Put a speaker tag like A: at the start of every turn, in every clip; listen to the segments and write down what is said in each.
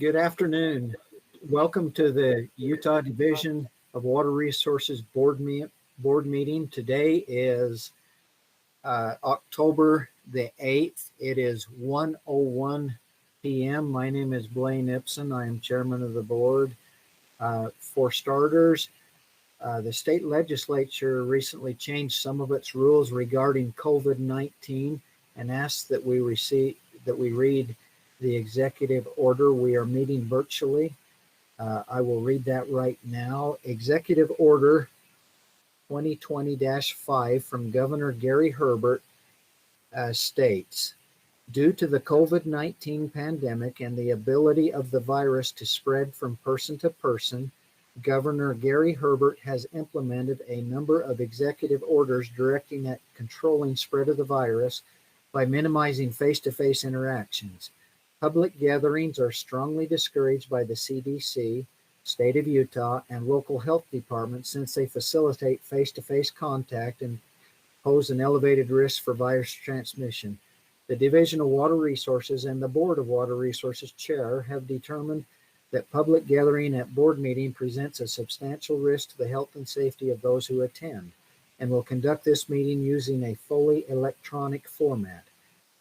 A: Good afternoon. Welcome to the Utah Division of Water Resources Board meeting. Today is October the 8th. It is 1:01 p.m. My name is Blaine Ipson. I am chairman of the board. For starters, the state legislature recently changed some of its rules regarding COVID-19 and asked that we read the executive order. We are meeting virtually. I will read that right now. Executive Order 2020-5 from Governor Gary Herbert states, due to the COVID-19 pandemic and the ability of the virus to spread from person to person, Governor Gary Herbert has implemented a number of executive orders directing at controlling spread of the virus by minimizing face-to-face interactions. Public gatherings are strongly discouraged by the CDC, State of Utah, and local health departments since they facilitate face-to-face contact and pose an elevated risk for virus transmission. The Division of Water Resources and the Board of Water Resources Chair have determined that public gathering at board meeting presents a substantial risk to the health and safety of those who attend, and will conduct this meeting using a fully electronic format.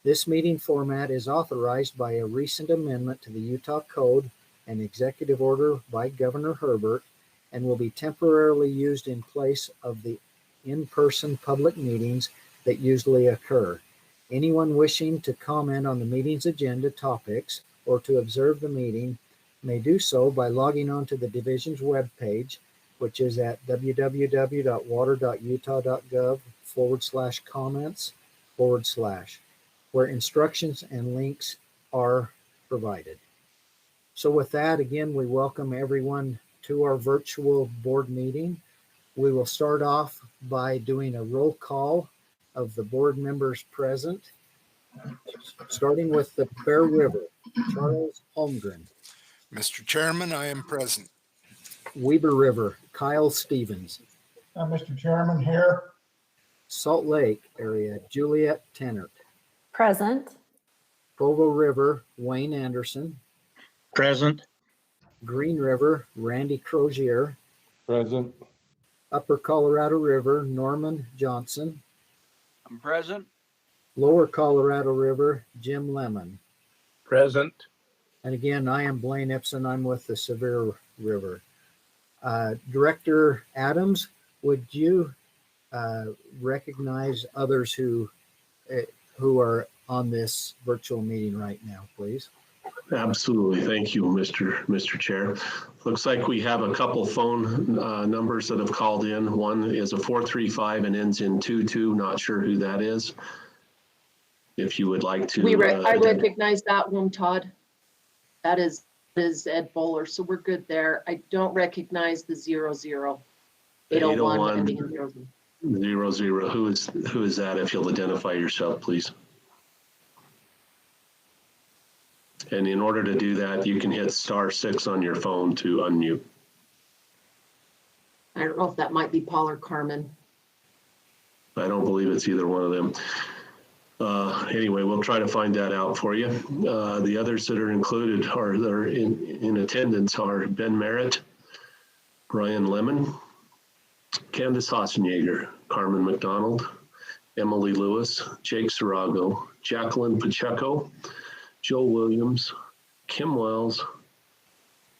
A: This meeting format is authorized by a recent amendment to the Utah Code and executive order by Governor Herbert, and will be temporarily used in place of the in-person public meetings that usually occur. Anyone wishing to comment on the meeting's agenda topics or to observe the meeting may do so by logging on to the division's webpage, which is at www.water.utah.gov/comments/ where instructions and links are provided. So with that, again, we welcome everyone to our virtual board meeting. We will start off by doing a roll call of the board members present, starting with the Bear River. Charles Holmgren.
B: Mr. Chairman, I am present.
A: Weber River, Kyle Stevens.
C: Mr. Chairman, here.
A: Salt Lake area, Juliet Tennert.
D: Present.
A: Provo River, Wayne Anderson.
E: Present.
A: Green River, Randy Crozier.
F: Present.
A: Upper Colorado River, Norman Johnson.
G: I'm present.
A: Lower Colorado River, Jim Lemon.
E: Present.
A: And again, I am Blaine Ipson. I'm with the Sevier River. Director Adams, would you recognize others who are on this virtual meeting right now, please?
F: Absolutely. Thank you, Mr. Chair. Looks like we have a couple phone numbers that have called in. One is a 435 and ends in 22. Not sure who that is. If you would like to.
H: I recognize that one, Todd. That is Ed Bowler, so we're good there. I don't recognize the 00. 801 ending in 00.
F: 00. Who is that? If you'll identify yourself, please. And in order to do that, you can hit *6 on your phone to unmute.
H: I don't know if that might be Paul or Carmen.
F: I don't believe it's either one of them. Anyway, we'll try to find that out for you. The others that are included are in attendance are Ben Marett, Brian Lemon, Candace Hassenjager, Carmen McDonald, Emily Lewis, Jake Sarago, Jacqueline Pacheco, Joe Williams, Kim Wells,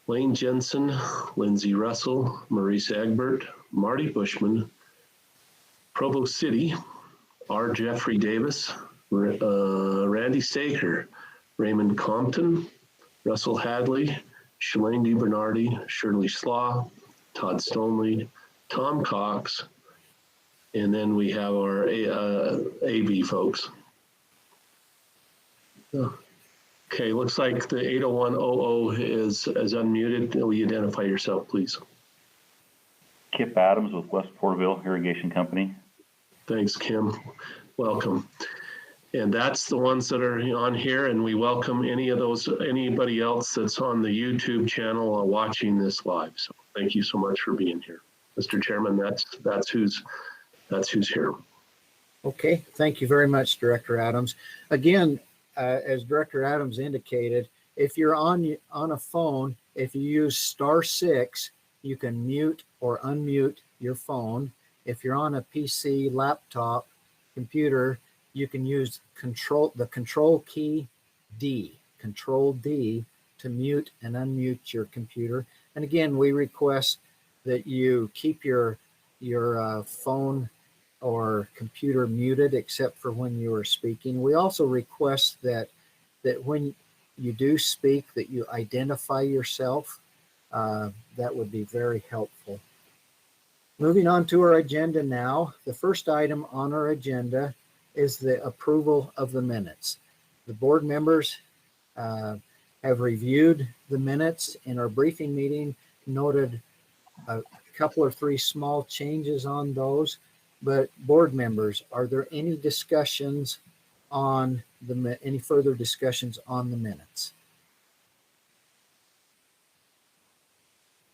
F: Lane Jensen, Lindsay Russell, Marisa Egbert, Marty Bushman, Provo City, R. Jeffrey Davis, Randy Staker, Raymond Compton, Russell Hadley, Shalane DiBernardi, Shirley Slaw, Todd Stoneley, Tom Cox, and then we have our AV folks. Okay, looks like the 80100 is unmuted. Will you identify yourself, please?
I: Kip Adams with West Porterville Irrigation Company.
F: Thanks, Kim. Welcome. And that's the ones that are on here, and we welcome anybody else that's on the YouTube channel watching this live. So thank you so much for being here. Mr. Chairman, that's who's here.
A: Okay, thank you very much, Director Adams. Again, as Director Adams indicated, if you're on a phone, if you use *6, you can mute or unmute your phone. If you're on a PC, laptop, computer, you can use the control key D, Control D, to mute and unmute your computer. And again, we request that you keep your phone or computer muted except for when you are speaking. We also request that when you do speak, that you identify yourself. That would be very helpful. Moving on to our agenda now. The first item on our agenda is the approval of the minutes. The board members have reviewed the minutes in our briefing meeting, noted a couple or three small changes on those. But board members, are there any discussions on any further discussions on the minutes?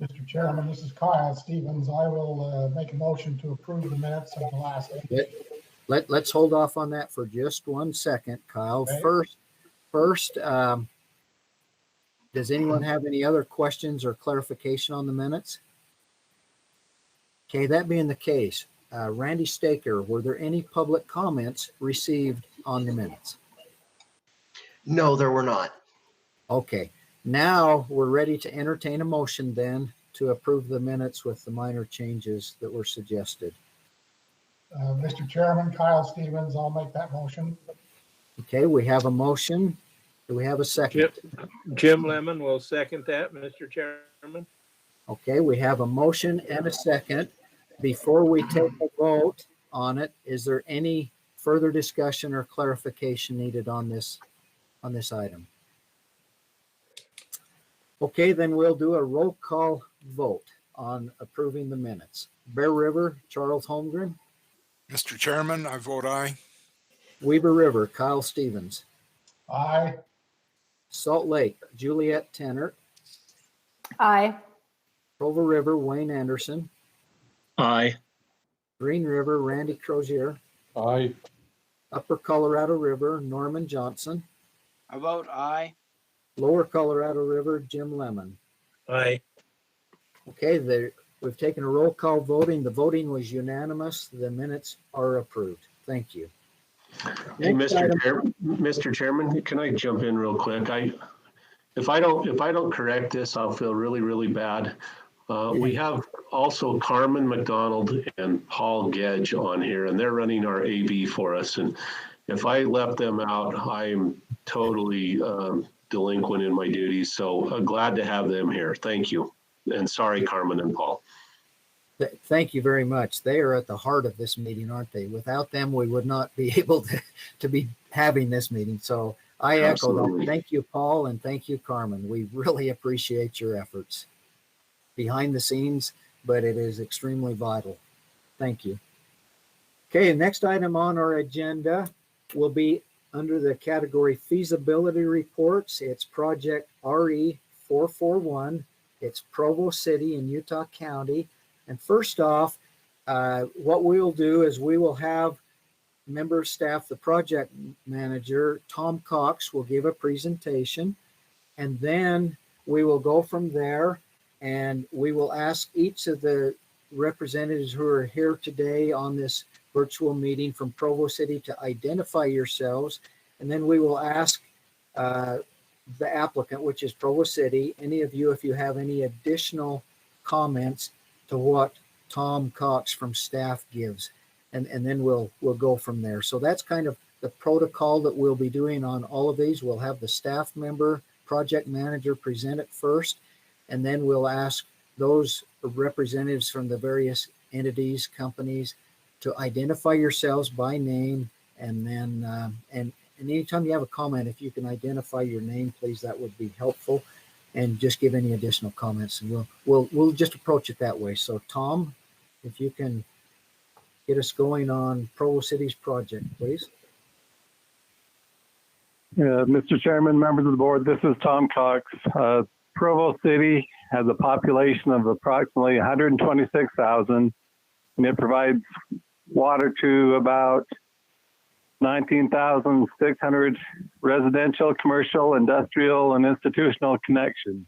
C: Mr. Chairman, this is Kyle Stevens. I will make a motion to approve the minutes of the last meeting.
A: Let's hold off on that for just 1 second, Kyle.
C: Okay.
A: First, does anyone have any other questions or clarification on the minutes? Okay, that being the case, Randy Staker, were there any public comments received on the minutes?
D: No, there were not.
A: Okay, now we're ready to entertain a motion then to approve the minutes with the minor changes that were suggested.
C: Mr. Chairman, Kyle Stevens, I'll make that motion.
A: Okay, we have a motion. Do we have a second?
E: Jim Lemon will second that, Mr. Chairman.
A: Okay, we have a motion and a second. Before we take a vote on it, is there any further discussion or clarification needed on this item? Okay, then we'll do a roll call vote on approving the minutes. Bear River, Charles Holmgren.
B: Mr. Chairman, I vote aye.
A: Weber River, Kyle Stevens.
C: Aye.
A: Salt Lake, Juliet Tenner.
G: Aye.
A: Provo River, Wayne Anderson.
E: Aye.
A: Green River, Randy Crozier.
E: Aye.
A: Upper Colorado River, Norman Johnson.
J: I vote aye.
A: Lower Colorado River, Jim Lemon.
E: Aye.
A: Okay, we've taken a roll call voting. The voting was unanimous. The minutes are approved. Thank you.
F: Hey,
A: Next
F: Mr. Chairman, can I jump in real quick? If I don't correct this, I'll feel really, really bad. We have also Carmen McDonald and Paul Gedge on here, and they're running our AV for us. And if I left them out, I'm totally delinquent in my duties. So glad to have them here. Thank you. And sorry, Carmen and Paul.
A: Thank you very much. They are at the heart of this meeting, aren't they? Without them, we would not be able to be having this meeting. So I echo that. Thank you, Paul, and thank you, Carmen. We really appreciate your efforts behind the scenes, but it is extremely vital. Thank you. Okay, next item on our agenda will be under the category feasibility reports. It's project RE 441. It's Provo City in Utah County. And first off, what we will do is we will have member of staff, the project manager, Tom Cox, will give a presentation. And then we will go from there and we will ask each of the representatives who are here today on this virtual meeting from Provo City to identify yourselves. And then we will ask the applicant, which is Provo City, any of you, if you have any additional comments to what Tom Cox from staff gives, and then we'll go from there. So that's kind of the protocol that we'll be doing on all of these. We'll have the staff member, project manager present it first, and then we'll ask those representatives from the various entities, companies, to identify yourselves by name, and then and anytime you have a comment, if you can identify your name, please, that would be helpful. And just give any additional comments, and we'll just approach it that way. So Tom, if you can get us going on Provo City's project, please.
K: Mr. Chairman, members of the board, this is Tom Cox. Provo City has a population of approximately 126,000, and it provides water to about 19,600 residential, commercial, industrial, and institutional connections.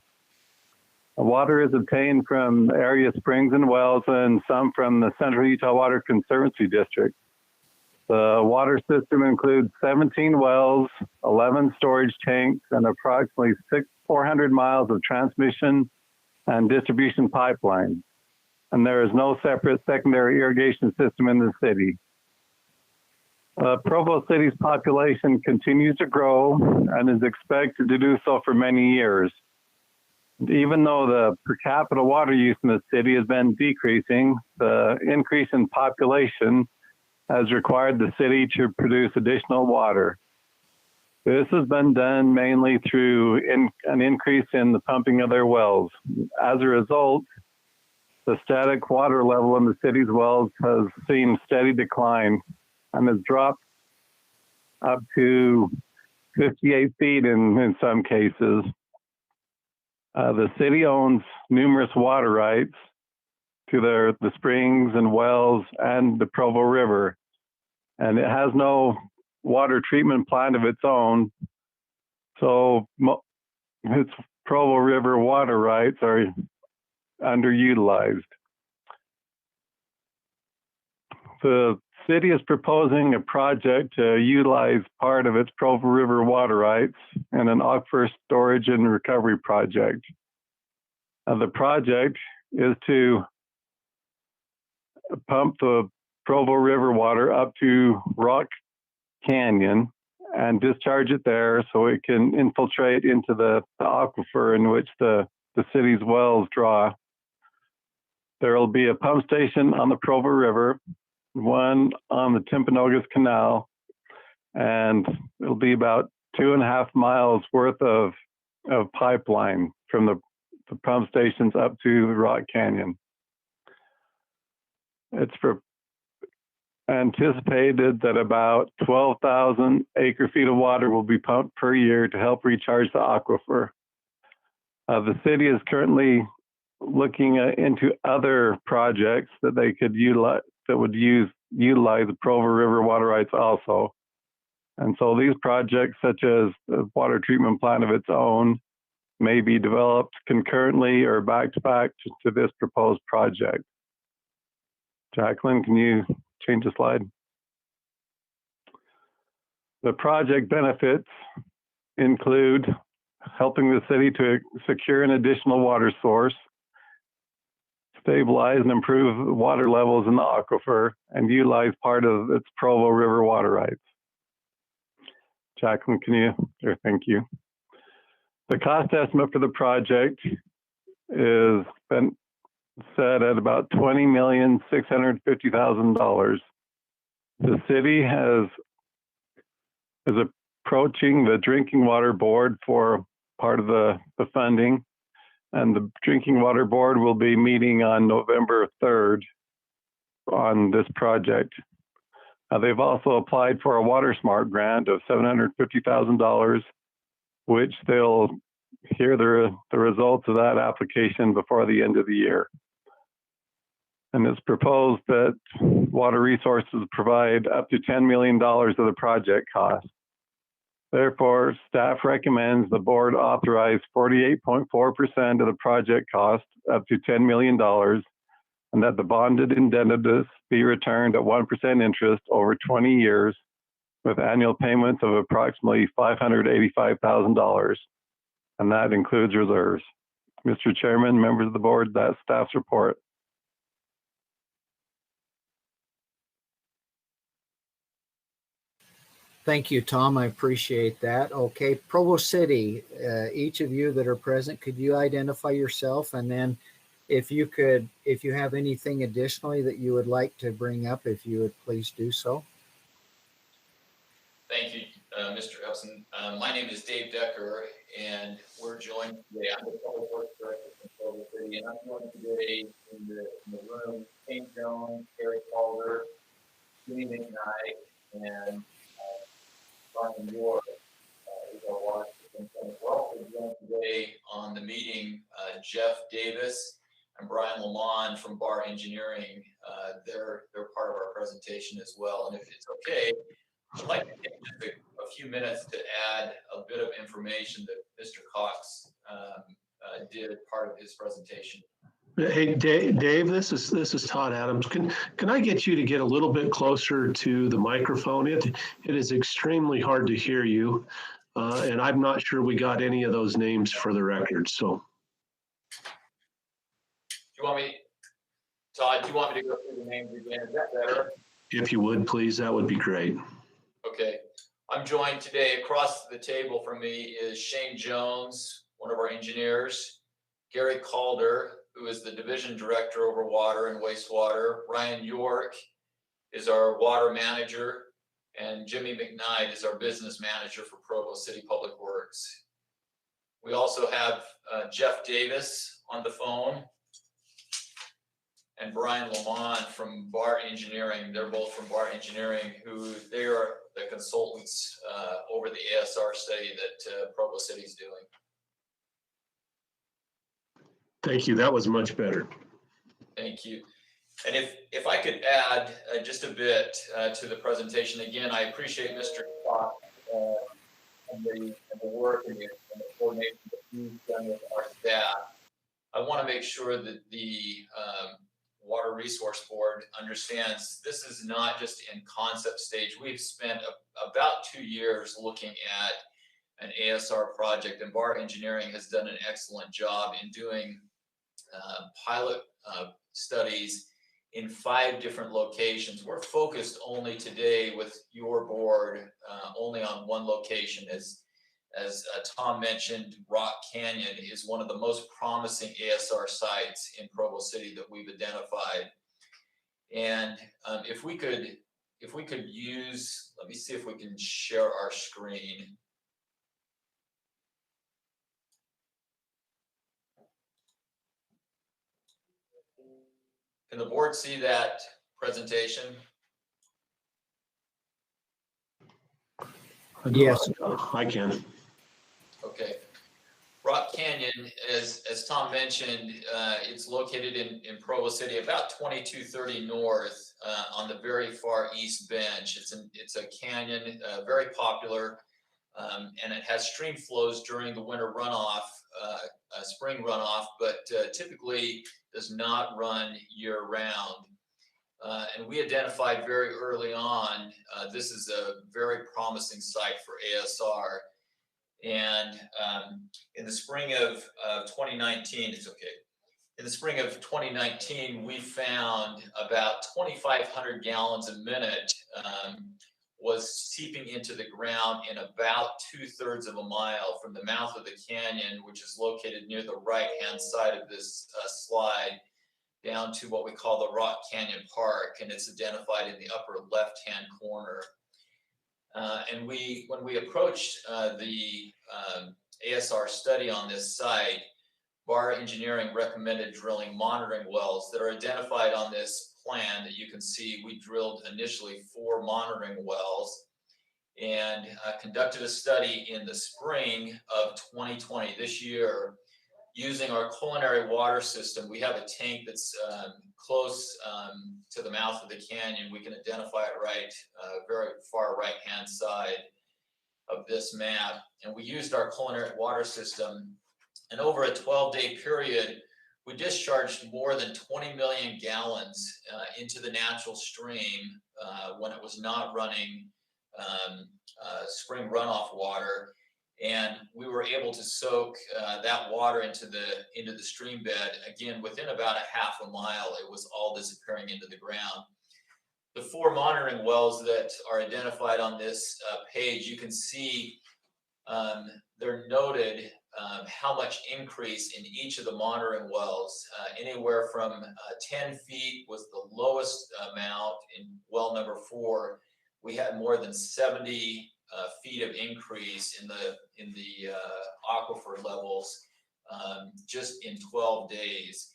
K: Water is obtained from area springs and wells and some from the Central Utah Water Conservancy District. The water system includes 17 wells, 11 storage tanks, and approximately 400 miles of transmission and distribution pipelines. And there is no separate secondary irrigation system in the city. Provo City's population continues to grow and is expected to do so for many years. Even though the per capita water use in the city has been decreasing, the increase in population has required the city to produce additional water. This has been done mainly through an increase in the pumping of their wells. As a result, the static water level in the city's wells has seen steady decline and has dropped up to 58 feet in some cases. The city owns numerous water rights to the springs and wells and the Provo River, and it has no water treatment plant of its own, so its Provo River water rights are underutilized. The city is proposing a project to utilize part of its Provo River water rights in an aquifer storage and recovery project. The project is to pump the Provo River water up to Rock Canyon and discharge it there so it can infiltrate into the aquifer in which the city's wells draw. There will be a pump station on the Provo River, one on the Timpanogos Canal, and it'll be about 2.5 miles worth of pipeline from the pump stations up to Rock Canyon. It's anticipated that about 12,000 acre-feet of water will be pumped per year to help recharge the aquifer. The city is currently looking into other projects that they could utilize that would utilize the Provo River water rights also. And so these projects, such as the water treatment plant of its own, may be developed concurrently or back-to-back to this proposed project. Jacqueline, can you change the slide? The project benefits include helping the city to secure an additional water source, stabilize and improve water levels in the aquifer, and utilize part of its Provo River water rights. Jacqueline, thank you. The cost estimate for the project is been set at about $20,650,000. The city is approaching the Drinking Water Board for part of the funding, and the Drinking Water Board will be meeting on November 3rd on this project. They've also applied for a Water Smart grant of $750,000, which they'll hear the results of that application before the end of the year. And it's proposed that Water Resources provide up to $10 million of the project cost. Therefore, staff recommends the board authorize 48.4% of the project cost up to $10 million, and that the bonded indebtedness be returned at 1% interest over 20 years with annual payments of approximately $585,000, and that includes reserves. Mr. Chairman, members of the board, that's staff's report.
A: Thank you, Tom. I appreciate that. Okay, Provo City, each of you that are present, could you identify yourself? And then if you have anything additionally that you would like to bring up, if you would please do so.
L: Thank you, Mr. Upson. My name is Dave Decker, and we're joined today. I'm the Public Works Director from Provo City, and I'm joined today in the room, Kane Jones, Eric Calder, Jimmy McKnight, and Brian York is our water superintendent. We're also joined today on the meeting, Jeff Davis and Brian Lamond from Bar Engineering. They're part of our presentation as well. And if it's okay, I'd like to take just a few minutes to add a bit of information that Mr. Cox did part of his presentation.
F: Hey, Dave, this is Todd Adams. Can I get you to get a little bit closer to the microphone? It is extremely hard to hear you, and I'm not sure we got any of those names for the record. So,
L: Todd, do you want me to go through the names again? Is that better?
F: if you would, please, that would be great.
L: Okay. I'm joined today across the table from me is Shane Jones, one of our engineers, Gary Calder, who is the division director over water and wastewater. Ryan York is our water manager, and Jimmy McKnight is our business manager for Provo City Public Works. We also have Jeff Davis on the phone and Brian Lamont from BART Engineering. They're both from BART Engineering, who they are the consultants over the ASR study that Provo City is doing.
F: Thank you. That was much better.
L: Thank you. And if I could add just a bit to the presentation, again, I appreciate Mr. Scott and the work and the coordination that he's done with our staff. I want to make sure that the Water Resource Board understands this is not just in concept stage. We've spent about 2 years looking at an ASR project, and BART Engineering has done an excellent job in doing pilot studies in 5 different locations. We're focused only today with your board only on one location. As Tom mentioned, Rock Canyon is one of the most promising ASR sites in Provo City that we've identified. And if we could use, let me see if we can share our screen. Can the board see that presentation?
A: Yes.
F: I can.
L: Okay. Rock Canyon, as Tom mentioned, it's located in Provo City, about 2230 north on the very far east bench. It's a canyon, very popular, and it has stream flows during the winter runoff, spring runoff, but typically does not run year round. And we identified very early on, this is a very promising site for ASR. And in the spring of 2019, it's okay. In the spring of 2019, we found about 2,500 gallons a minute was seeping into the ground in about 2/3 of a mile from the mouth of the canyon, which is located near the right-hand side of this slide, down to what we call the Rock Canyon Park, and it's identified in the upper left-hand corner. And when we approached the ASR study on this site, BART Engineering recommended drilling monitoring wells that are identified on this plan that you can see. We drilled initially 4 monitoring wells and conducted a study in the spring of 2020, this year, using our culinary water system. We have a tank that's close to the mouth of the canyon. We can identify it right, very far right-hand side of this map. And we used our culinary water system. And over a 12-day period, we discharged more than 20 million gallons into the natural stream when it was not running spring runoff water. And we were able to soak that water into the stream bed. Again, within about a half a mile, it was all disappearing into the ground. The 4 monitoring wells that are identified on this page, you can see they're noted how much increase in each of the monitoring wells. Anywhere from 10 feet was the lowest amount. In well number 4, we had more than 70 feet of increase in the aquifer levels just in 12 days.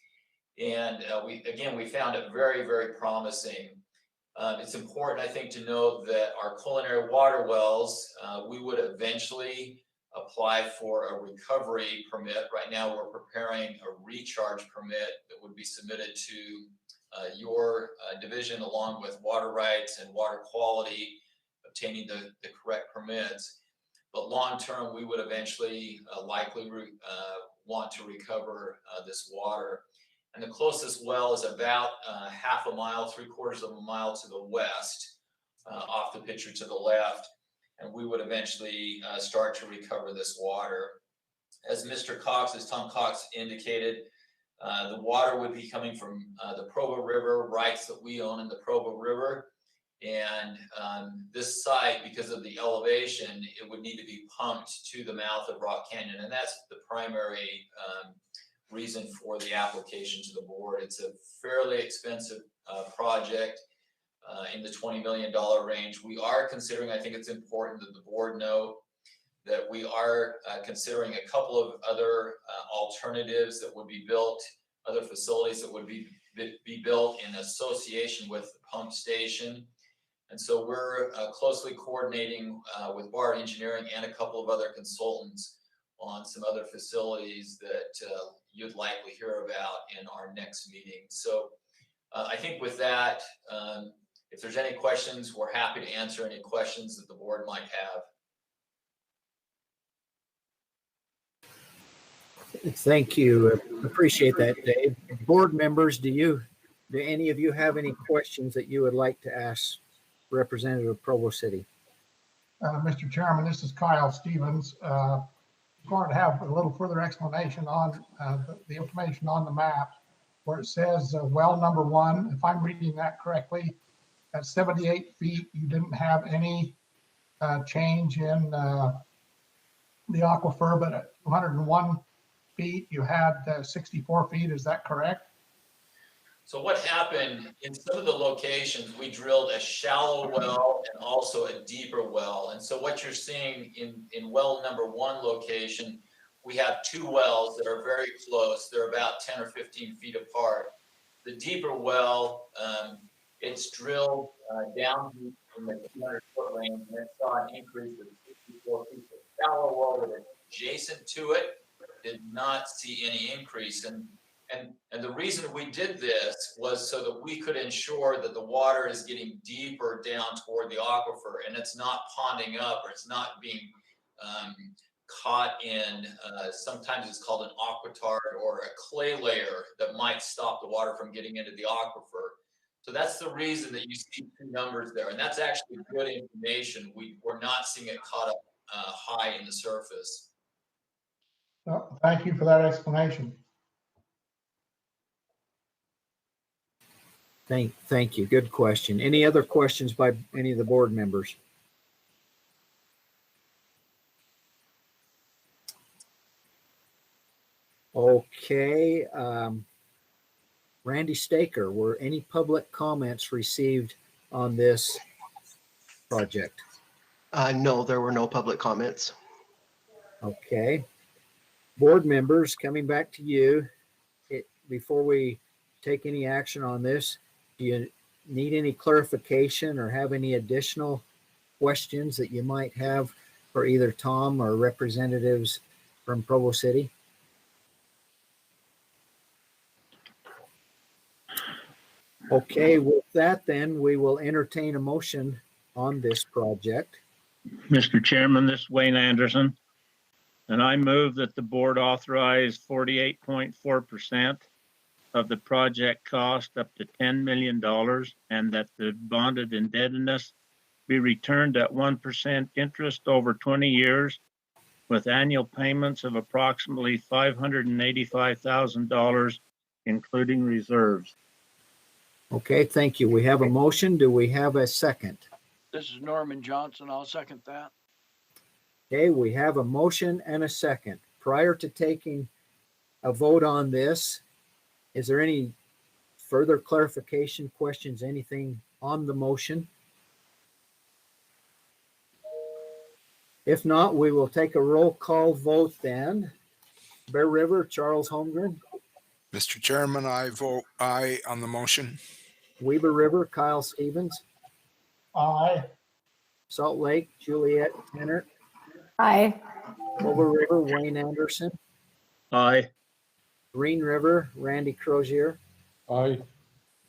L: And we found it very, very promising. It's important, I think, to note that our culinary water wells, we would eventually apply for a recovery permit. Right now, we're preparing a recharge permit that would be submitted to your division along with water rights and water quality obtaining the correct permits. But long-term, we would eventually likely want to recover this water. And the closest well is about half a mile, 3/4 of a mile to the west, off the picture to the left. And we would eventually start to recover this water. As Tom Cox indicated, the water would be coming from the Provo River, rights that we own in the Provo River. And this site, because of the elevation, it would need to be pumped to the mouth of Rock Canyon. And that's the primary reason for the application to the board. It's a fairly expensive project in the $20 million range. We are considering, I think it's important that the board know that we are considering a couple of other alternatives that would be built, other facilities that would be built in association with the pump station. And so we're closely coordinating with Bard Engineering and a couple of other consultants on some other facilities that you'd likely hear about in our next meeting. So I think with that, if there's any questions, we're happy to answer any questions that the board might have.
A: Thank you. Appreciate that, Dave. Board members, do any of you have any questions that you would like to ask Representative of Provo City?
C: Mr. Chairman, this is Kyle Stevens. Wanted to have a little further explanation on the information on the map where it says well number 1. If I'm reading that correctly, at 78 feet, you didn't have any change in the aquifer, but at 101 feet, you had 64 feet. Is that correct?
L: So what happened in some of the locations, we drilled a shallow well and also a deeper well. And so what you're seeing in well number 1 location, we have 2 wells that are very close. They're about 10 or 15 feet apart. The deeper well, it's drilled down in the 200-foot range, and it saw an increase of 64 feet. The shallow well that is adjacent to it did not see any increase. And the reason we did this was so that we could ensure that the water is getting deeper down toward the aquifer and it's not ponding up or it's not being caught in, sometimes it's called an aquitard or a clay layer that might stop the water from getting into the aquifer. So that's the reason that you see 2 numbers there. And that's actually good information. We're not seeing it caught up high in the surface.
C: Well, thank you for that explanation.
A: Thank you. Good question. Any other questions by any of the board members? Okay. Randy Staker, were any public comments received on this project?
D: No, there were no public comments.
A: Okay. Board members, coming back to you, before we take any action on this, do you need any clarification or have any additional questions that you might have for either Tom or representatives from Provo City? Okay, with that then, we will entertain a motion on this project.
M: Mr. Chairman, this is Wayne Anderson, and I move that the board authorize 48.4% of the project cost up to $10 million and that the bonded indebtedness be returned at 1% interest over 20 years with annual payments of approximately $585,000, including reserves.
A: Okay, thank you. We have a motion. Do we have a second?
J: This is Norman Johnson. I'll second that.
A: Okay, we have a motion and a second. Prior to taking a vote on this, is there any further clarification, questions, anything on the motion? If not, we will take a roll call vote then. Bear River, Charles Holmgren.
B: Mr. Chairman, I vote aye on the motion.
A: Weber River, Kyle Stevens.
C: Aye.
A: Salt Lake, Juliet Tanner.
G: Aye.
A: Clover River, Wayne Anderson.
M: Aye.
A: Green River, Randy Crozier.
C: Aye.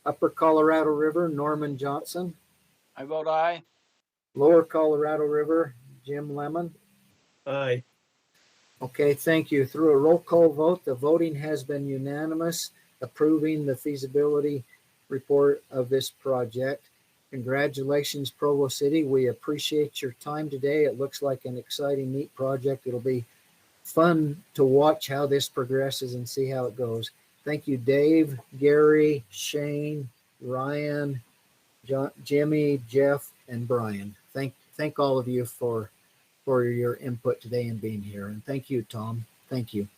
A: Upper Colorado River, Norman Johnson.
J: I vote aye.
A: Lower Colorado River, Jim Lemon.
E: Aye.
A: Okay, thank you. Through a roll call vote, the voting has been unanimous, approving the feasibility report of this project. Congratulations, Provo City. We appreciate your time today. It looks like an exciting, neat project. It'll be fun to watch how this progresses and see how it goes. Thank you, Dave, Gary, Shane, Ryan, John, Jimmy, Jeff, and Brian. Thank all of you for your input today and being here. And thank you, Tom. Thank you.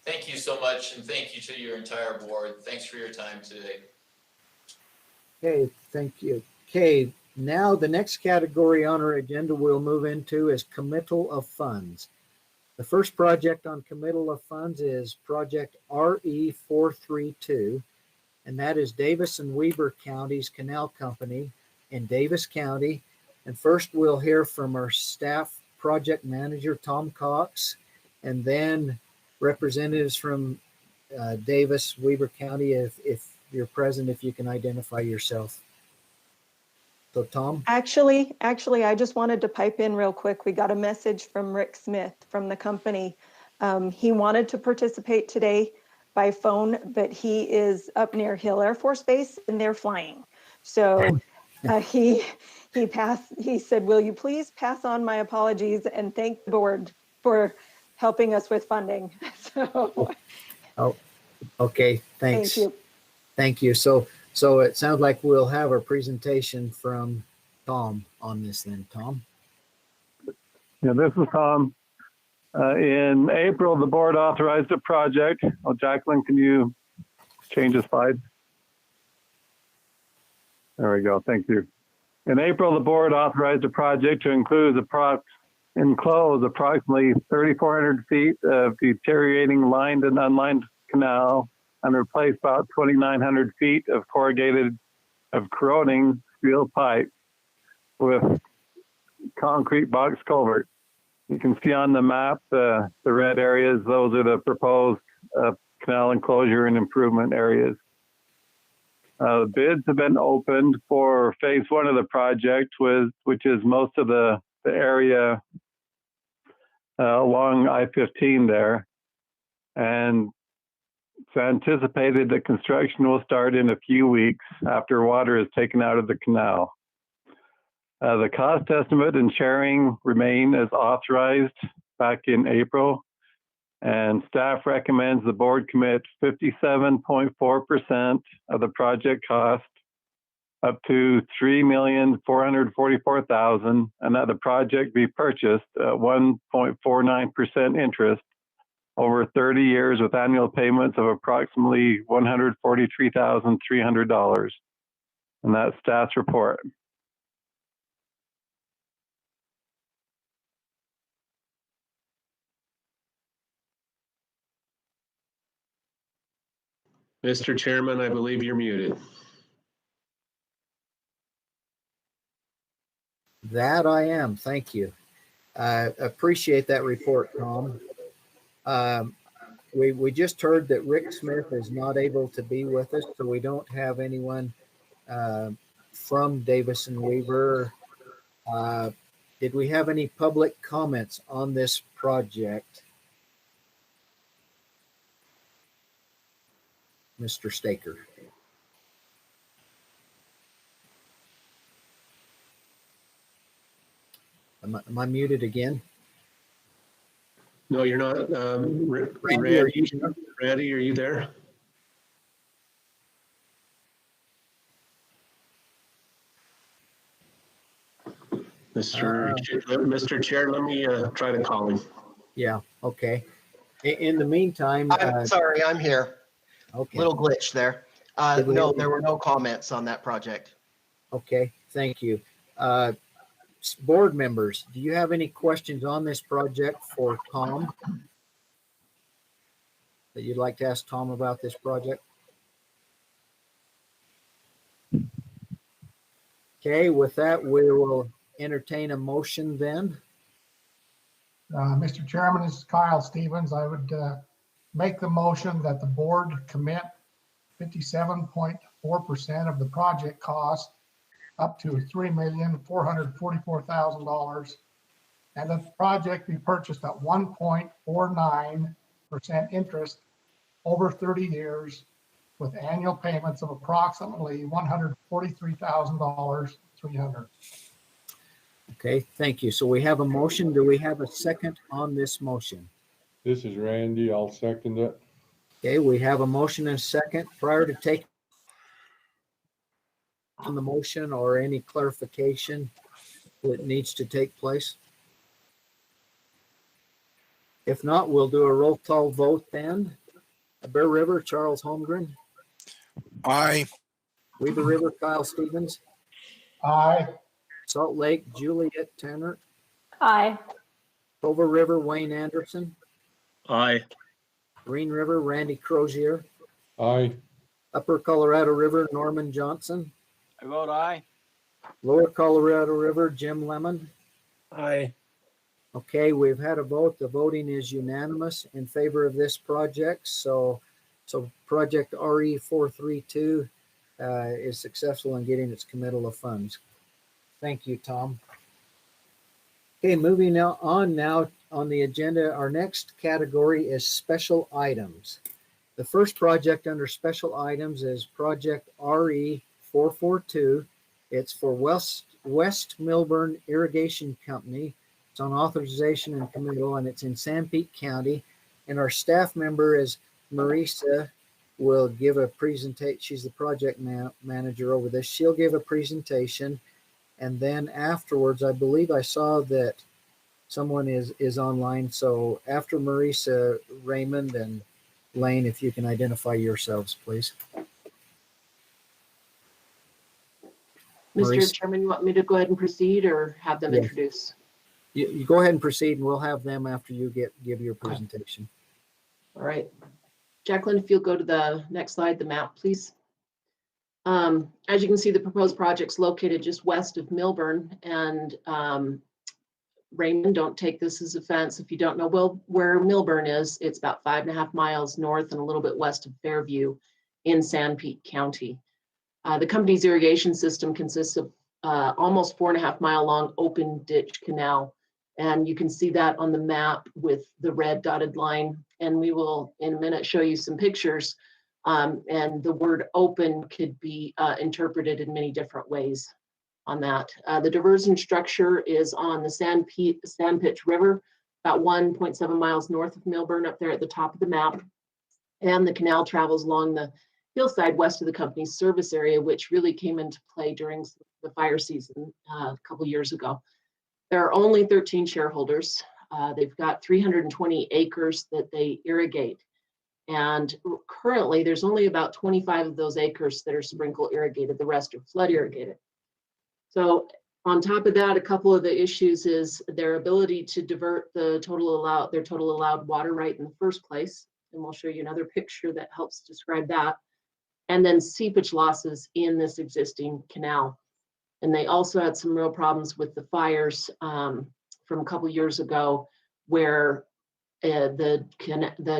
L: Thank you so much, and thank you to your entire board. Thanks for your time today.
A: Okay, thank you. Okay, now the next category on our agenda we'll move into is committal of funds. The first project on committal of funds is project RE432, and that is Davis and Weber County's Canal Company in Davis County. And first we'll hear from our staff project manager, Tom Cox, and then representatives from Davis, Weber County, if you're present, if you can identify yourself. So Tom?
G: Actually, I just wanted to pipe in real quick. We got a message from Rick Smith from the company. He wanted to participate today by phone, but he is up near Hill Air Force Base and they're flying. So he said, will you please pass on my apologies and thank the board for helping us with funding. So,
A: oh, okay, thanks.
G: Thank you.
A: Thank you. So it sounds like we'll have a presentation from Tom on this then. Tom?
K: Yeah, this is Tom. In April, the board authorized a project. Oh, Jacqueline, can you change the slide? There we go. Thank you. In April, the board authorized a project to enclose approximately 3,400 feet of deteriorating lined and unlined canal and replace about 2,900 feet of corroding steel pipe with concrete box culvert. You can see on the map the red areas. Those are the proposed canal enclosure and improvement areas. Bids have been opened for phase one of the project, which is most of the area along I-15 there. And it's anticipated that construction will start in a few weeks after water is taken out of the canal. The cost estimate and sharing remain as authorized back in April, and staff recommends the board commit 57.4% of the project cost up to $3,444,000, and that the project be purchased at 1.49% interest over 30 years with annual payments of approximately $143,300. And that's staff's report.
F: Mr. Chairman, I believe you're muted.
A: That I am. Thank you. I appreciate that report, Tom. We just heard that Rick Smith is not able to be with us, so we don't have anyone from Davis and Weaver. Did we have any public comments on this project? Mr. Staker. Am I muted again?
F: No, you're not. Randy, are you there? Mr. Chair, let me try to call him.
A: Yeah, okay. In the meantime,
D: I'm sorry, I'm here.
A: Okay.
D: Little glitch there. No, there were no comments on that project.
A: Okay, thank you. Board members, do you have any questions on this project for Tom that you'd like to ask Tom about this project? Okay, with that, we will entertain a motion then.
C: Mr. Chairman, this is Kyle Stevens. I would make the motion that the board commit 57.4% of the project cost up to $3,444,000, and that the project be purchased at 1.49% interest over 30 years with annual payments of approximately $143,300.
A: Okay, thank you. So we have a motion. Do we have a second on this motion?
N: This is Randy. I'll second it.
A: Okay, we have a motion and a second. Prior to taking on the motion or any clarification that needs to take place? If not, we'll do a roll call vote then. Bear River, Charles Holmgren.
B: Aye.
A: Weber River, Kyle Stevens.
C: Aye.
A: Salt Lake, Juliet Tanner.
G: Aye.
A: Provo River, Wayne Anderson.
M: Aye.
A: Green River, Randy Crozier.
N: Aye.
A: Upper Colorado River, Norman Johnson.
J: I vote aye.
A: Lower Colorado River, Jim Lemon.
E: Aye.
A: Okay, we've had a vote. The voting is unanimous in favor of this project. So project RE 432 is successful in getting its committal of funds. Thank you, Tom. Okay, moving on now on the agenda, our next category is special items. The first project under special items is project RE 442. It's for West Milburn Irrigation Company. It's on authorization and committal, and it's in Sanpete County. And our staff member is Marisa, will give a presentation. She's the project manager over this. She'll give a presentation. And then afterwards, I believe I saw that someone is online. So after Marisa, Raymond and Lane, if you can identify yourselves, please.
H: Mr.
A: Marisa.
H: Chairman, you want me to go ahead and proceed or have them
A: Yes.
H: introduce?
A: You go ahead and proceed, and we'll have them after you give your presentation.
H: All right. Jacqueline, if you'll go to the next slide, the map, please. As you can see, the proposed project's located just west of Milburn, and Raymond, don't take this as offense. If you don't know where Milburn is, it's about 5.5 miles north and a little bit west of Fairview in Sanpete County. The company's irrigation system consists of almost 4.5 mile long open ditch canal. And you can see that on the map with the red dotted line. And we will in a minute show you some pictures. And the word open could be interpreted in many different ways on that. The diversion structure is on the Sanpete River, about 1.7 miles north of Milburn, up there at the top of the map. And the canal travels along the hillside west of the company's service area, which really came into play during the fire season a couple years ago. There are only 13 shareholders. They've got 320 acres that they irrigate. And currently there's only about 25 of those acres that are sprinkle irrigated. The rest are flood irrigated. So on top of that, a couple of the issues is their ability to divert their total allowed water right in the first place. And we'll show you another picture that helps describe that. And then seepage losses in this existing canal. And they also had some real problems with the fires from a couple years ago, where the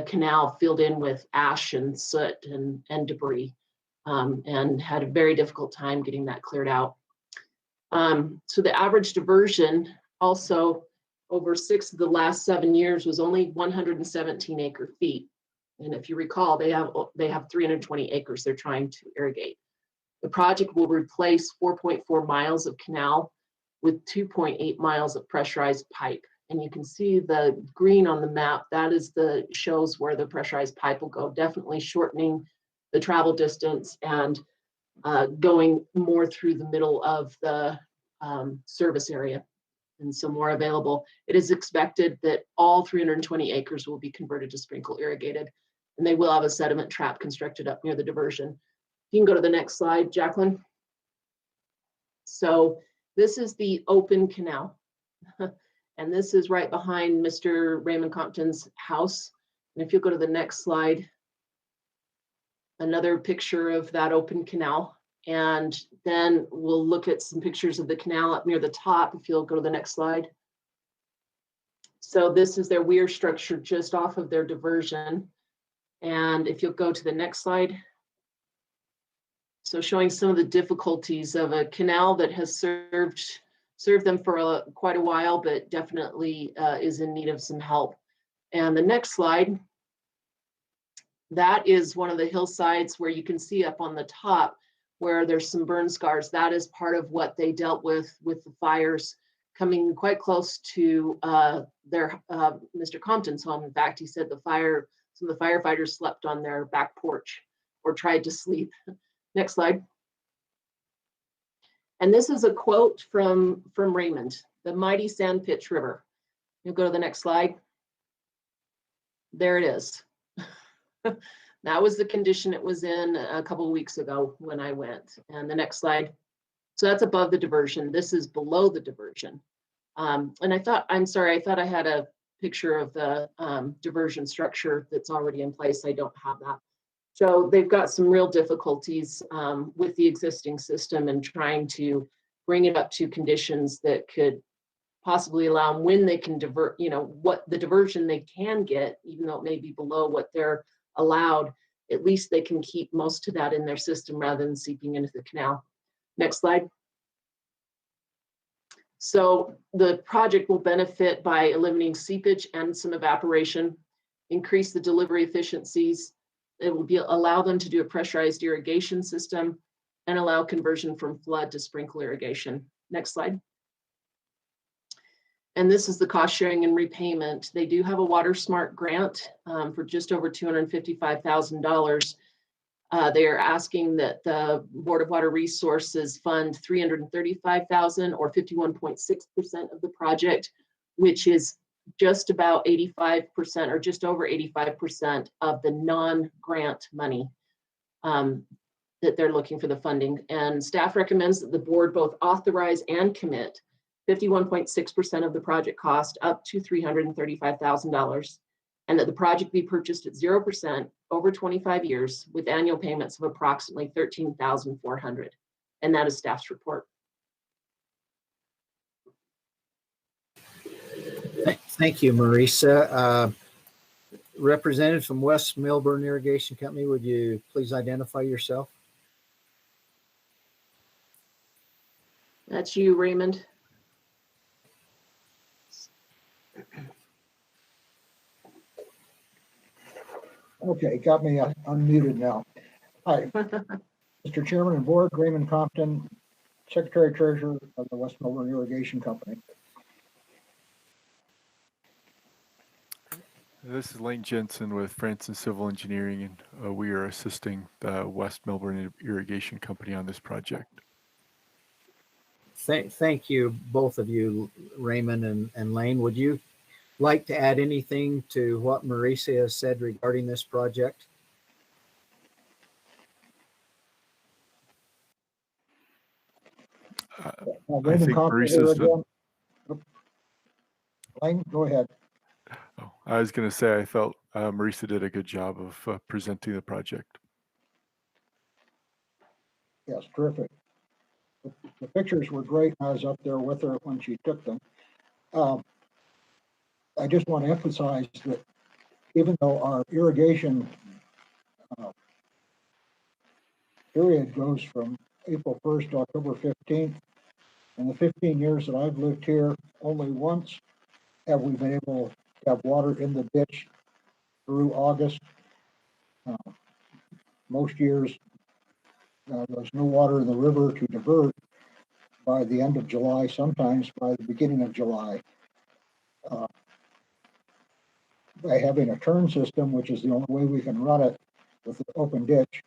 H: canal filled in with ash and soot and debris, and had a very difficult time getting that cleared out. So the average diversion also over 6 of the last 7 years was only 117 acre feet. And if you recall, they have 320 acres they're trying to irrigate. The project will replace 4.4 miles of canal with 2.8 miles of pressurized pipe. And you can see the green on the map, that is shows where the pressurized pipe will go, definitely shortening the travel distance and going more through the middle of the service area, and so more available. It is expected that all 320 acres will be converted to sprinkle irrigated, and they will have a sediment trap constructed up near the diversion. You can go to the next slide, Jacqueline. So this is the open canal. And this is right behind Mr. Raymond Compton's house. And if you go to the next slide, another picture of that open canal. And then we'll look at some pictures of the canal up near the top, if you'll go to the next slide. So this is their weir structure just off of their diversion. And if you'll go to the next slide. So showing some of the difficulties of a canal that has served them for quite a while, but definitely is in need of some help. And the next slide, that is one of the hillsides where you can see up on the top where there's some burn scars. That is part of what they dealt with the fires coming quite close to Mr. Compton's home. In fact, he said some of the firefighters slept on their back porch or tried to sleep. Next slide. And this is a quote from Raymond, the mighty Sanpete River. You'll go to the next slide. There it is. That was the condition it was in a couple of weeks ago when I went. And the next slide. So that's above the diversion. This is below the diversion. And I thought I had a picture of the diversion structure that's already in place. I don't have that. So they've got some real difficulties with the existing system and trying to bring it up to conditions that could possibly allow them, when they can divert, what the diversion they can get, even though it may be below what they're allowed, at least they can keep most of that in their system rather than seeping into the canal. Next slide. So the project will benefit by eliminating seepage and some evaporation, increase the delivery efficiencies. It will allow them to do a pressurized irrigation system and allow conversion from flood to sprinkle irrigation. Next slide. And this is the cost sharing and repayment. They do have a Water Smart grant for just over $255,000. They are asking that the Board of Water Resources fund $335,000 or 51.6% of the project, which is just about 85% or just over 85% of the non-grant money that they're looking for the funding. And staff recommends that the board both authorize and commit 51.6% of the project cost up to $335,000, and that the project be purchased at 0% over 25 years with annual payments of approximately $13,400. And that is staff's report.
A: Thank you, Marisa. Representative from West Milburn Irrigation Company, would you please identify yourself?
H: That's you, Raymond.
O: Okay, got me unmuted now. Hi, Mr. Chairman and Board, Raymond Compton, Secretary Treasurer of the West Milburn Irrigation Company.
P: This is Lane Jensen with Francis Civil Engineering, and we are assisting the West Milburn Irrigation Company on this project.
A: Thank you, both of you, Raymond and Lane. Would you like to add anything to what Marisa has said regarding this project?
P: I think Marisa's
O: Lane, go ahead.
P: Oh, I was going to say I felt Marisa did a good job of presenting the project.
O: Yes, terrific. The pictures were great. I was up there with her when she took them. I just want to emphasize that even though our irrigation period goes from April 1st to October 15th, in the 15 years that I've lived here, only once have we been able to have water in the ditch through August. Most years, there's no water in the river to divert by the end of July, sometimes by the beginning of July. By having a turn system, which is the only way we can run it with an open ditch,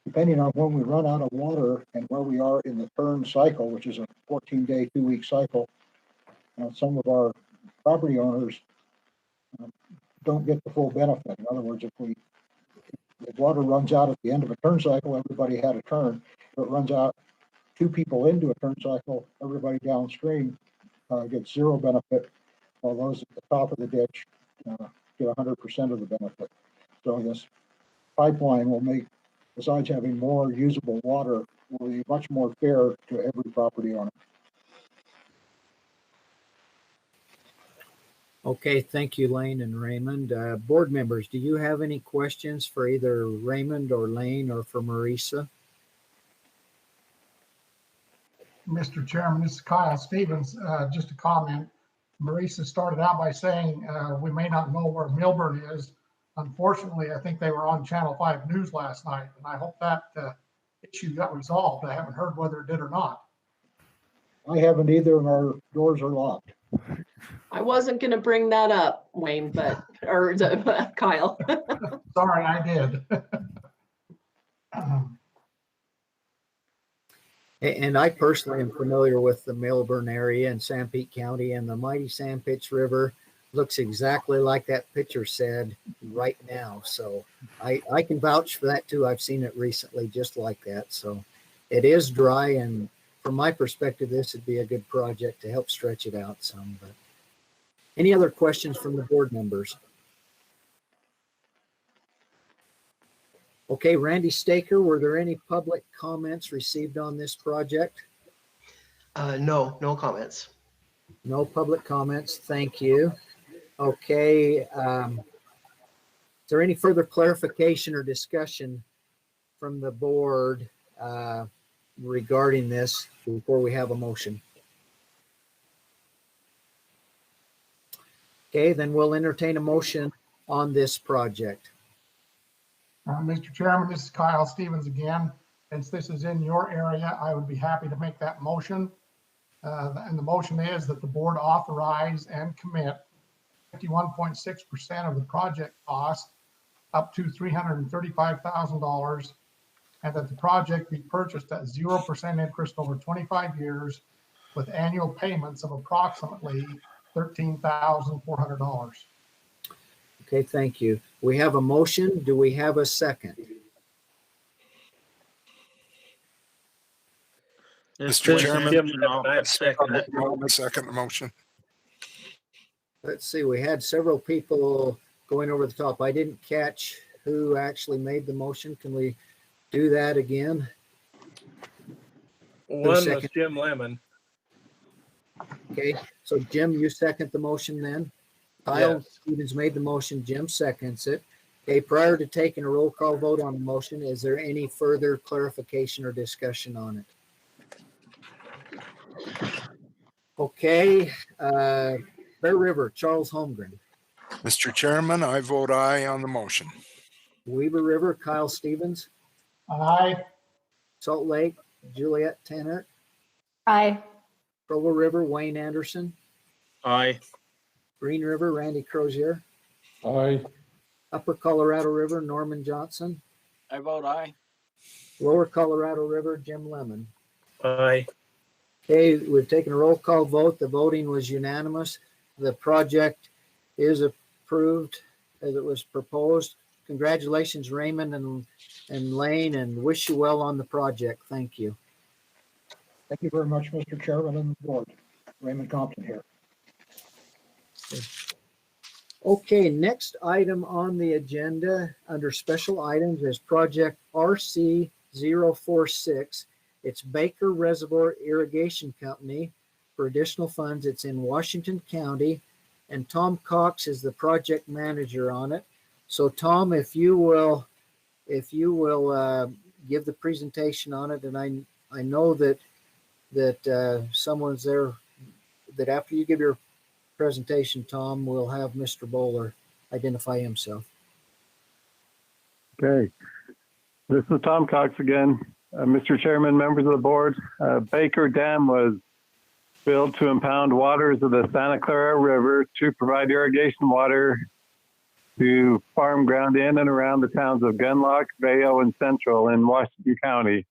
O: depending on when we run out of water and where we are in the turn cycle, which is a 14-day, 2-week cycle, some of our property owners don't get the full benefit. In other words, if water runs out at the end of a turn cycle, everybody had a turn. If it runs out 2 people into a turn cycle, everybody downstream gets 0 benefit, while those at the top of the ditch get 100% of the benefit. So this pipeline will make, besides having more usable water, will be much more fair to every property owner.
A: Okay, thank you, Lane and Raymond. Board members, do you have any questions for either Raymond or Lane or for Marisa?
C: Mr. Chairman, this is Kyle Stevens. Just a comment. Marisa started out by saying we may not know where Milburn is. Unfortunately, I think they were on Channel 5 News last night, and I hope that issue got resolved. I haven't heard whether it did or not.
O: I haven't either, and our doors are locked.
H: I wasn't going to bring that up, Wayne, but, or Kyle.
C: Sorry, I did.
A: And I personally am familiar with the Milburn area and Sanpete County, and the mighty Sanpete River looks exactly like that picture said right now. So I can vouch for that too. I've seen it recently just like that. So it is dry, and from my perspective, this would be a good project to help stretch it out some. But any other questions from the board members? Okay, Randy Staker, were there any public comments received on this project?
D: No comments.
A: No public comments. Thank you. Okay. Is there any further clarification or discussion from the board regarding this before we have a motion? Okay, then we'll entertain a motion on this project.
C: Mr. Chairman, this is Kyle Stevens again. Since this is in your area, I would be happy to make that motion. And the motion is that the board authorize and commit 51.6% of the project cost up to $335,000, and that the project be purchased at 0% interest over 25 years with annual payments of approximately $13,400.
A: Okay, thank you. We have a motion. Do we have a second?
B: Mr. Chairman,
E: I second it.
B: I second the motion.
A: Let's see, we had several people going over the top. I didn't catch who actually made the motion. Can we do that again?
E: One was Jim Lemon.
A: Okay, so Jim, you second the motion then? Kyle
E: Yes.
A: Stevens made the motion, Jim seconds it. Okay, prior to taking a roll call vote on the motion, is there any further clarification or discussion on it? Okay, Bear River, Charles Holmgren.
B: Mr. Chairman, I vote aye on the motion.
A: Weaver River, Kyle Stevens.
C: Aye.
A: Salt Lake, Juliet Tanner.
Q: Aye.
A: Provo River, Wayne Anderson.
M: Aye.
A: Green River, Randy Crozier.
N: Aye.
A: Upper Colorado River, Norman Johnson.
J: I vote aye.
A: Lower Colorado River, Jim Lemon.
E: Aye.
A: Okay, we've taken a roll call vote. The voting was unanimous. The project is approved as it was proposed. Congratulations, Raymond and Lane, and wish you well on the project. Thank you.
O: Thank you very much, Mr. Chairman and the board. Raymond Compton here.
A: Okay, next item on the agenda under special items is project RC046. It's Baker Reservoir Irrigation Company for additional funds. It's in Washington County, and Tom Cox is the project manager on it. So Tom, if you will give the presentation on it, and I know that someone's there, that after you give your presentation, Tom, we'll have Mr. Bowler identify himself.
K: Okay. This is Tom Cox again. Mr. Chairman, members of the board, Baker Dam was built to impound waters of the Santa Clara River to provide irrigation water to farm ground in and around the towns of Gunlock, Vail, and Central in Washington County.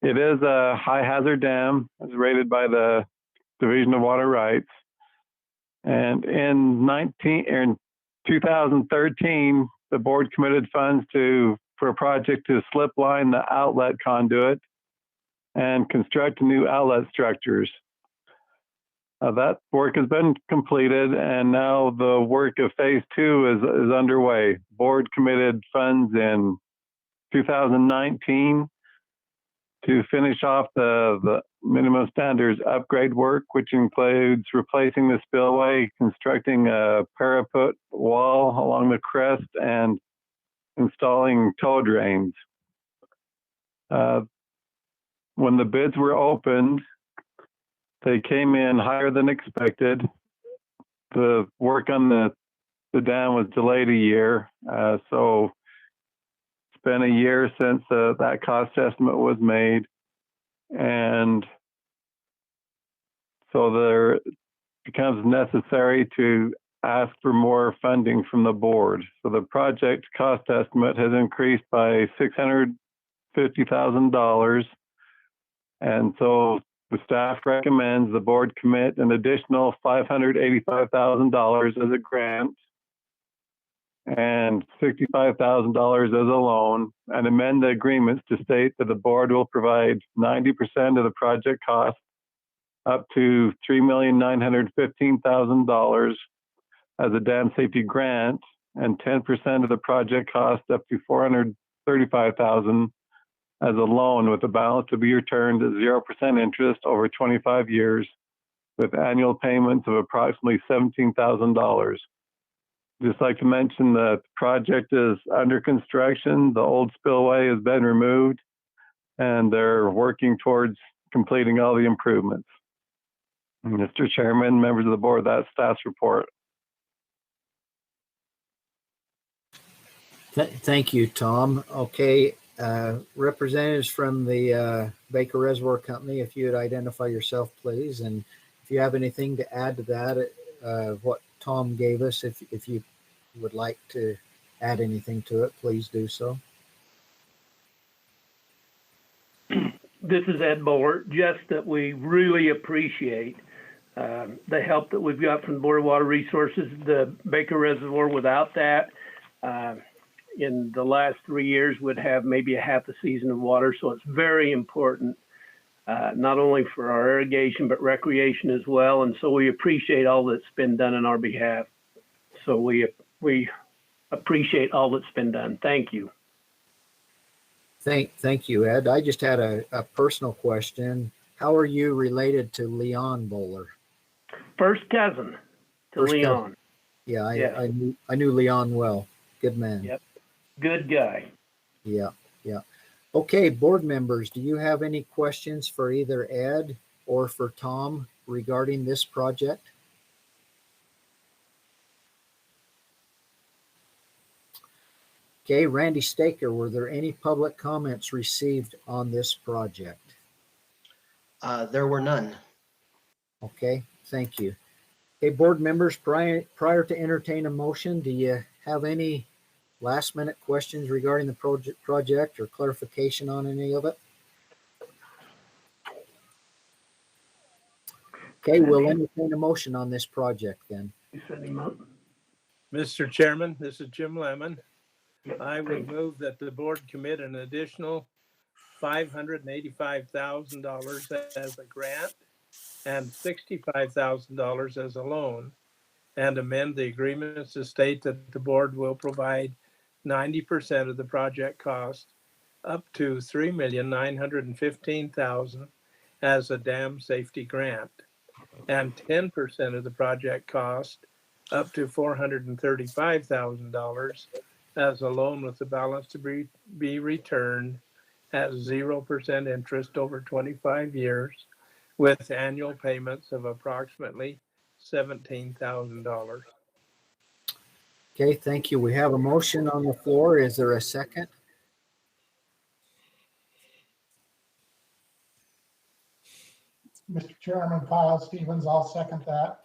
K: It is a high hazard dam, as rated by the Division of Water Rights. And in 2013, the board committed funds for a project to slip line the outlet conduit and construct new outlet structures. That work has been completed, and now the work of phase 2 is underway. Board committed funds in 2019 to finish off the minimum standards upgrade work, which includes replacing the spillway, constructing a parapet wall along the crest, and installing tow drains. When the bids were opened, they came in higher than expected. The work on the dam was delayed a year, so it's been a year since that cost estimate was made, and so there becomes necessary to ask for more funding from the board. So the project cost estimate has increased by $650,000, and so the staff recommends the board commit an additional $585,000 as a grant and $65,000 as a loan, and amend the agreements to state that the board will provide 90% of the project cost up to $3,915,000 as a dam safety grant, and 10% of the project cost up to $435,000 as a loan, with the balance to be returned at 0% interest over 25 years, with annual payments of approximately $17,000. Just like to mention that the project is under construction. The old spillway has been removed, and they're working towards completing all the improvements. Mr. Chairman, members of the board, that's staff's report.
A: Thank you, Tom. Okay, representatives from the Baker Reservoir Company, if you would identify yourself, please, and if you have anything to add to that, what Tom gave us, if you would like to add anything to it, please do so.
Q: This is Ed Bowler. Just that we really appreciate the help that we've got from the Board of Water Resources, the Baker Reservoir. Without that, in the last 3 years, would have maybe a half a season of water. So it's very important, not only for our irrigation, but recreation as well. And so we appreciate all that's been done on our behalf. So we appreciate all that's been done. Thank you.
A: Thank you, Ed. I just had a personal question. How are you related to Leon Bowler?
Q: First cousin to Leon.
A: Yeah, I knew Leon well. Good man.
Q: Yep. Good guy.
A: Yeah. Okay, board members, do you have any questions for either Ed or for Tom regarding this project? Okay, Randy Staker, were there any public comments received on this project?
D: There were none.
A: Okay, thank you. Okay, board members, prior to entertain a motion, do you have any last minute questions regarding the project or clarification on any of it? Okay, we'll entertain a motion on this project then.
E: Mr. Chairman, this is Jim Lemon. I would move that the board commit an additional $585,000 as a grant and $65,000 as a loan, and amend the agreements to state that the board will provide 90% of the project cost up to $3,915,000 as a dam safety grant, and 10% of the project cost up to $435,000 as a loan, with the balance to be returned at 0% interest over 25 years, with annual payments of approximately $17,000.
A: Okay, thank you. We have a motion on the floor. Is there a second?
C: Mr. Chairman, Kyle Stevens, I'll second that.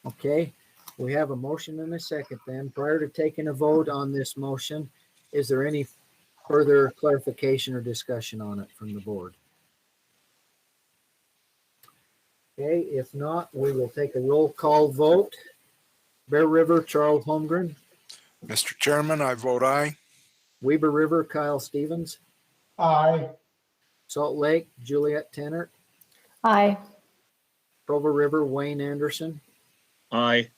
A: Okay, we have a motion and a second then. Prior to taking a vote on this motion, is there any further clarification or discussion on it from the board? Okay, if not, we will take a roll call vote. Bear River, Charles Holmgren.
B: Mr. Chairman, I vote aye.
A: Weber River, Kyle Stevens.
C: Aye.
A: Salt Lake, Juliet Tennant.
R: Aye.
A: Provo River, Wayne Anderson.
M: Aye.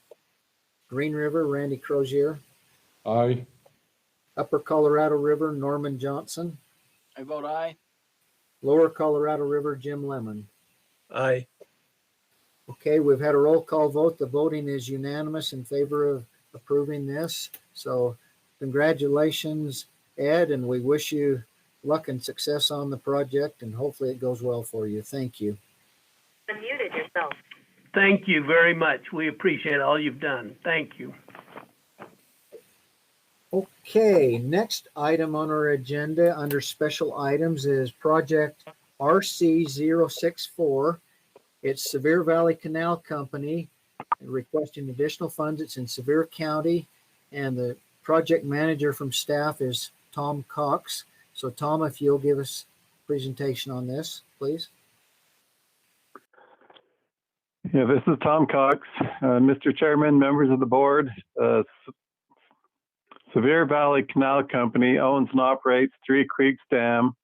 A: Green River, Randy Crozier.
N: Aye.
A: Upper Colorado River, Norman Johnson.
J: I vote aye.
A: Lower Colorado River, Jim Lemon.
E: Aye.
A: Okay, we've had a roll call vote. The voting is unanimous in favor of approving this. So congratulations, Ed, and we wish you luck and success on the project, and hopefully it goes well for you. Thank you.
Q: Unmuted yourself. Thank you very much. We appreciate all you've done. Thank you.
A: Okay, next item on our agenda under special items is project RC064. It's Sevier Valley Canal Company requesting additional funds. It's in Sevier County, and the project manager from staff is Tom Cox. So Tom, if you'll give us a presentation on this, please.
K: Yeah, this is Tom Cox. Mr. Chairman, members of the board, Sevier Valley Canal Company owns and operates Three Creeks Dam,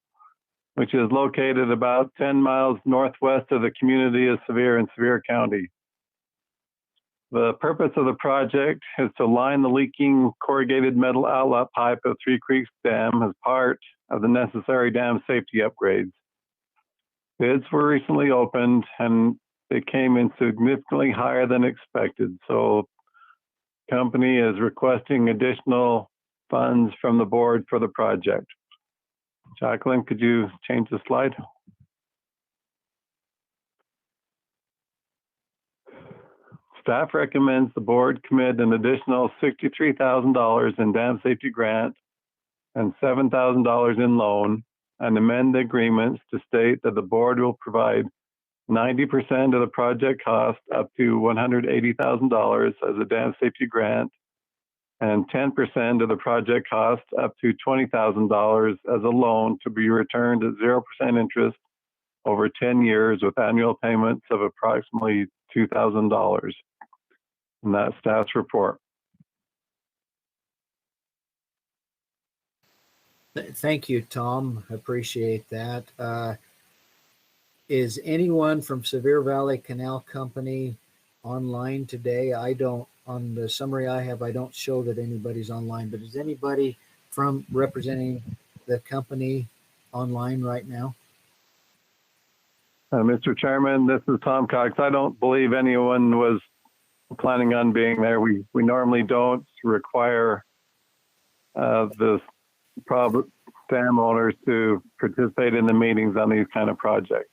K: which is located about 10 miles northwest of the community of Sevier in Sevier County. The purpose of the project is to line the leaking corrugated metal outlet pipe of Three Creeks Dam as part of the necessary dam safety upgrades. Bids were recently opened and they came in significantly higher than expected. So the company is requesting additional funds from the board for the project. Jacqueline, could you change the slide? Staff recommends the board commit an additional $63,000 in dam safety grant and $7,000 in loan, and amend the agreements to state that the board will provide 90% of the project cost up to $180,000 as a dam safety grant, and 10% of the project cost up to $20,000 as a loan to be returned at 0% interest over 10 years with annual payments of approximately $2,000. And that's staff's report.
A: Thank you, Tom. Appreciate that. Is anyone from Sevier Valley Canal Company online today? I don't, on the summary I have, I don't show that anybody's online, but is anybody from representing the company online right now?
K: Mr. Chairman, this is Tom Cox. I don't believe anyone was planning on being there. We normally don't require the dam owners to participate in the meetings on these kind of projects.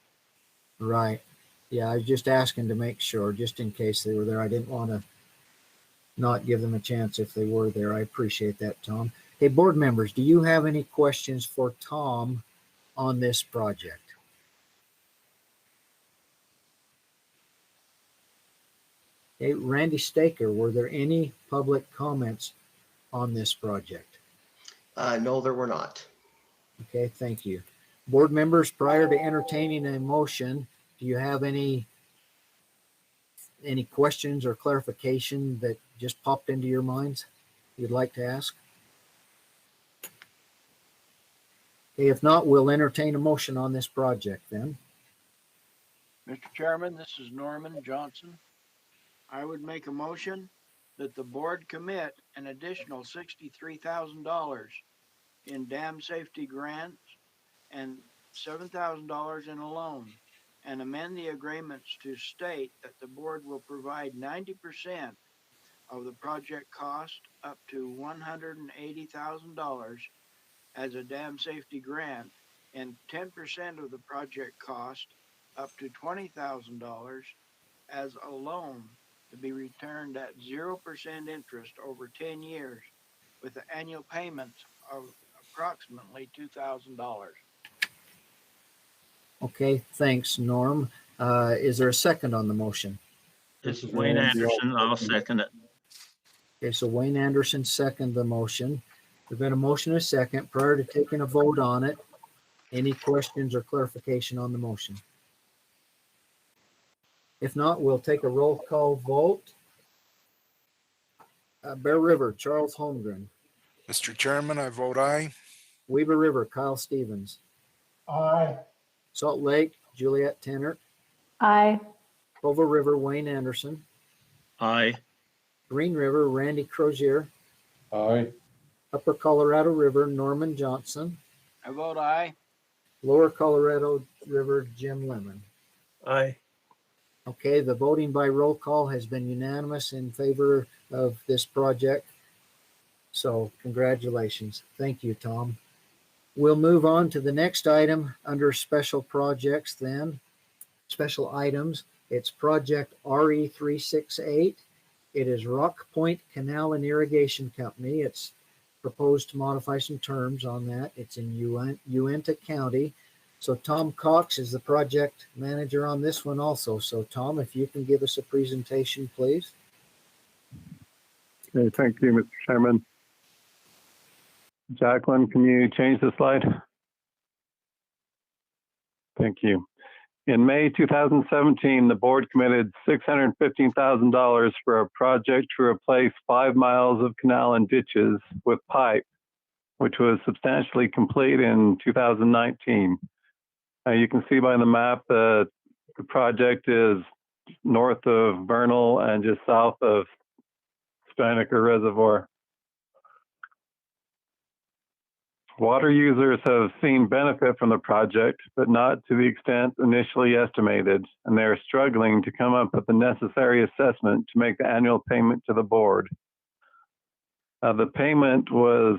A: Right. Yeah, I was just asking to make sure, just in case they were there. I didn't want to not give them a chance if they were there. I appreciate that, Tom. Hey, board members, do you have any questions for Tom on this project? Hey, Randy Staker, were there any public comments on this project?
D: No, there were not.
A: Okay, thank you. Board members, prior to entertaining a motion, do you have any questions or clarification that just popped into your minds you'd like to ask? Okay, if not, we'll entertain a motion on this project then.
J: Mr. Chairman, this is Norman Johnson. I would make a motion that the board commit an additional $63,000 in dam safety grants and $7,000 in a loan, and amend the agreements to state that the board will provide 90% of the project cost up to $180,000 as a dam safety grant, and 10% of the project cost up to $20,000 as a loan to be returned at 0% interest over 10 years with an annual payment of approximately $2,000.
A: Okay, thanks, Norm. Is there a second on the motion?
M: This is Wayne Anderson. I'll second it.
A: Okay, so Wayne Anderson seconded the motion. We've got a motion and a second. Prior to taking a vote on it, any questions or clarification on the motion? If not, we'll take a roll call vote. Bear River, Charles Holmgren.
B: Mr. Chairman, I vote aye.
A: Weber River, Kyle Stevens.
C: Aye.
A: Salt Lake, Juliet Tenner.
G: Aye.
A: Provo River, Wayne Anderson.
M: Aye.
A: Green River, Randy Crozier.
N: Aye.
A: Upper Colorado River, Norman Johnson.
J: I vote aye.
A: Lower Colorado River, Jim Lemon.
E: Aye.
A: Okay, the voting by roll call has been unanimous in favor of this project. So congratulations. Thank you, Tom. We'll move on to the next item under special projects then. Special items. It's project RE368. It is Rock Point Canal and Irrigation Company. It's proposed to modify some terms on that. It's in Uintah County. So Tom Cox is the project manager on this one also. So Tom, if you can give us a presentation, please.
K: Okay, thank you, Mr. Chairman. Jacqueline, can you change the slide? Thank you. In May 2017, the board committed $615,000 for a project to replace 5 miles of canal and ditches with pipe, which was substantially complete in 2019. You can see by the map that the project is north of Vernal and just south of Spinnaker Reservoir. Water users have seen benefit from the project, but not to the extent initially estimated, and they are struggling to come up with the necessary assessment to make the annual payment to the board. The payment was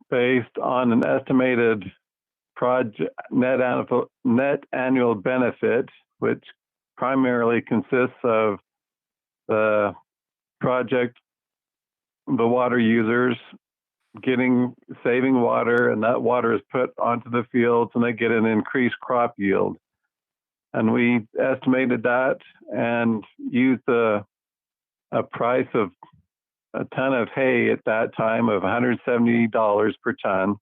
K: based on an estimated project net annual benefit, which primarily consists of the project, the water users saving water, and that water is put onto the fields and they get an increased crop yield. And we estimated that and used a price of a ton of hay at that time of $170 per ton.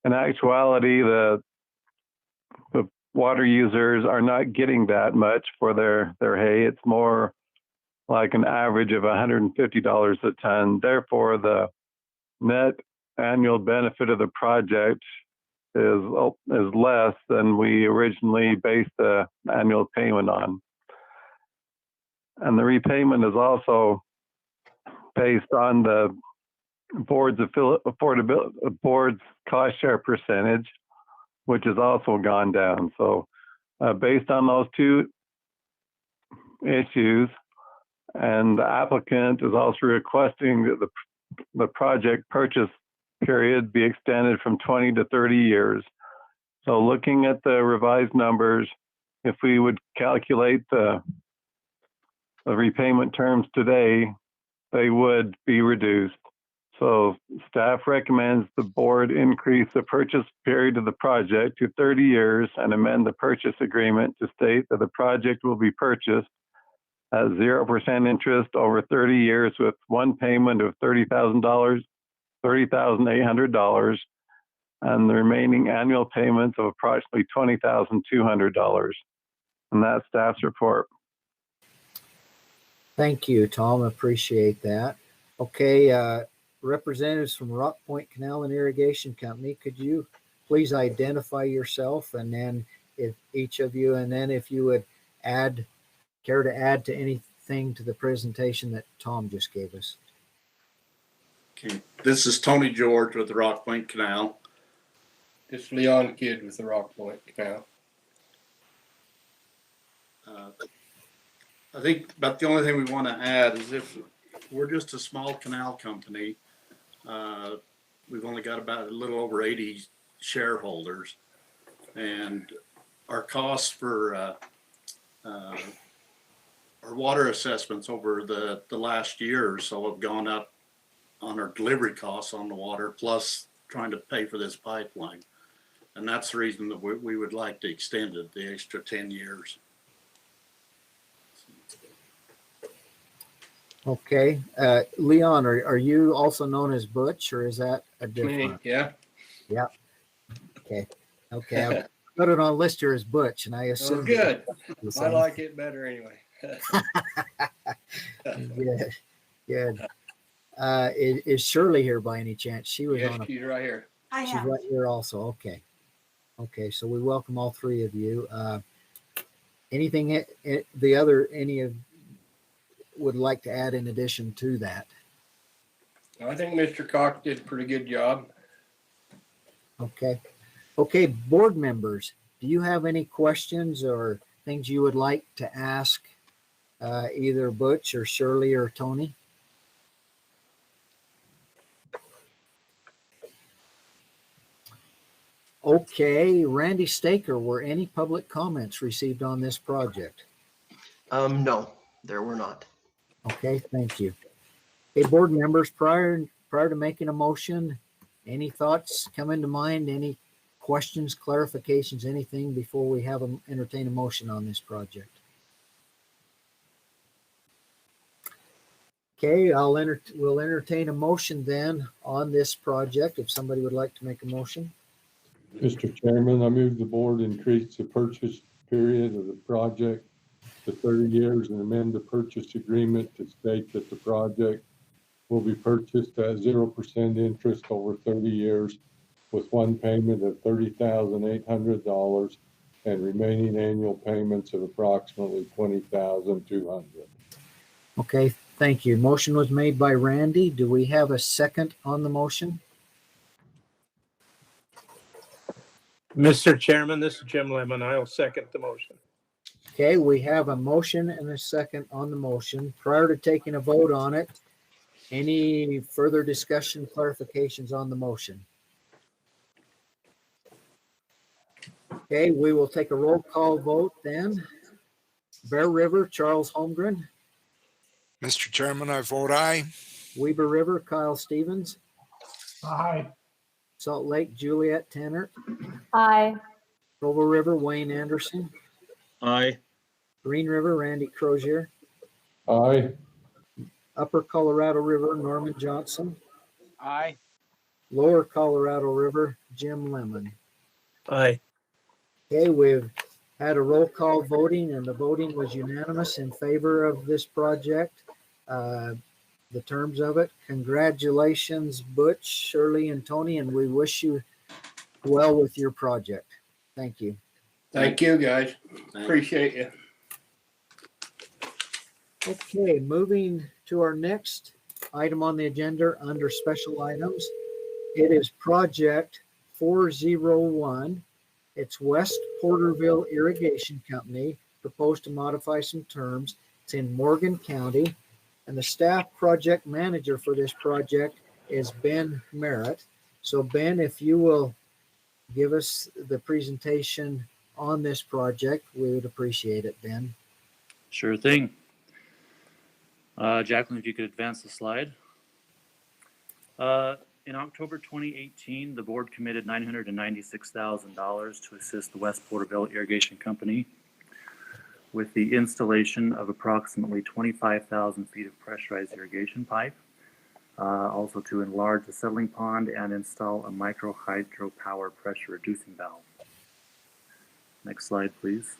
K: In actuality, the water users are not getting that much for their hay. It's more like an average of $150 a ton. Therefore, the net annual benefit of the project is less than we originally based the annual payment on. And the repayment is also based on the board's cost share percentage, which has also gone down. So based on those two issues, and the applicant is also requesting that the project purchase period be extended from 20 to 30 years. So looking at the revised numbers, if we would calculate the repayment terms today, they would be reduced. So staff recommends the board increase the purchase period of the project to 30 years and amend the purchase agreement to state that the project will be purchased at 0% interest over 30 years with one payment of $30,800, and the remaining annual payments of approximately $20,200. And that's staff's report.
A: Thank you, Tom. Appreciate that. Okay, representatives from Rock Point Canal and Irrigation Company, could you please identify yourself, and then if each of you, and then if you would care to add to anything to the presentation that Tom just gave us.
R: Okay, this is Tony George with the Rock Point Canal.
S: It's Leon Kidd with the Rock Point Canal.
R: I think about the only thing we want to add is if we're just a small canal company, we've only got about a little over 80 shareholders, and our costs for our water assessments over the last year or so have gone up on our delivery costs on the water, plus trying to pay for this pipeline. And that's the reason that we would like to extend it the extra 10 years.
A: Okay. Leon, are you also known as Butch, or is that a different?
S: Me, yeah.
A: Yeah. Okay. Okay. I've got it on list here as Butch, and I assume.
S: Oh, good. I like it better anyway.
A: Good. Good. Is Shirley here by any chance? She was on.
S: She's right here.
A: She's right here also. Okay. Okay. So we welcome all three of you. Anything any of would like to add in addition to that?
S: I think Mr. Cox did a pretty good job.
A: Okay. Okay, board members, do you have any questions or things you would like to ask either Butch or Shirley or Tony? Okay, Randy Staker, were any public comments received on this project?
D: No, there were not.
A: Okay, thank you. Okay, board members, prior to making a motion, any thoughts come into mind? Any questions, clarifications, anything before we have entertain a motion on this project? Okay, we'll entertain a motion then on this project if somebody would like to make a motion.
N: Mr. Chairman, I move the board increase the purchase period of the project to 30 years and amend the purchase agreement to state that the project will be purchased at 0% interest over 30 years with one payment of $30,800 and remaining annual payments of approximately $20,200.
A: Okay, thank you. Motion was made by Randy. Do we have a second on the motion?
E: Mr. Chairman, this is Jim Lemon. I'll second the motion.
A: Okay, we have a motion and a second on the motion. Prior to taking a vote on it, any further discussion, clarifications on the motion? Okay, we will take a roll call vote then. Bear River, Charles Holmgren.
B: Mr. Chairman, I vote aye.
A: Weber River, Kyle Stevens.
C: Aye.
A: Salt Lake, Juliet Tanner.
T: Aye.
A: Provo River, Wayne Anderson.
M: Aye.
A: Green River, Randy Crozier.
N: Aye.
A: Upper Colorado River, Norman Johnson.
J: Aye.
A: Lower Colorado River, Jim Lemon.
E: Aye.
A: Okay, we've had a roll call voting and the voting was unanimous in favor of this project. The terms of it. Congratulations, Butch, Shirley, and Tony, and we wish you well with your project. Thank you.
S: Thank you, guys. Appreciate you.
A: Okay, moving to our next item on the agenda under special items. It is project 401. It's West Porterville Irrigation Company, proposed to modify some terms. It's in Morgan County. And the staff project manager for this project is Ben Marett. So Ben, if you will give us the presentation on this project, we would appreciate it, Ben.
U: Sure thing. Jacqueline, if you could advance the slide. In October 2018, the board committed $996,000 to assist the West Porterville Irrigation Company with the installation of approximately 25,000 feet of pressurized irrigation pipe, also to enlarge the settling pond and install a micro hydropower pressure reducing valve. Next slide, please.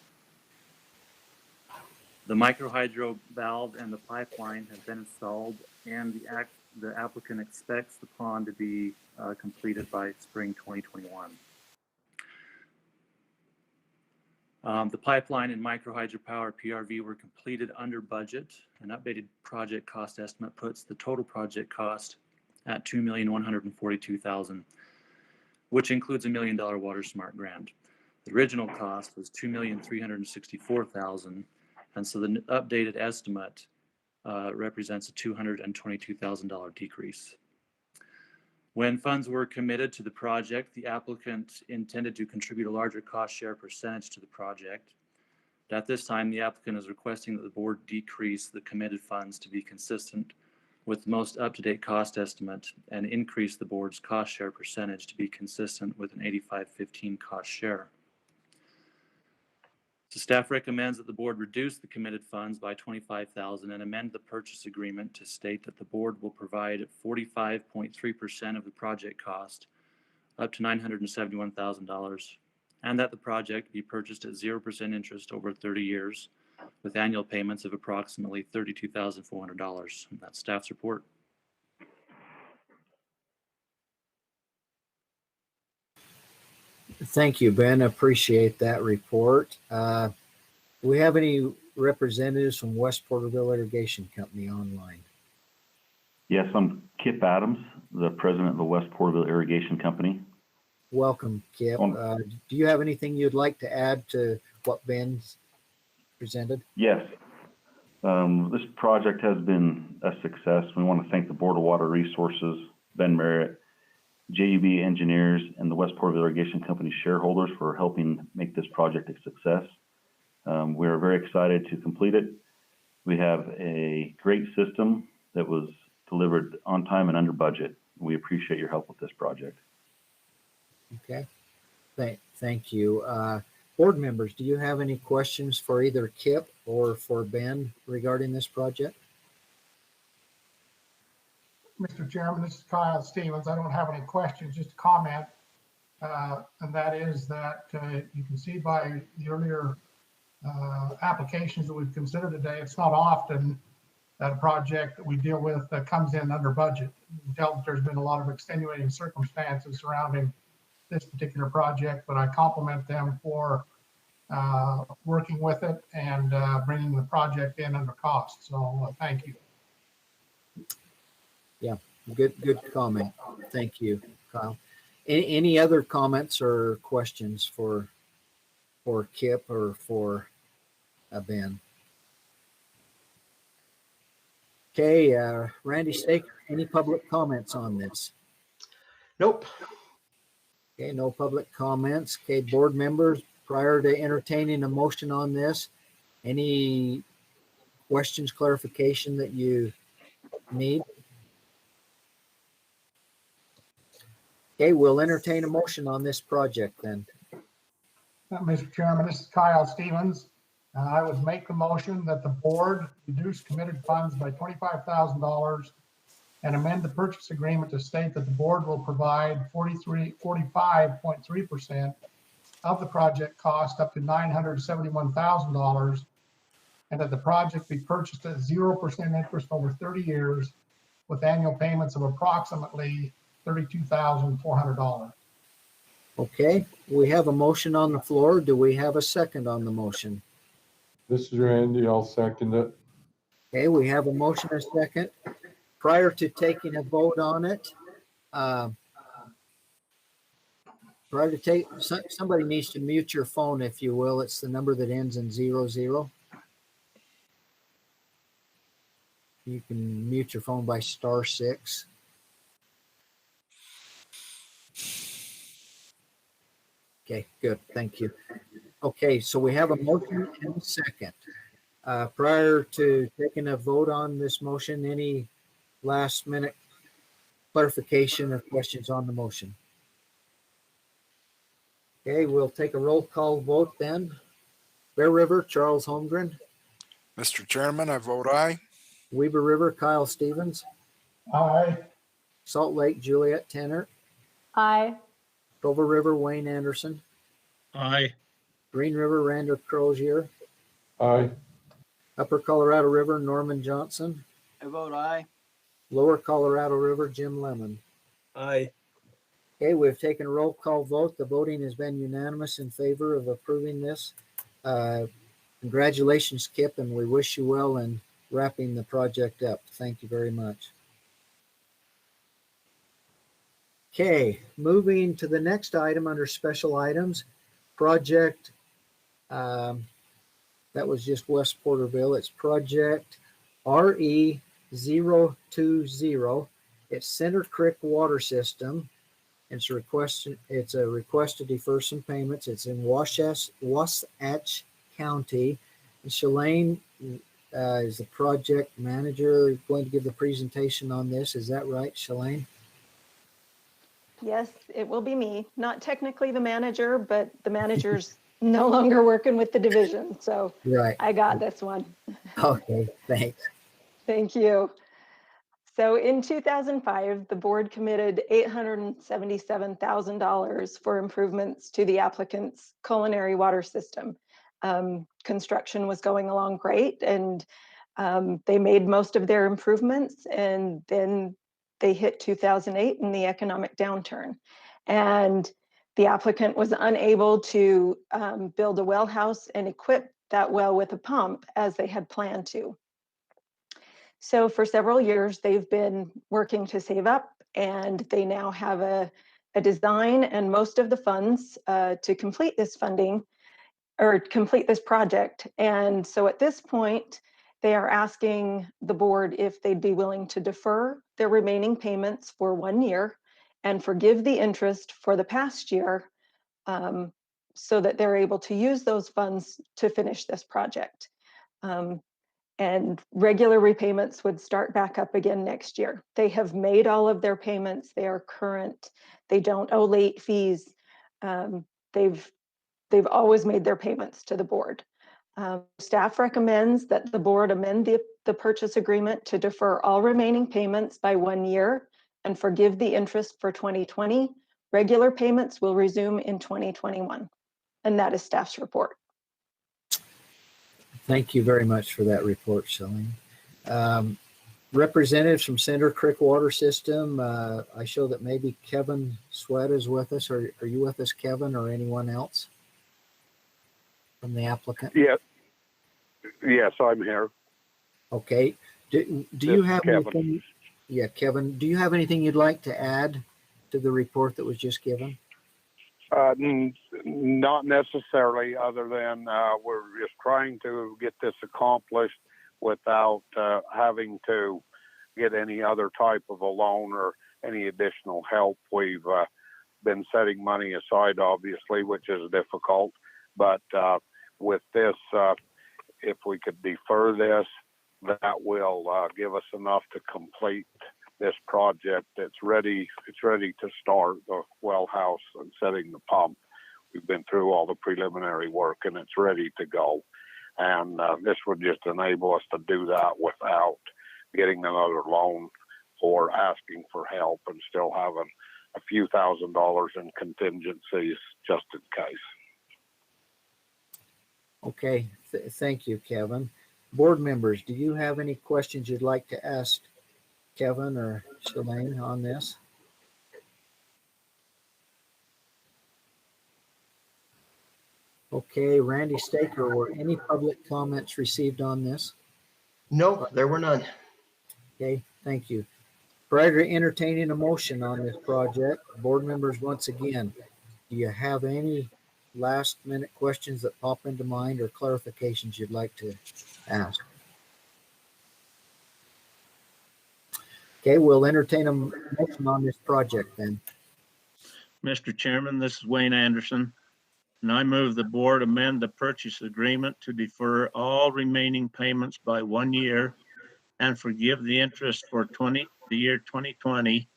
U: The micro hydro valve and the pipeline have been installed, and the applicant expects the pond to be completed by spring 2021. The pipeline and micro hydropower PRV were completed under budget. An updated project cost estimate puts the total project cost at $2,142,000, which includes a $1 million Water Smart grant. The original cost was $2,364,000, and so the updated estimate represents a $222,000 decrease. When funds were committed to the project, the applicant intended to contribute a larger cost share percentage to the project. At this time, the applicant is requesting that the board decrease the committed funds to be consistent with the most up-to-date cost estimate and increase the board's cost share percentage to be consistent with an 85-15 cost share. So staff recommends that the board reduce the committed funds by $25,000 and amend the purchase agreement to state that the board will provide 45.3% of the project cost, up to $971,000, and that the project be purchased at 0% interest over 30 years with annual payments of approximately $32,400. That's staff's report.
A: Thank you, Ben. Appreciate that report. Do we have any representatives from West Porterville Irrigation Company online?
I: Yes, I'm Kip Adams, the president of the West Porterville Irrigation Company.
A: Welcome, Kip. Do you have anything you'd like to add to what Ben's presented?
I: Yes. This project has been a success. We want to thank the Board of Water Resources, Ben Marett, JUB engineers, and the West Porterville Irrigation Company shareholders for helping make this project a success. We are very excited to complete it. We have a great system that was delivered on time and under budget. We appreciate your help with this project.
A: Okay. Thank you. Board members, do you have any questions for either Kip or for Ben regarding this project?
C: Mr. Chairman, this is Kyle Stevens. I don't have any questions, just a comment. And that is that you can see by the earlier applications that we've considered today, it's not often that a project that we deal with comes in under budget. You can tell that there's been a lot of extenuating circumstances surrounding this particular project, but I compliment them for working with it and bringing the project in under cost. So thank you.
A: Yeah, good comment. Thank you, Kyle. Any other comments or questions for Kip or for Ben? Okay, Randy Staker, any public comments on this?
D: Nope.
A: Okay, no public comments. Okay, board members, prior to entertaining a motion on this, any questions, clarification that you need? Okay, we'll entertain a motion on this project then.
C: Mr. Chairman, this is Kyle Stevens. I would make the motion that the board reduce committed funds by $25,000 and amend the purchase agreement to state that the board will provide 45.3% of the project cost up to $971,000, and that the project be purchased at 0% interest over 30 years with annual payments of approximately $32,400.
A: Okay, we have a motion on the floor. Do we have a second on the motion?
N: This is Randy. I'll second it.
A: Okay, we have a motion and a second. Prior to taking a vote on it, somebody needs to mute your phone, if you will. It's the number that ends in 00. You can mute your phone by *6. Okay, good. Thank you. Okay, so we have a motion and a second. Prior to taking a vote on this motion, any last minute clarification or questions on the motion? Okay, we'll take a roll call vote then. Bear River, Charles Holmgren.
B: Mr. Chairman, I vote aye.
A: Weber River, Kyle Stevens.
C: Aye.
A: Salt Lake, Juliet Tanner.
G: Aye.
A: Provo River, Wayne Anderson.
M: Aye.
A: Green River, Randall Crozier.
N: Aye.
A: Upper Colorado River, Norman Johnson.
J: I vote aye.
A: Lower Colorado River, Jim Lemon.
E: Aye.
A: Okay, we've taken a roll call vote. The voting has been unanimous in favor of approving this. Congratulations, Kip, and we wish you well in wrapping the project up. Thank you very much. Okay, moving to the next item under special items, project, that was just West Porterville. It's project RE020. It's Center Creek Water System. It's a request to defer some payments. It's in Wasatch County. And Shalane is the project manager, going to give the presentation on this. Is that right, Shalane?
G: Yes, it will be me. Not technically the manager, but the manager's no longer working with the division. So
A: right.
G: I got this one.
A: Okay, thanks.
G: Thank you. So in 2005, the board committed $877,000 for improvements to the applicant's culinary water system. Construction was going along great, and they made most of their improvements, and then they hit 2008 and the economic downturn. And the applicant was unable to build a well house and equip that well with a pump as they had planned to. So for several years, they've been working to save up, and they now have a a design and most of the funds to complete this funding or complete this project. And so at this point, they are asking the board if they'd be willing to defer their remaining payments for 1 year and forgive the interest for the past year, so that they're able to use those funds to finish this project. And regular repayments would start back up again next year. They have made all of their payments. They are current. They don't owe late fees. They've always made their payments to the board. Staff recommends that the board amend the purchase agreement to defer all remaining payments by 1 year and forgive the interest for 2020. Regular payments will resume in 2021. And that is staff's report.
A: Thank you very much for that report, Shalene. Representatives from Center Creek Water System, I show that maybe Kevin Sweat is with us. Are you with us, Kevin, or anyone else from the applicant?
T: Yes, I'm here.
A: Okay. Do you have anything? Yeah, Kevin, do you have anything you'd like to add to the report that was just given?
T: Not necessarily, other than we're just trying to get this accomplished without having to get any other type of a loan or any additional help. We've been setting money aside, obviously, which is difficult. But with this, if we could defer this, that will give us enough to complete this project. It's ready to start the well house and setting the pump. We've been through all the preliminary work and it's ready to go. And this would just enable us to do that without getting another loan or asking for help, and still having a few $1,000s in contingencies just in case.
A: Okay, thank you, Kevin. Board members, do you have any questions you'd like to ask Kevin or Shalene on this? Okay, Randy Staker, were any public comments received on this?
D: No, there were none.
A: Okay, thank you. Prior to entertaining a motion on this project, board members, once again, do you have any last minute questions that pop into mind or clarifications you'd like to ask? Okay, we'll entertain a motion on this project then.
M: Mr. Chairman, this is Wayne Anderson, and I move the board amend the purchase agreement to defer all remaining payments by 1 year and forgive the interest for the year 2020,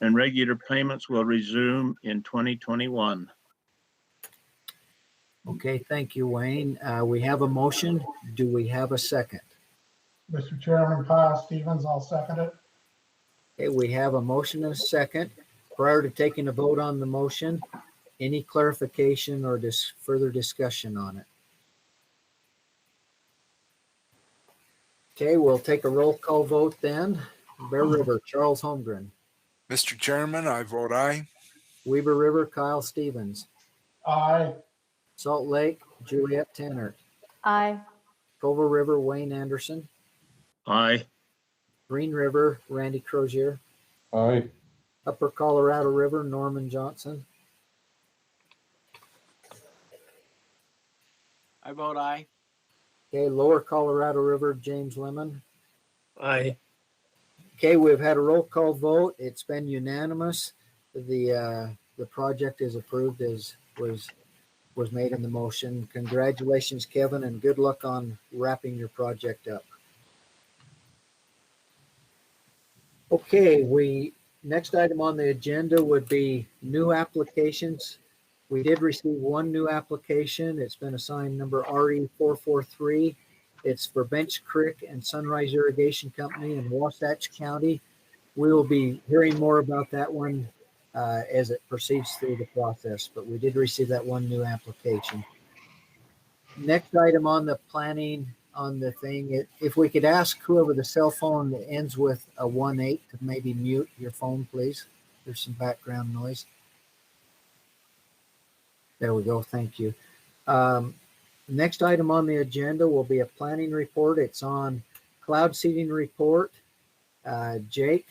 M: and regular payments will resume in 2021.
A: Okay, thank you, Wayne. We have a motion. Do we have a second?
C: Mr. Chairman, Kyle Stevens, I'll second it.
A: Okay, we have a motion and a second. Prior to taking a vote on the motion, any clarification or further discussion on it? Okay, we'll take a roll call vote then. Bear River, Charles Holmgren.
B: Mr. Chairman, I vote aye.
A: Weber River, Kyle Stevens.
C: Aye.
A: Salt Lake, Juliet Tannert.
V: Aye.
A: Culver River, Wayne Anderson.
M: Aye.
A: Green River, Randy Crozier.
N: Aye.
A: Upper Colorado River, Norman Johnson.
J: I vote aye.
A: Okay, Lower Colorado River, James Lemon.
E: Aye.
A: Okay, we've had a roll call vote. It's been unanimous. The project is approved as was made in the motion. Congratulations, Kevin, and good luck on wrapping your project up. Okay, next item on the agenda would be new applications. We did receive one new application. It's been assigned number RE443. It's for Bench Creek and Sunrise Irrigation Company in Wasatch County. We will be hearing more about that one as it proceeds through the process, but we did receive that one new application. Next item on the planning on the thing, if we could ask whoever the cell phone that ends with a 18 to maybe mute your phone, please. There's some background noise. There we go. Thank you. Next item on the agenda will be a planning report. It's on cloud seeding report. Jake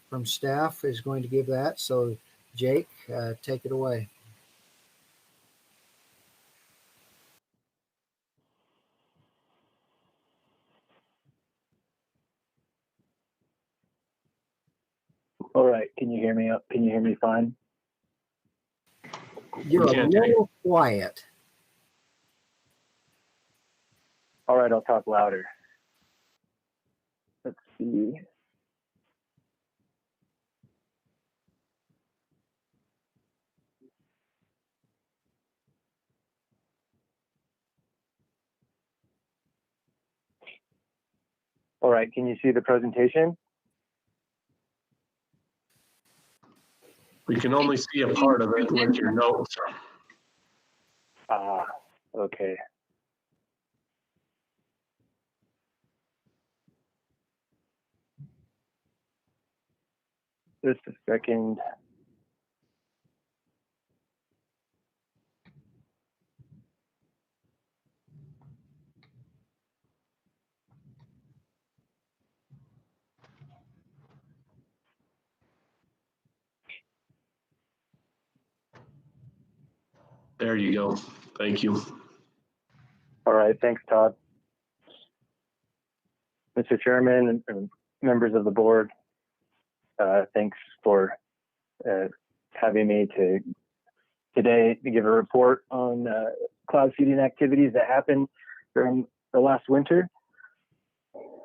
A: from staff is going to give that. So Jake, take it away.
L: All right, can you hear me? Can you hear me fine?
A: You're a little quiet.
L: All right, I'll talk louder. Let's see. All right, can you see the presentation?
F: We can only see a part of it with your notes.
L: Ah, okay. Just a second.
F: There you go. Thank you.
L: All right, thanks, Todd. Mr. Chairman and members of the board, thanks for having me today to give a report on cloud seeding activities that happened during the last winter.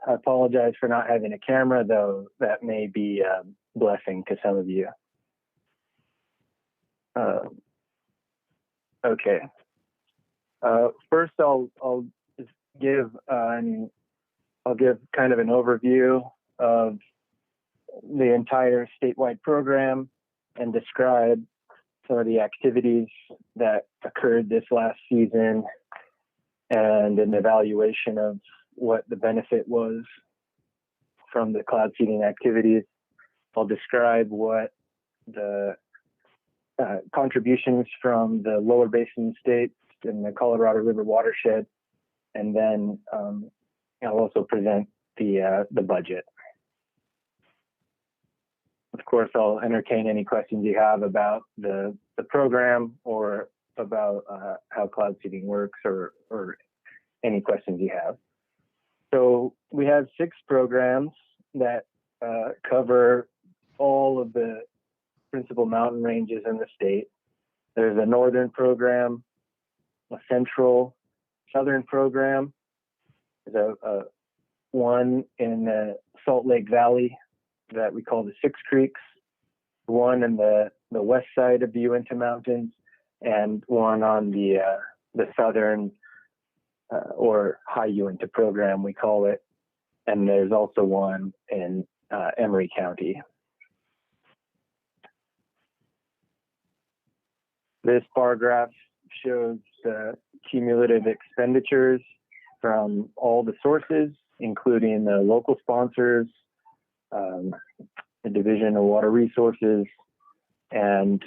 L: I apologize for not having a camera, though that may be a blessing to some of you. Okay. First, I'll just give kind of an overview of the entire statewide program and describe some of the activities that occurred this last season and an evaluation of what the benefit was from the cloud seeding activities. I'll describe what the contributions from the lower basin states and the Colorado River watershed, and then I'll also present the budget. Of course, I'll entertain any questions you have about the program or about how cloud seeding works or any questions you have. So we have 6 programs that cover all of the principal mountain ranges in the state. There's a northern program, a central, southern program. There's a one in the Salt Lake Valley that we call the Six Creeks, one in the west side of the Uintah Mountains, and one on the southern or High Uintah program, we call it. And there's also one in Emery County. This bar graph shows the cumulative expenditures from all the sources, including the local sponsors, the Division of Water Resources, and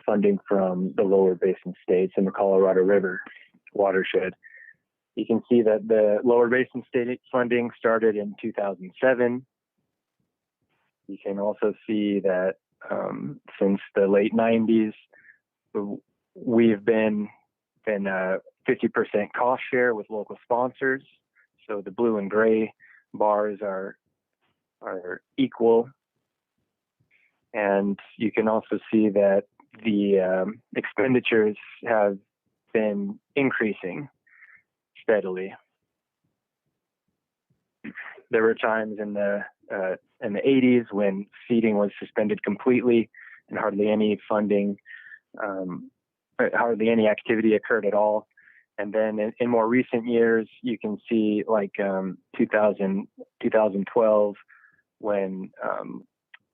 L: funding from the lower basin states and the Colorado River watershed. You can see that the lower basin state funding started in 2007. You can also see that since the late 90s, we've been 50% cost share with local sponsors. So the blue and gray bars are equal. And you can also see that the expenditures have been increasing steadily. There were times in the 80s when seeding was suspended completely and hardly any funding, hardly any activity occurred at all. And then in more recent years, you can see like 2012 when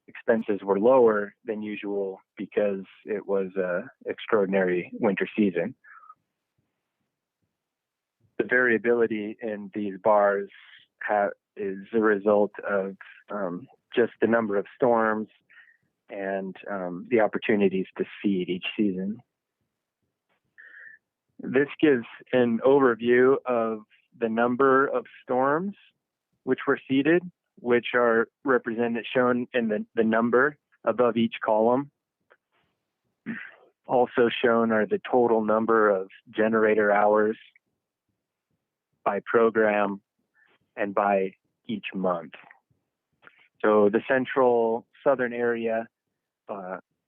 L: expenses were lower than usual because it was an extraordinary winter season. The variability in these bars is a result of just the number of storms and the opportunities to seed each season. This gives an overview of the number of storms which were seeded, which are shown in the number above each column. Also shown are the total number of generator hours by program and by each month. So the central southern area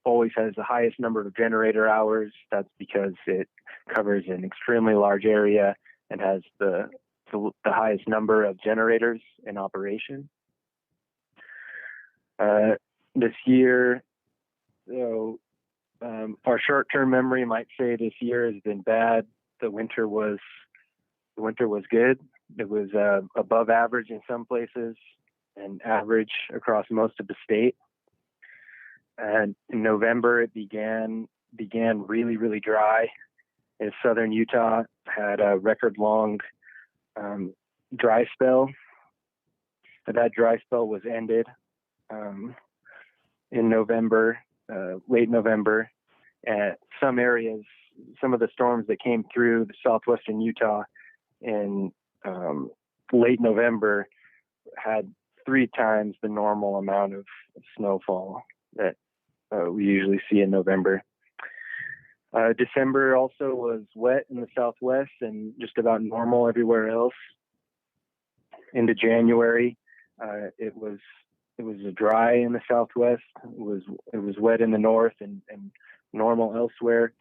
L: always has the highest number of generator hours. That's because it covers an extremely large area and has the highest number of generators in operation. This year, so our short-term memory might say this year has been bad. The winter was good. It was above average in some places and average across most of the state. And in November, it began really, really dry. In southern Utah, had a record long dry spell. That dry spell was ended in November, late November. And some areas, some of the storms that came through the southwestern Utah in late November had 3 times the normal amount of snowfall that we usually see in November. December also was wet in the southwest and just about normal everywhere else. Into January, it was dry in the southwest. It was wet in the north and normal elsewhere.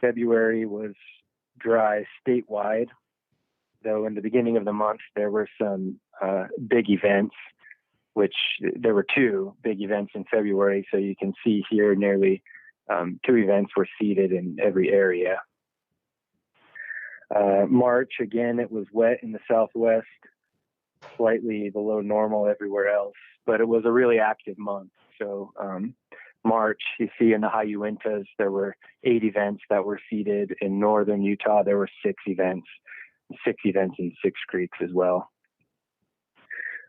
L: February was dry statewide, though in the beginning of the month there were some big events, which there were 2 big events in February. So you can see here nearly 2 events were seeded in every area. March, again, it was wet in the southwest, slightly below normal everywhere else, but it was a really active month. So March, you see in the high Uintahs, there were 8 events that were seeded. In northern Utah, there were 6 events in 6 creeks as well.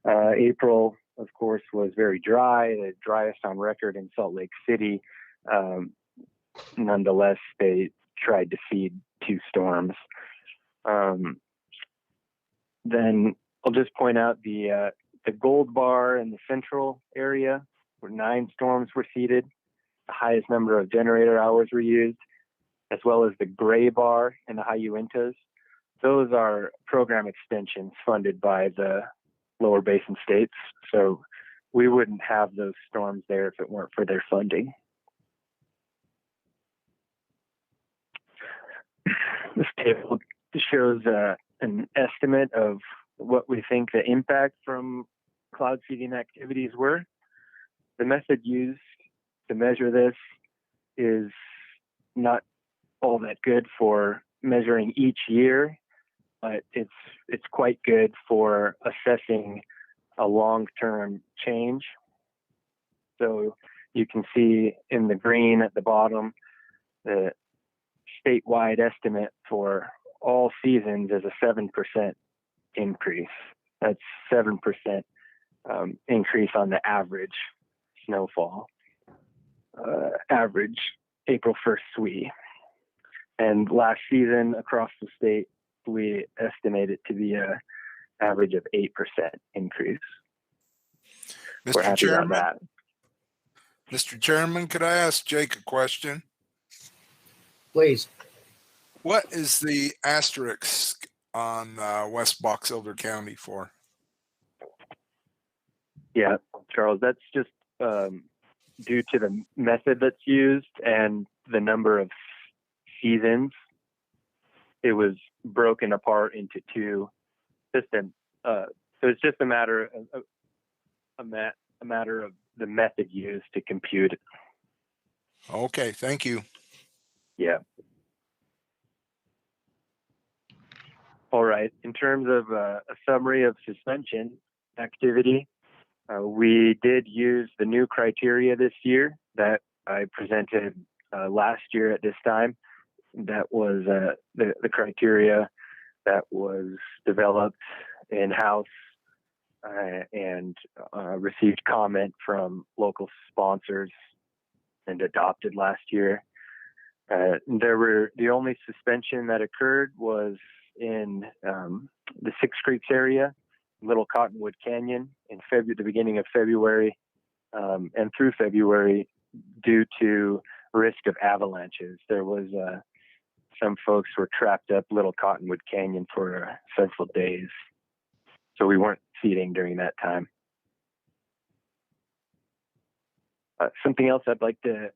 L: April, of course, was very dry, the driest on record in Salt Lake City. Nonetheless, they tried to seed 2 storms. Then I'll just point out the gold bar in the central area where 9 storms were seeded. The highest number of generator hours were used, as well as the gray bar in the high Uintahs. Those are program extensions funded by the lower basin states. So we wouldn't have those storms there if it weren't for their funding. This table shows an estimate of what we think the impact from cloud seeding activities were. The method used to measure this is not all that good for measuring each year, but it's quite good for assessing a long-term change. So you can see in the green at the bottom, the statewide estimate for all seasons is a 7% increase. That's 7% increase on the average snowfall, average April 1st SWE. And last season across the state, we estimate it to be an average of 8% increase. We're happy about that.
B: Mr. Chairman, could I ask Jake a question?
A: Please.
B: What is the asterisk on West Box Elder County for?
L: Yeah, Charles, that's just due to the method that's used and the number of seasons. It was broken apart into 2 systems. So it's just a matter of the method used to compute it.
B: Okay, thank you.
L: Yeah. All right. In terms of a summary of suspension activity, we did use the new criteria this year that I presented last year at this time. That was the criteria that was developed in-house and received comment from local sponsors and adopted last year. The only suspension that occurred was in the 6 Creeks area, Little Cottonwood Canyon, in the beginning of February and through February, due to risk of avalanches. There was some folks were trapped up Little Cottonwood Canyon for several days, so we weren't seeding during that time. Something else I'd like to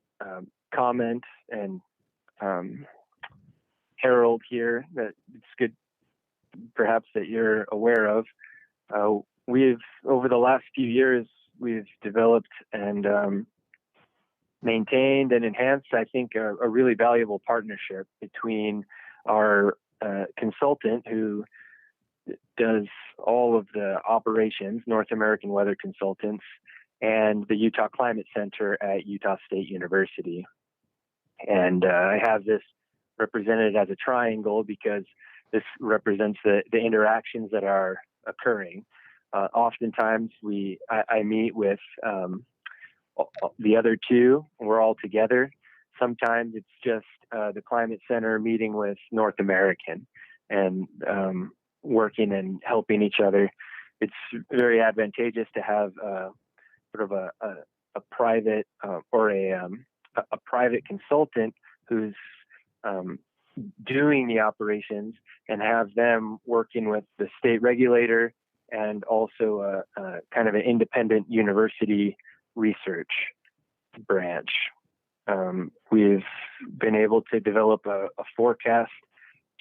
L: comment and herald here that it's good perhaps that you're aware of. We've, over the last few years, we've developed and maintained and enhanced, I think, a really valuable partnership between our consultant who does all of the operations, North American Weather Consultants, and the Utah Climate Center at Utah State University. And I have this represented as a triangle because this represents the interactions that are occurring. Oftentimes I meet with the other two, we're all together. Sometimes it's just the Climate Center meeting with North American and working and helping each other. It's very advantageous to have sort of a private or a private consultant who's doing the operations and have them working with the state regulator and also a kind of an independent university research branch. We've been able to develop a forecast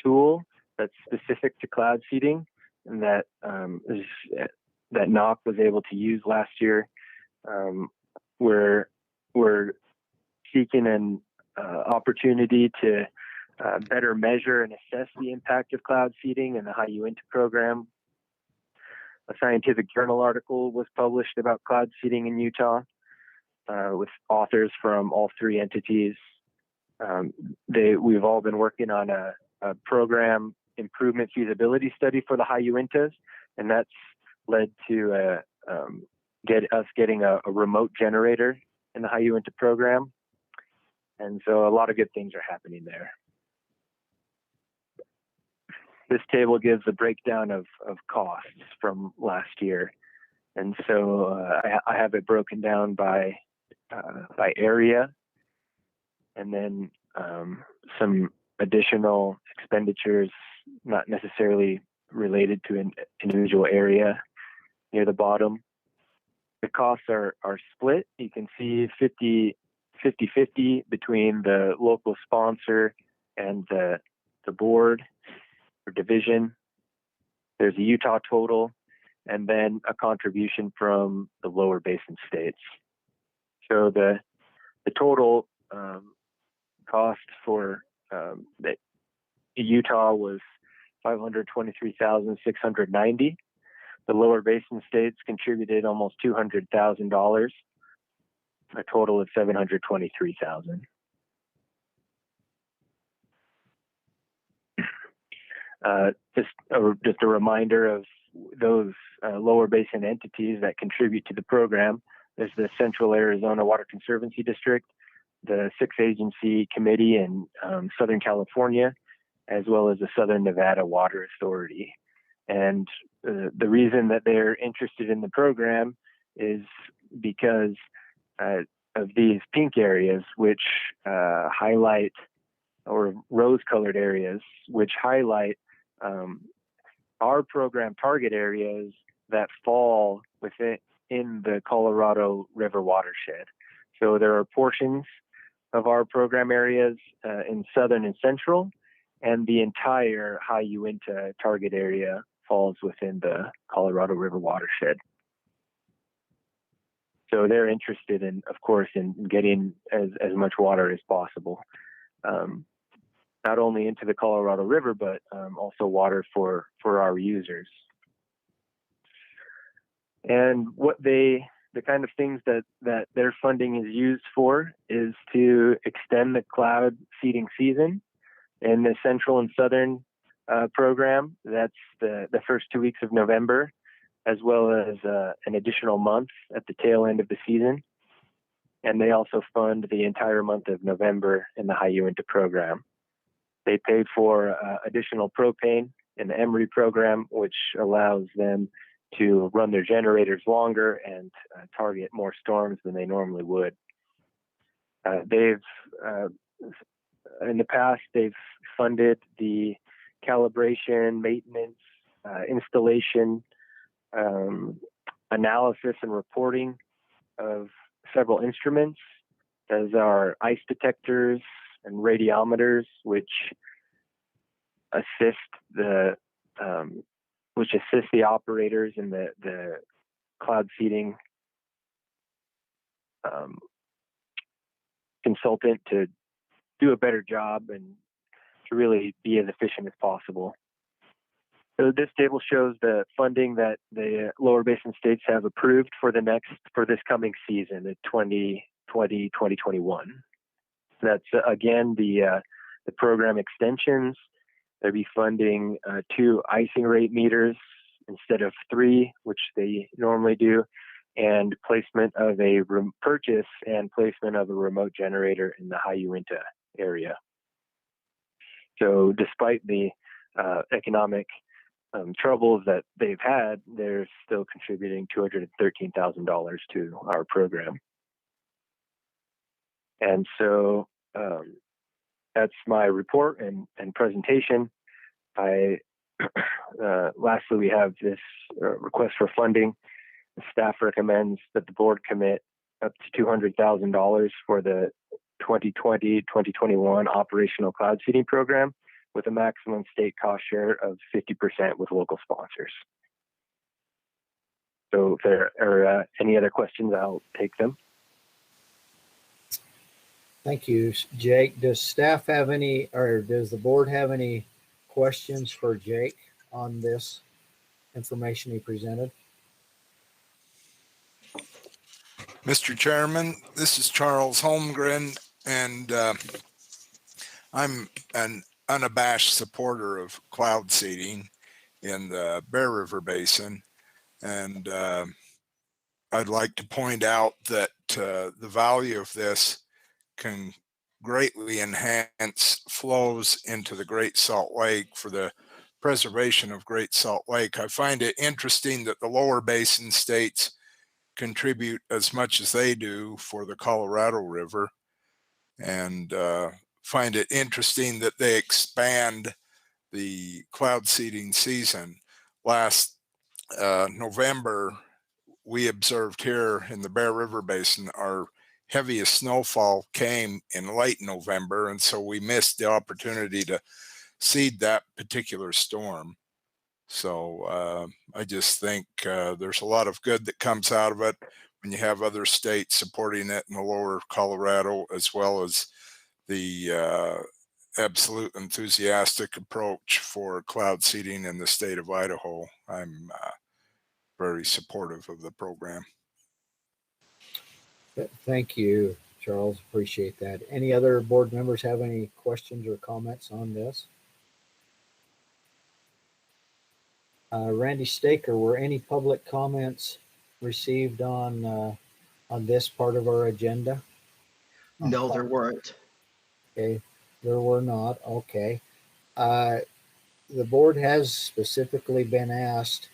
L: tool that's specific to cloud seeding, and that that NOC was able to use last year. We're seeking an opportunity to better measure and assess the impact of cloud seeding in the High Uintah program. A scientific journal article was published about cloud seeding in Utah with authors from all three entities. We've all been working on a program improvement feasibility study for the High Uintahs, and that's led to us getting a remote generator in the High Uintah program. And so a lot of good things are happening there. This table gives a breakdown of costs from last year. And so I have it broken down by area, and then some additional expenditures not necessarily related to an individual area near the bottom. The costs are split. You can see 50-50 between the local sponsor and the board or division. There's a Utah total, and then a contribution from the lower basin states. So the total cost for Utah was $523,690. The lower basin states contributed almost $200,000, a total of $723,000. Just a reminder of those lower basin entities that contribute to the program. There's the Central Arizona Water Conservancy District, the 6-agency committee in Southern California, as well as the Southern Nevada Water Authority. And the reason that they're interested in the program is because of these pink areas, which highlight, or rose-colored areas, which highlight our program target areas that fall within the Colorado River watershed. So there are portions of our program areas in southern and central, and the entire High Uintah target area falls within the Colorado River watershed. So they're interested in, of course, in getting as much water as possible, not only into the Colorado River, but also water for our users. And the kind of things that their funding is used for is to extend the cloud seeding season in the central and southern program. That's the first 2 weeks of November, as well as an additional month at the tail end of the season. And they also fund the entire month of November in the High Uintah program. They paid for additional propane in the Emory program, which allows them to run their generators longer and target more storms than they normally would. They've in the past they've funded the calibration, maintenance, installation, analysis, and reporting of several instruments, as are ice detectors and radiometers, which assist the operators and the cloud seeding consultant to do a better job and to really be as efficient as possible. So this table shows the funding that the lower basin states have approved for this coming season, the 2020-2021. That's again the program extensions. They'll be funding 2 icing rate meters instead of 3, which they normally do, and placement of a purchase and placement of a remote generator in the high Uintah area. So despite the economic troubles that they've had, they're still contributing $213,000 to our program. And so that's my report and presentation. Lastly, we have this request for funding. The staff recommends that the board commit up to $200,000 for the 2020-2021 operational cloud seeding program, with a maximum state cost share of 50% with local sponsors. So if there are any other questions, I'll take them.
A: Thank you, Jake. Does staff have any, or does the board have any questions for Jake on this information he presented?
B: Mr. Chairman, this is Charles Holmgren, and I'm an unabashed supporter of cloud seeding in the Bear River Basin. And I'd like to point out that the value of this can greatly enhance flows into the Great Salt Lake for the preservation of Great Salt Lake. I find it interesting that the lower basin states contribute as much as they do for the Colorado River, and find it interesting that they expand the cloud seeding season. Last November, we observed here in the Bear River Basin, our heaviest snowfall came in late November, and so we missed the opportunity to seed that particular storm. So I just think there's a lot of good that comes out of it when you have other states supporting it in the lower Colorado, as well as the absolute enthusiastic approach for cloud seeding in the state of Idaho. I'm very supportive of the program.
A: Thank you, Charles. Appreciate that. Any other board members have any questions or comments on this? Randy Staker, were any public comments received on this part of our agenda?
D: No, there weren't.
A: Okay, there were not. Okay. The board has specifically been asked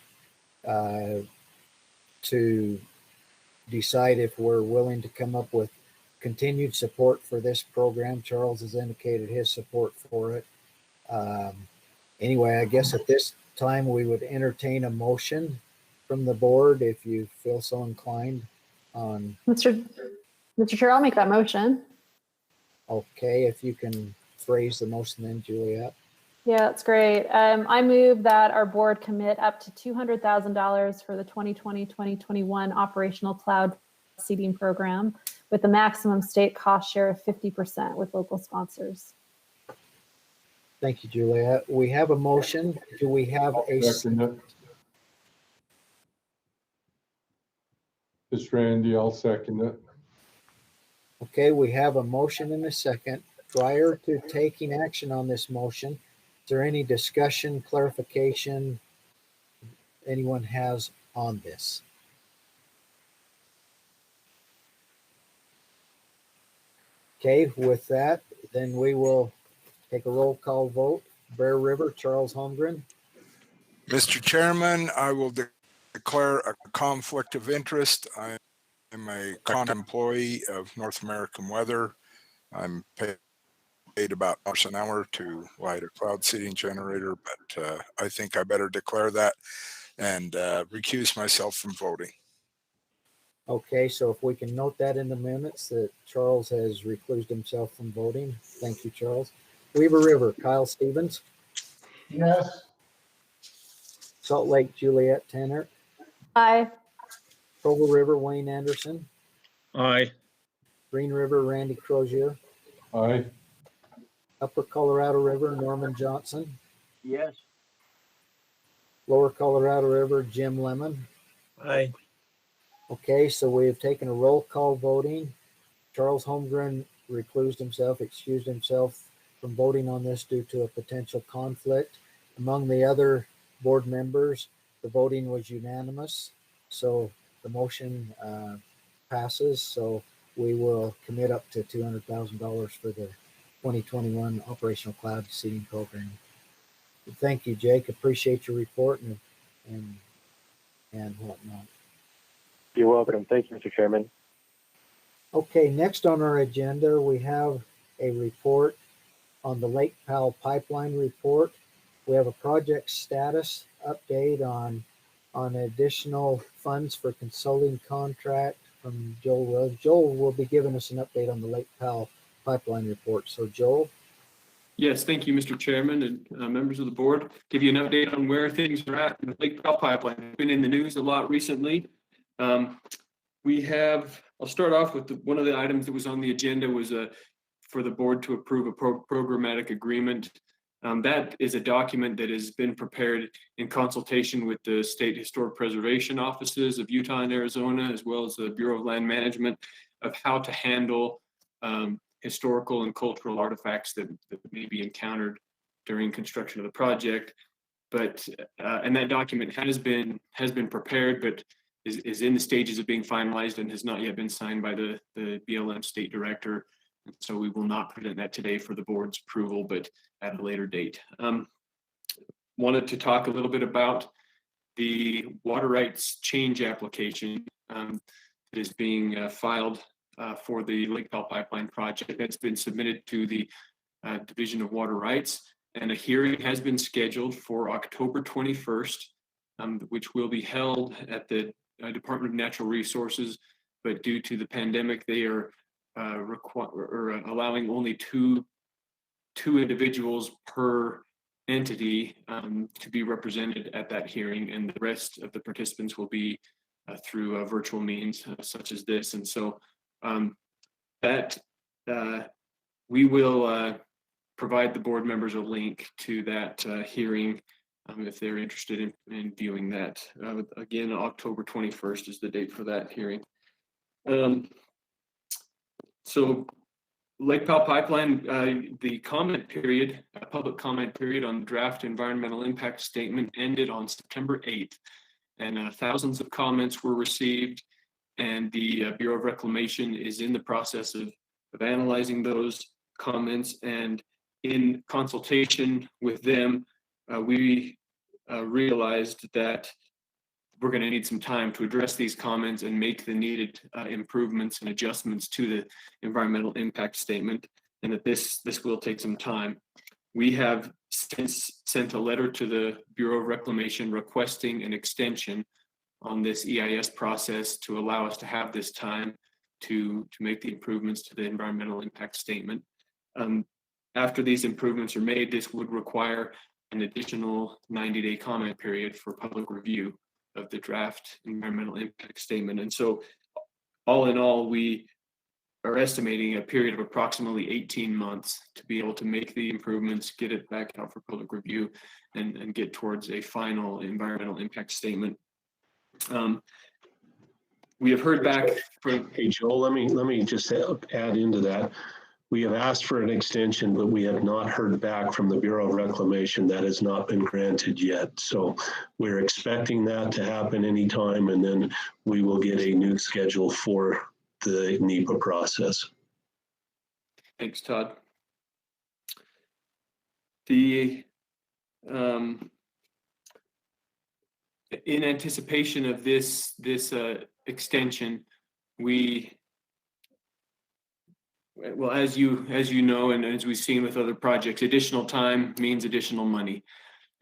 A: to decide if we're willing to come up with continued support for this program. Charles has indicated his support for it. Anyway, I guess at this time we would entertain a motion from the board if you feel so inclined on.
P: Mr. Chair, I'll make that motion.
A: Okay, if you can phrase the motion then, Juliet.
P: Yeah, that's great. I move that our board commit up to $200,000 for the 2020-2021 operational cloud seeding program with a maximum state cost share of 50% with local sponsors.
A: Thank you, Juliet. We have a motion. Do we have a second?
N: It's Randy, I'll second it.
A: Okay, we have a motion and a second. Prior to taking action on this motion, is there any discussion, clarification anyone has on this? Okay, with that, then we will take a roll call vote. Bear River, Charles Holmgren.
B: Mr. Chairman, I will declare a conflict of interest. I'm I'm a contract employee of North American Weather. I'm paid about $1 an hour to light a cloud seeding generator, but I think I better declare that and recuse myself from voting.
A: Okay, so if we can note that in the minutes that Charles has reclused himself from voting. Thank you, Charles. Weaver River, Kyle Stevens.
C: Yes.
A: Salt Lake, Juliet Tanner.
P: Aye.
A: Provo River, Wayne Anderson.
M: Aye.
A: Green River, Randy Crozier.
N: Aye.
A: Upper Colorado River, Norman Johnson.
J: Yes.
A: Lower Colorado River, Jim Lemon.
E: Aye.
A: Okay, so we have taken a roll call voting. Charles Holmgren reclused himself, excused himself from voting on this due to a potential conflict. Among the other board members, the voting was unanimous. So the motion passes. So we will commit up to $200,000 for the 2021 Operational Cloud Seeding Program. Thank you, Jake. Appreciate your report and whatnot.
L: You're welcome. Thank you, Mr. Chairman.
A: Okay, next on our agenda, we have a report on the Lake Powell Pipeline report. We have a project status update on additional funds for consulting contract from Joel Rose. Joel will be giving us an update on the Lake Powell Pipeline report. So Joel.
H: Yes, thank you, Mr. Chairman and members of the board. Give you an update on where things are at in the Lake Powell Pipeline. It's been in the news a lot recently. I'll start off with one of the items that was on the agenda was for the board to approve a programmatic agreement. That is a document that has been prepared in consultation with the State Historic Preservation Offices of Utah and Arizona, as well as the Bureau of Land Management, of how to handle historical and cultural artifacts that may be encountered during construction of the project. But and that document has been prepared, but is in the stages of being finalized and has not yet been signed by the BLM state director. And so we will not present that today for the board's approval, but at a later date. Wanted to talk a little bit about the water rights change application that is being filed for the Lake Powell Pipeline project. That's been submitted to the Division of Water Rights, and a hearing has been scheduled for October 21st, which will be held at the Department of Natural Resources, but due to the pandemic, they are allowing only two individuals per entity to be represented at that hearing, and the rest of the participants will be through virtual means such as this. And so we will provide the board members a link to that hearing if they're interested in viewing that. Again, October 21st is the date for that hearing. So Lake Powell Pipeline, the comment period, public comment period on the draft environmental impact statement ended on September 8th, and thousands of comments were received, and the Bureau of Reclamation is in the process of analyzing those comments. And in consultation with them, we realized that we're going to need some time to address these comments and make the needed improvements and adjustments to the environmental impact statement, and that this will take some time. We have since sent a letter to the Bureau of Reclamation requesting an extension on this EIS process to allow us to have this time to make the improvements to the environmental impact statement. After these improvements are made, this would require an additional 90-day comment period for public review of the draft environmental impact statement. And so all in all, we are estimating a period of approximately 18 months to be able to make the improvements, get it back out for public review, and get towards a final environmental impact statement. We have heard back from—
F: Hey, Joel, let me just add into that. We have asked for an extension, but we have not heard back from the Bureau of Reclamation. That has not been granted yet. So we're expecting that to happen anytime, and then we will get a new schedule for the NEPA process.
H: Thanks, Todd. In anticipation of this extension, well, as you know, and as we've seen with other projects, additional time means additional money.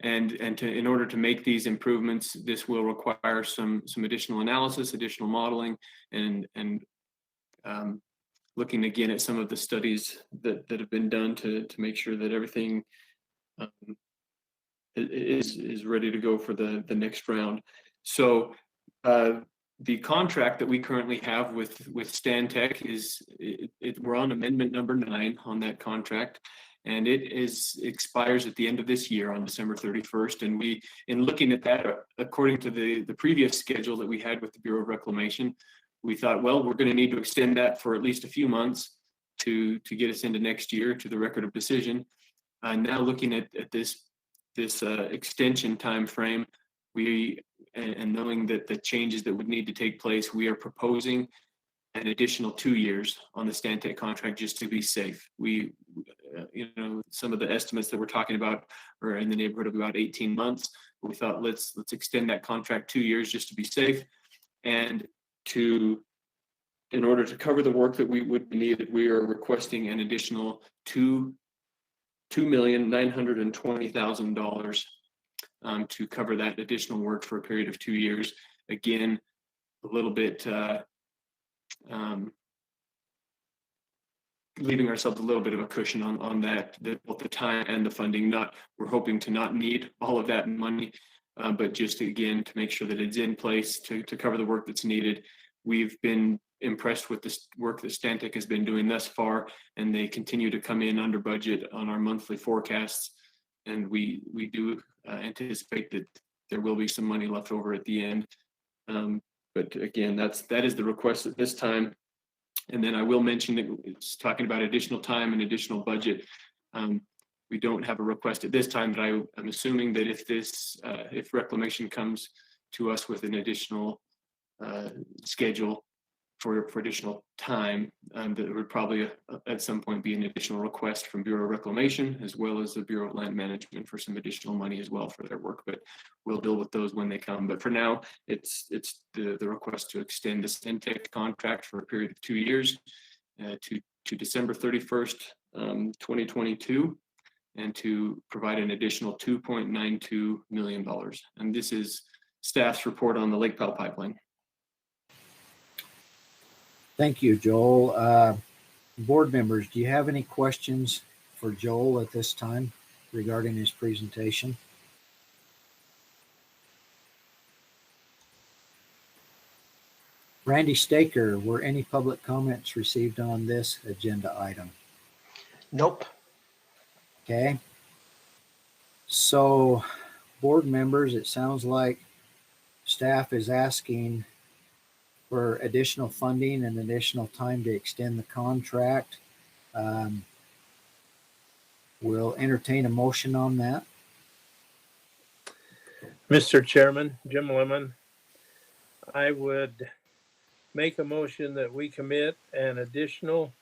H: And in order to make these improvements, this will require some additional analysis, additional modeling, and looking again at some of the studies that have been done to make sure that everything is ready to go for the next round. So the contract that we currently have with Stantec we're on amendment number 9 on that contract, and it expires at the end of this year on December 31st. And in looking at that, according to the previous schedule that we had with the Bureau of Reclamation, we thought, well, we're going to need to extend that for at least a few months to get us into next year to the record of decision. Now looking at this extension time frame, and knowing that the changes that would need to take place, we are proposing an additional 2 years on the Stantec contract just to be safe. Some of the estimates that we're talking about are in the neighborhood of about 18 months. But we thought let's extend that contract 2 years just to be safe, and in order to cover the work that we would need, we are requesting an additional $2,920,000 to cover that additional work for a period of 2 years. Again, a little bit leaving ourselves a little bit of a cushion on that, both the time and the funding. We're hoping to not need all of that money, but just again to make sure that it's in place to cover the work that's needed. We've been impressed with the work that Stantec has been doing thus far, and they continue to come in under budget on our monthly forecasts. And we do anticipate that there will be some money left over at the end. But again, that is the request at this time. And then I will mention that it's talking about additional time and additional budget. We don't have a request at this time, but I'm assuming that if Reclamation comes to us with an additional schedule for additional time, that would probably at some point be an additional request from Bureau of Reclamation, as well as the Bureau of Land Management for some additional money as well for their work. But we'll deal with those when they come. But for now, it's the request to extend the Stantec contract for a period of 2 years to December 31st, 2022, and to provide an additional $2.92 million. And this is staff's report on the Lake Powell pipeline.
A: Thank you, Joel. Board members, do you have any questions for Joel at this time regarding his presentation? Randy Staker, were any public comments received on this agenda item?
D: Nope.
A: Okay. So, board members, it sounds like staff is asking for additional funding and additional time to extend the contract. We'll entertain a motion on that.
E: Mr. Chairman, Jim Lemon, I would make a motion that we commit an additional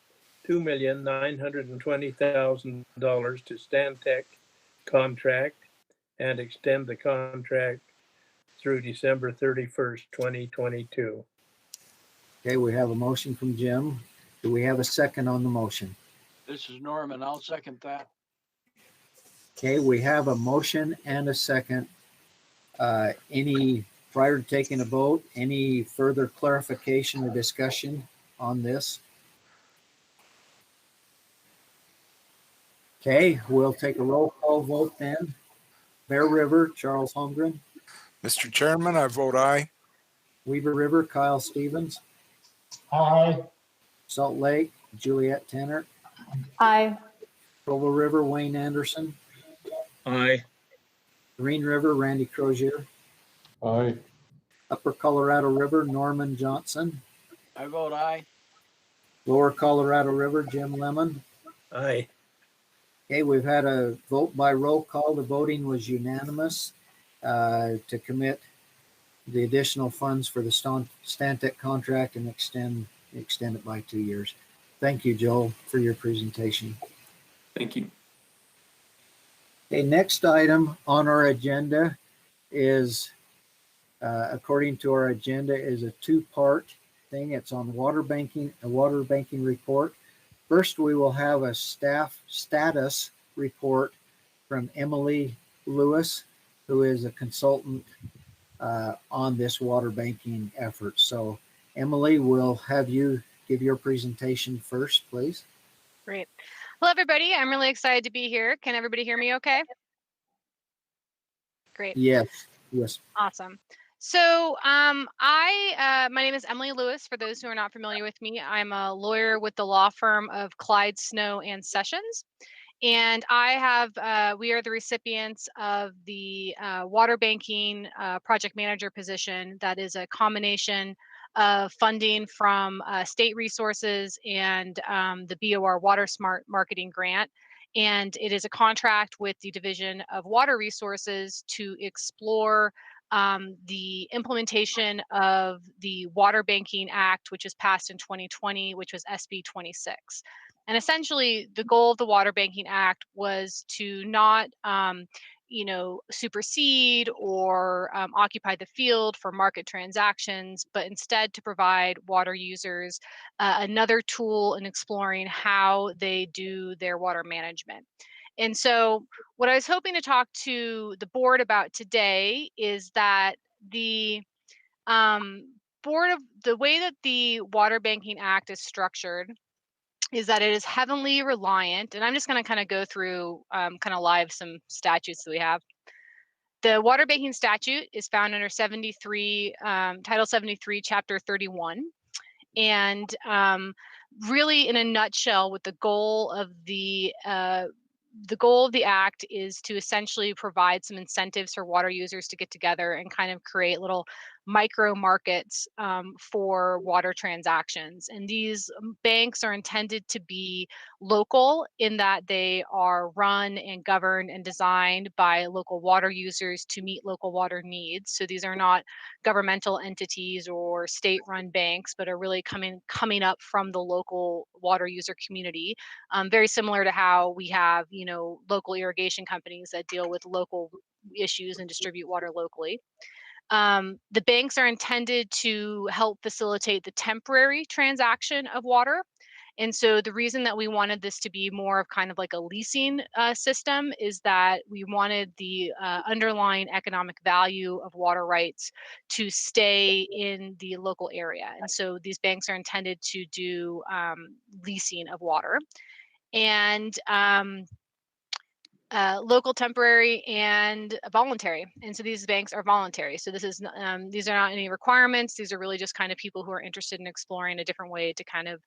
E: $2,920,000 to Stantec contract and extend the contract through December 31st, 2022.
A: Okay, we have a motion from Jim. Do we have a second on the motion?
J: This is Norman. I'll second that.
A: Okay, we have a motion and a second. Prior to taking a vote, any further clarification or discussion on this? Okay, we'll take a roll call vote then. Bear River, Charles Holmgren.
B: Mr. Chairman, I vote aye.
A: Weaver River, Kyle Stevens.
C: Aye.
A: Salt Lake, Juliet Tanner.
P: Aye.
A: Provo River, Wayne Anderson.
M: Aye.
A: Green River, Randy Crozier.
N: Aye.
A: Upper Colorado River, Norman Johnson.
J: I vote aye.
A: Lower Colorado River, Jim Lemon.
E: Aye.
A: Okay, we've had a vote by roll call. The voting was unanimous to commit the additional funds for the Stantec contract and extend it by 2 years. Thank you, Joel, for your presentation.
H: Thank you.
A: Okay, next item on our agenda is, according to our agenda, is a two-part thing. It's on a water banking report. First, we will have a staff status report from Emily Lewis, who is a consultant on this water banking effort. So Emily, we'll have you give your presentation first, please.
O: Great. Hello, everybody. I'm really excited to be here. Can everybody hear me okay? Great.
A: Yes. Yes.
O: Awesome. So my name is Emily Lewis. For those who are not familiar with me, I'm a lawyer with the law firm of Clyde, Snow and Sessions. And we are the recipients of the water banking project manager position. That is a combination of funding from state resources and the BOR Water Smart Marketing Grant. And it is a contract with the Division of Water Resources to explore the implementation of the Water Banking Act, which was passed in 2020, which was SB 26. And essentially, the goal of the Water Banking Act was to not, supersede or occupy the field for market transactions, but instead to provide water users another tool in exploring how they do their water management. And so what I was hoping to talk to the board about today is that the way that the Water Banking Act is structured is that it is heavily reliant, and I'm just going to kind of go through live some statutes that we have. The water banking statute is found under Title 73, Chapter 31. And really, in a nutshell, what the goal of the act is to essentially provide some incentives for water users to get together and kind of create little micro markets for water transactions. And these banks are intended to be local in that they are run and governed and designed by local water users to meet local water needs. So these are not governmental entities or state-run banks, but are really coming up from the local water user community. Very similar to how we have, local irrigation companies that deal with local issues and distribute water locally. The banks are intended to help facilitate the temporary transaction of water. And so the reason that we wanted this to be more of kind of like a leasing system is that we wanted the underlying economic value of water rights to stay in the local area. And so these banks are intended to do leasing of water. And local, temporary, and voluntary. And so these banks are voluntary. So these are not any requirements. These are really just kind of people who are interested in exploring a different way to kind of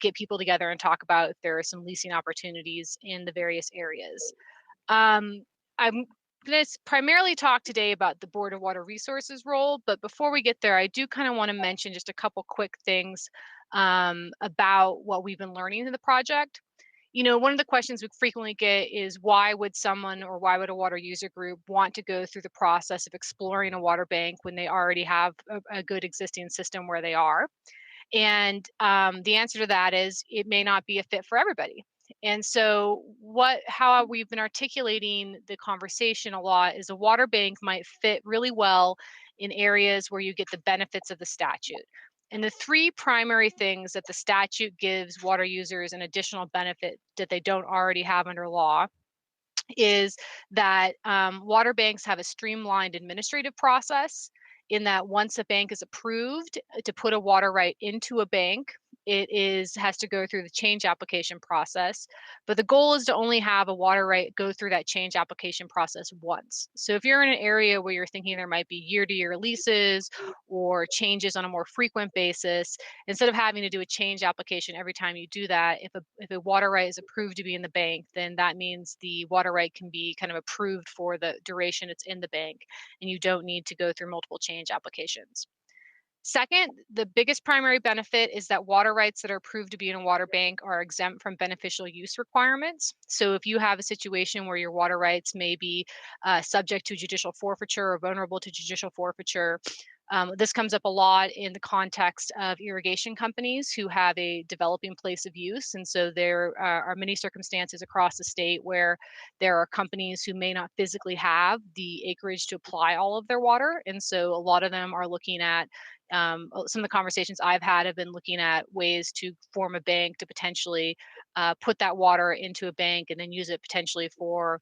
O: get people together and talk about if there are some leasing opportunities in the various areas. I'm going to primarily talk today about the Board of Water Resources role, but before we get there, I do kind of want to mention just a couple quick things about what we've been learning in the project. One of the questions we frequently get is why would a water user group want to go through the process of exploring a water bank when they already have a good existing system where they are? And the answer to that is it may not be a fit for everybody. And so how we've been articulating the conversation a lot is a water bank might fit really well in areas where you get the benefits of the statute. And the three primary things that the statute gives water users an additional benefit that they don't already have under law is that water banks have a streamlined administrative process in that once a bank is approved to put a water right into a bank, it has to go through the change application process. But the goal is to only have a water right go through that change application process once. So if you're in an area where you're thinking there might be year-to-year leases or changes on a more frequent basis, instead of having to do a change application every time you do that, if a water right is approved to be in the bank, then that means the water right can be kind of approved for the duration it's in the bank, and you don't need to go through multiple change applications. Second, the biggest primary benefit is that water rights that are approved to be in a water bank are exempt from beneficial use requirements. So if you have a situation where your water rights may be subject to judicial forfeiture or vulnerable to judicial forfeiture, this comes up a lot in the context of irrigation companies who have a developing place of use. And so there are many circumstances across the state where there are companies who may not physically have the acreage to apply all of their water. And so a lot of them are looking at some of the conversations I've had have been looking at ways to form a bank to potentially put that water into a bank and then use it potentially for,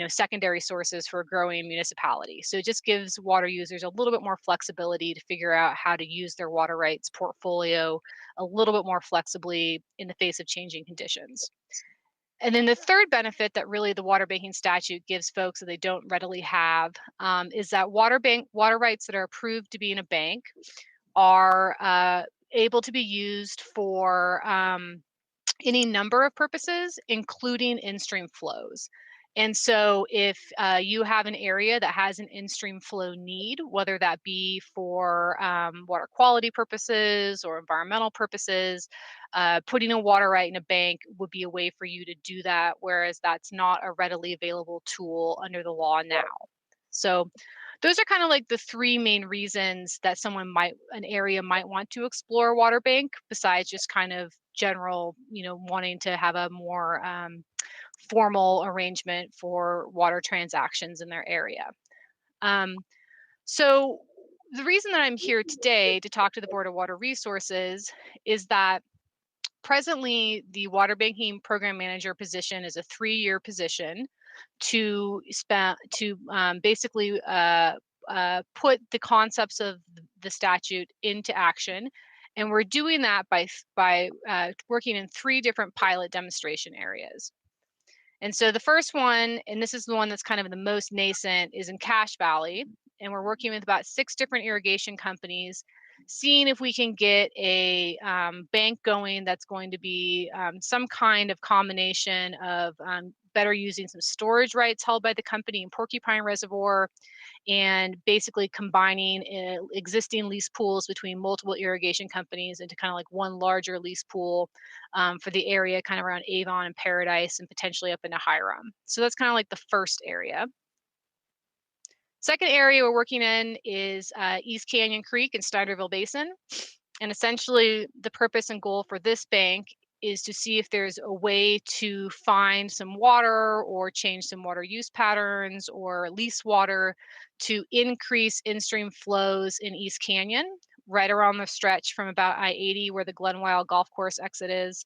O: secondary sources for a growing municipality. So it just gives water users a little bit more flexibility to figure out how to use their water rights portfolio a little bit more flexibly in the face of changing conditions. And then the third benefit that really the water banking statute gives folks that they don't readily have is that water rights that are approved to be in a bank are able to be used for any number of purposes, including in-stream flows. And so if you have an area that has an in-stream flow need, whether that be for water quality purposes or environmental purposes, putting a water right in a bank would be a way for you to do that, whereas that's not a readily available tool under the law now. So those are kind of like the three main reasons that an area might want to explore a water bank, besides just kind of general, wanting to have a more formal arrangement for water transactions in their area. So the reason that I'm here today to talk to the Board of Water Resources is that presently the water banking program manager position is a 3-year position to basically put the concepts of the statute into action. And we're doing that by working in 3 different pilot demonstration areas. And so the first one, and this is the one that's kind of the most nascent, is in Cache Valley. And we're working with about 6 different irrigation companies, seeing if we can get a bank going that's going to be some kind of combination of better using some storage rights held by the company in Porcupine Reservoir, and basically combining existing lease pools between multiple irrigation companies into kind of like one larger lease pool for the area kind of around Avon and Paradise and potentially up into Hiram. So that's kind of like the first area. Second area we're working in is East Canyon Creek and Snyderville Basin. And essentially the purpose and goal for this bank is to see if there's a way to find some water or change some water use patterns or lease water to increase in-stream flows in East Canyon, right around the stretch from about I-80 where the Glenwild Golf Course exit is,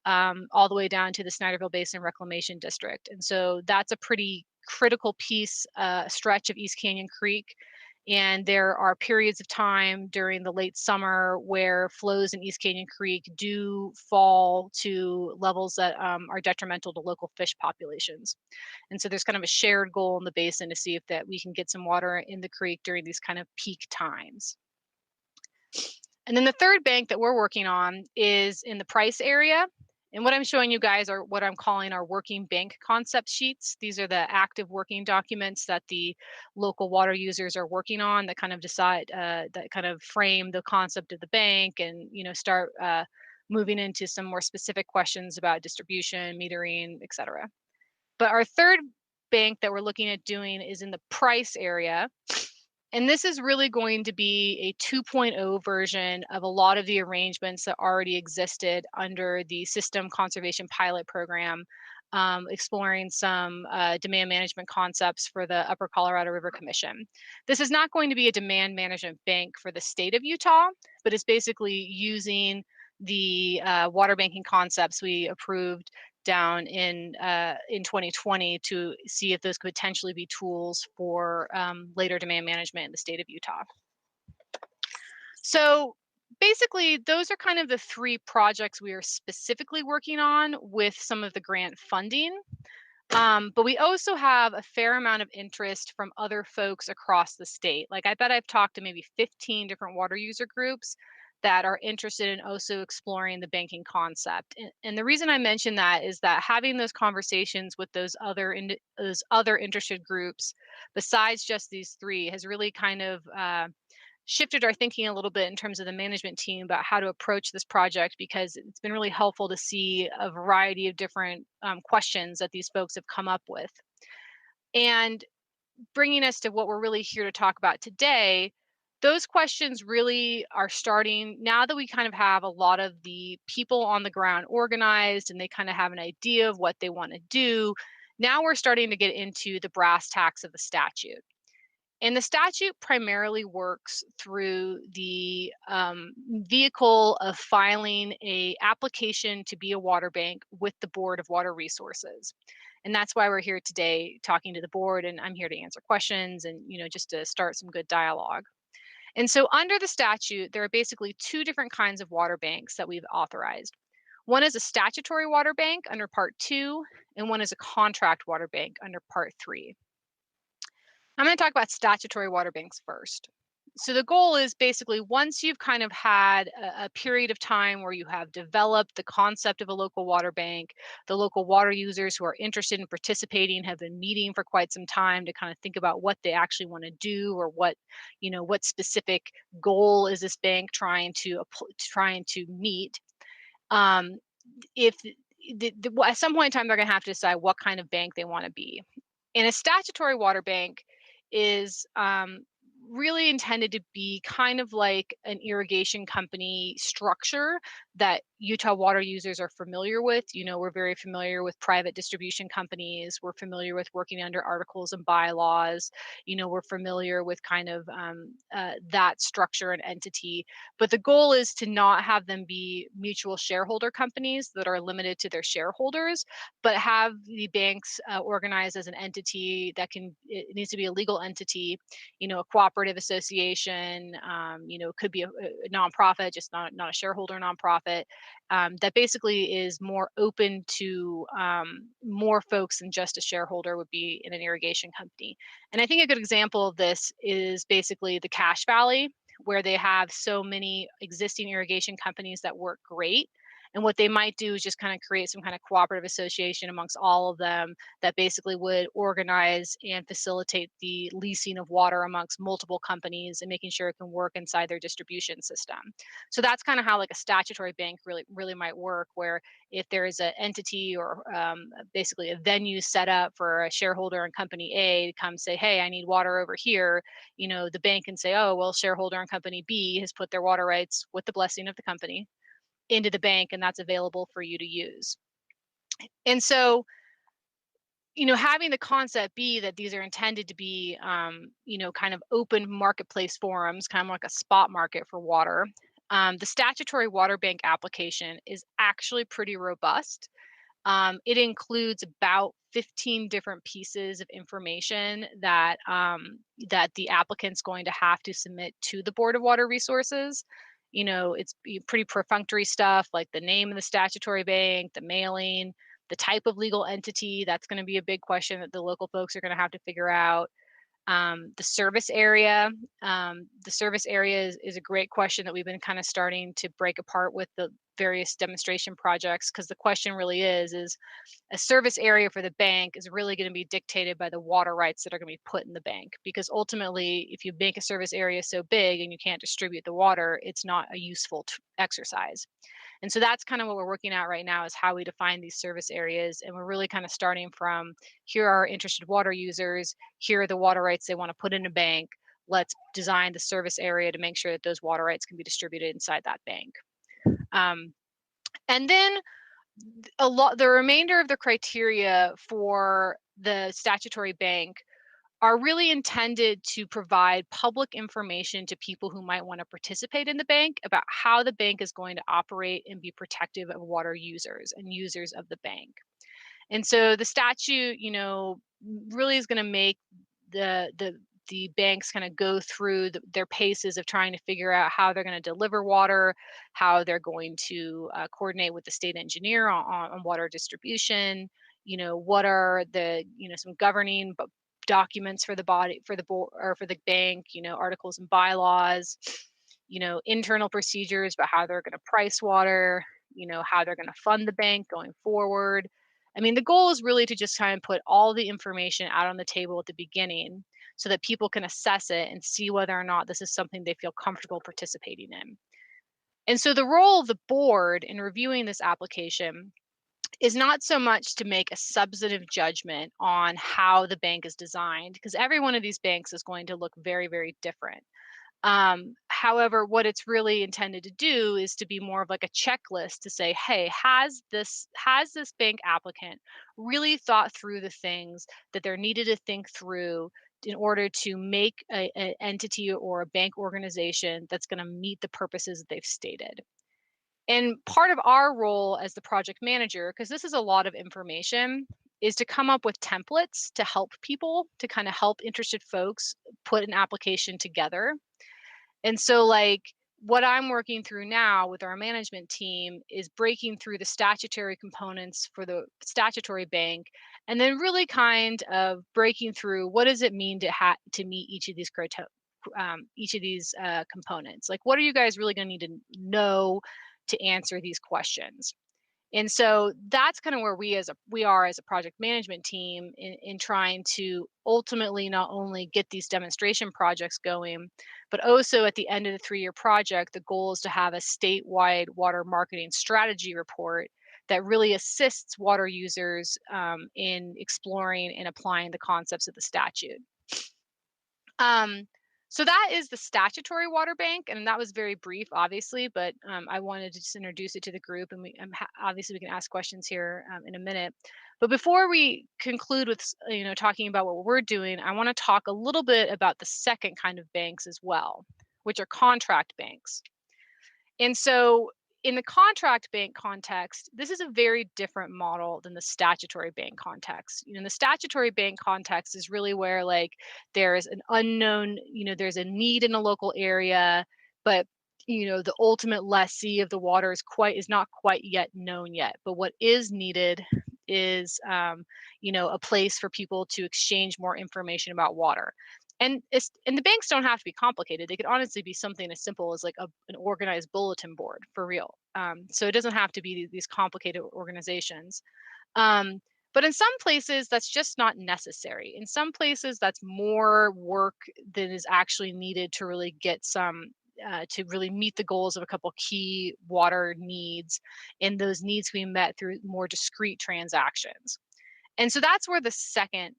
O: all the way down to the Snyderville Basin Reclamation District. And so that's a pretty critical piece, stretch of East Canyon Creek. And there are periods of time during the late summer where flows in East Canyon Creek do fall to levels that are detrimental to local fish populations. And so there's kind of a shared goal in the basin to see if that we can get some water in the creek during these kind of peak times. And then the third bank that we're working on is in the Price area. And what I'm showing you guys are what I'm calling our working bank concept sheets. These are the active working documents that the local water users are working on that kind of decide, that kind of frame the concept of the bank and, start moving into some more specific questions about distribution, metering, et cetera. But our third bank that we're looking at doing is in the Price area. And this is really going to be a 2.0 version of a lot of the arrangements that already existed under the System Conservation Pilot Program, exploring some demand management concepts for the Upper Colorado River Commission. This is not going to be a demand management bank for the state of Utah, but it's basically using the water banking concepts we approved down in 2020 to see if those could potentially be tools for later demand management in the state of Utah. So basically, those are kind of the 3 projects we are specifically working on with some of the grant funding. But we also have a fair amount of interest from other folks across the state. Like I bet I've talked to maybe 15 different water user groups that are interested in also exploring the banking concept. And the reason I mention that is that having those conversations with those other interested groups, besides just these 3, has really kind of shifted our thinking a little bit in terms of the management team about how to approach this project, because it's been really helpful to see a variety of different questions that these folks have come up with. And bringing us to what we're really here to talk about today, those questions really are starting now that we kind of have a lot of the people on the ground organized and they kind of have an idea of what they want to do. Now we're starting to get into the brass tacks of the statute. And the statute primarily works through the vehicle of filing a application to be a water bank with the Board of Water Resources. And that's why we're here today talking to the board, and I'm here to answer questions and, just to start some good dialogue. And so under the statute, there are basically two different kinds of water banks that we've authorized. One is a statutory water bank under Part 2, and one is a contract water bank under Part 3. I'm going to talk about statutory water banks first. So the goal is basically once you've kind of had a period of time where you have developed the concept of a local water bank, the local water users who are interested in participating have been meeting for quite some time to kind of think about what they actually want to do, or what specific goal is this bank trying to meet. If at some point in time, they're going to have to decide what kind of bank they want to be. And a statutory water bank is really intended to be kind of like an irrigation company structure that Utah water users are familiar with. We're very familiar with private distribution companies. We're familiar with working under articles and bylaws. We're familiar with kind of that structure and entity. But the goal is to not have them be mutual shareholder companies that are limited to their shareholders, but have the banks organized as an entity that it needs to be a legal entity, a cooperative association, could be a nonprofit, just not a shareholder nonprofit, that basically is more open to more folks than just a shareholder would be in an irrigation company. And I think a good example of this is basically the Cache Valley, where they have so many existing irrigation companies that work great. And what they might do is just kind of create some kind of cooperative association amongst all of them that basically would organize and facilitate the leasing of water amongst multiple companies and making sure it can work inside their distribution system. So that's kind of how like a statutory bank really might work, where if there is an entity or basically a venue set up for a shareholder in company A to come say, hey, I need water over here, the bank can say, oh, well, shareholder in company B has put their water rights with the blessing of the company into the bank, and that's available for you to use. And so, having the concept be that these are intended to be, kind of open marketplace forums, kind of like a spot market for water. The statutory water bank application is actually pretty robust. It includes about 15 different pieces of information that the applicant's going to have to submit to the Board of Water Resources. It's pretty perfunctory stuff like the name of the statutory bank, the mailing, the type of legal entity. That's going to be a big question that the local folks are going to have to figure out. The service area. The service area is a great question that we've been kind of starting to break apart with the various demonstration projects, because the question really is a service area for the bank is really going to be dictated by the water rights that are going to be put in the bank. Because ultimately, if you make a service area so big and you can't distribute the water, it's not a useful exercise. And so that's kind of what we're working at right now, is how we define these service areas. And we're really kind of starting from, here are interested water users, here are the water rights they want to put in a bank. Let's design the service area to make sure that those water rights can be distributed inside that bank. And then the remainder of the criteria for the statutory bank are really intended to provide public information to people who might want to participate in the bank about how the bank is going to operate and be protective of water users and users of the bank. And so the statute, really is going to make the banks kind of go through their paces of trying to figure out how they're going to deliver water, how they're going to coordinate with the state engineer on water distribution. What are the some governing documents for the body, for the board, or for the bank, articles and bylaws, internal procedures about how they're going to price water, how they're going to fund the bank going forward. I mean, the goal is really to just kind of put all the information out on the table at the beginning so that people can assess it and see whether or not this is something they feel comfortable participating in. And so the role of the board in reviewing this application is not so much to make a substantive judgment on how the bank is designed, because every one of these banks is going to look very, very different. However, what it's really intended to do is to be more of like a checklist to say, hey, has this bank applicant really thought through the things that they're needed to think through in order to make an entity or a bank organization that's going to meet the purposes that they've stated. And part of our role as the project manager, because this is a lot of information, is to come up with templates to help people, to kind of help interested folks put an application together. And so like what I'm working through now with our management team is breaking through the statutory components for the statutory bank, and then really kind of breaking through what does it mean to meet each of these components. Like, what are you guys really going to need to know to answer these questions? And so that's kind of where we are as a project management team in trying to ultimately not only get these demonstration projects going, but also at the end of the 3-year project, the goal is to have a statewide water marketing strategy report that really assists water users in exploring and applying the concepts of the statute. So that is the statutory water bank, and that was very brief, obviously, but I wanted to just introduce it to the group, and obviously we can ask questions here in a minute. But before we conclude with talking about what we're doing, I want to talk a little bit about the second kind of banks as well, which are contract banks. And so in the contract bank context, this is a very different model than the statutory bank context. The statutory bank context is really where like there's an unknown, there's a need in a local area, but the ultimate lessee of the water is not quite yet known yet. But what is needed is a place for people to exchange more information about water. And the banks don't have to be complicated. They could honestly be something as simple as like an organized bulletin board for real. So it doesn't have to be these complicated organizations. But in some places, that's just not necessary. In some places, that's more work than is actually needed to really get to really meet the goals of a couple key water needs. And those needs can be met through more discrete transactions. And so that's where the second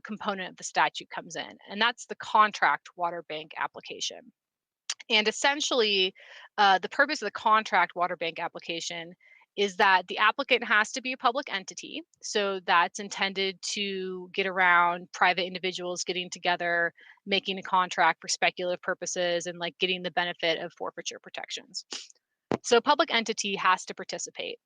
O: component of the statute comes in, and that's the contract water bank application. And essentially, the purpose of the contract water bank application is that the applicant has to be a public entity. So that's intended to get around private individuals getting together, making a contract for speculative purposes, and like getting the benefit of forfeiture protections. So a public entity has to participate.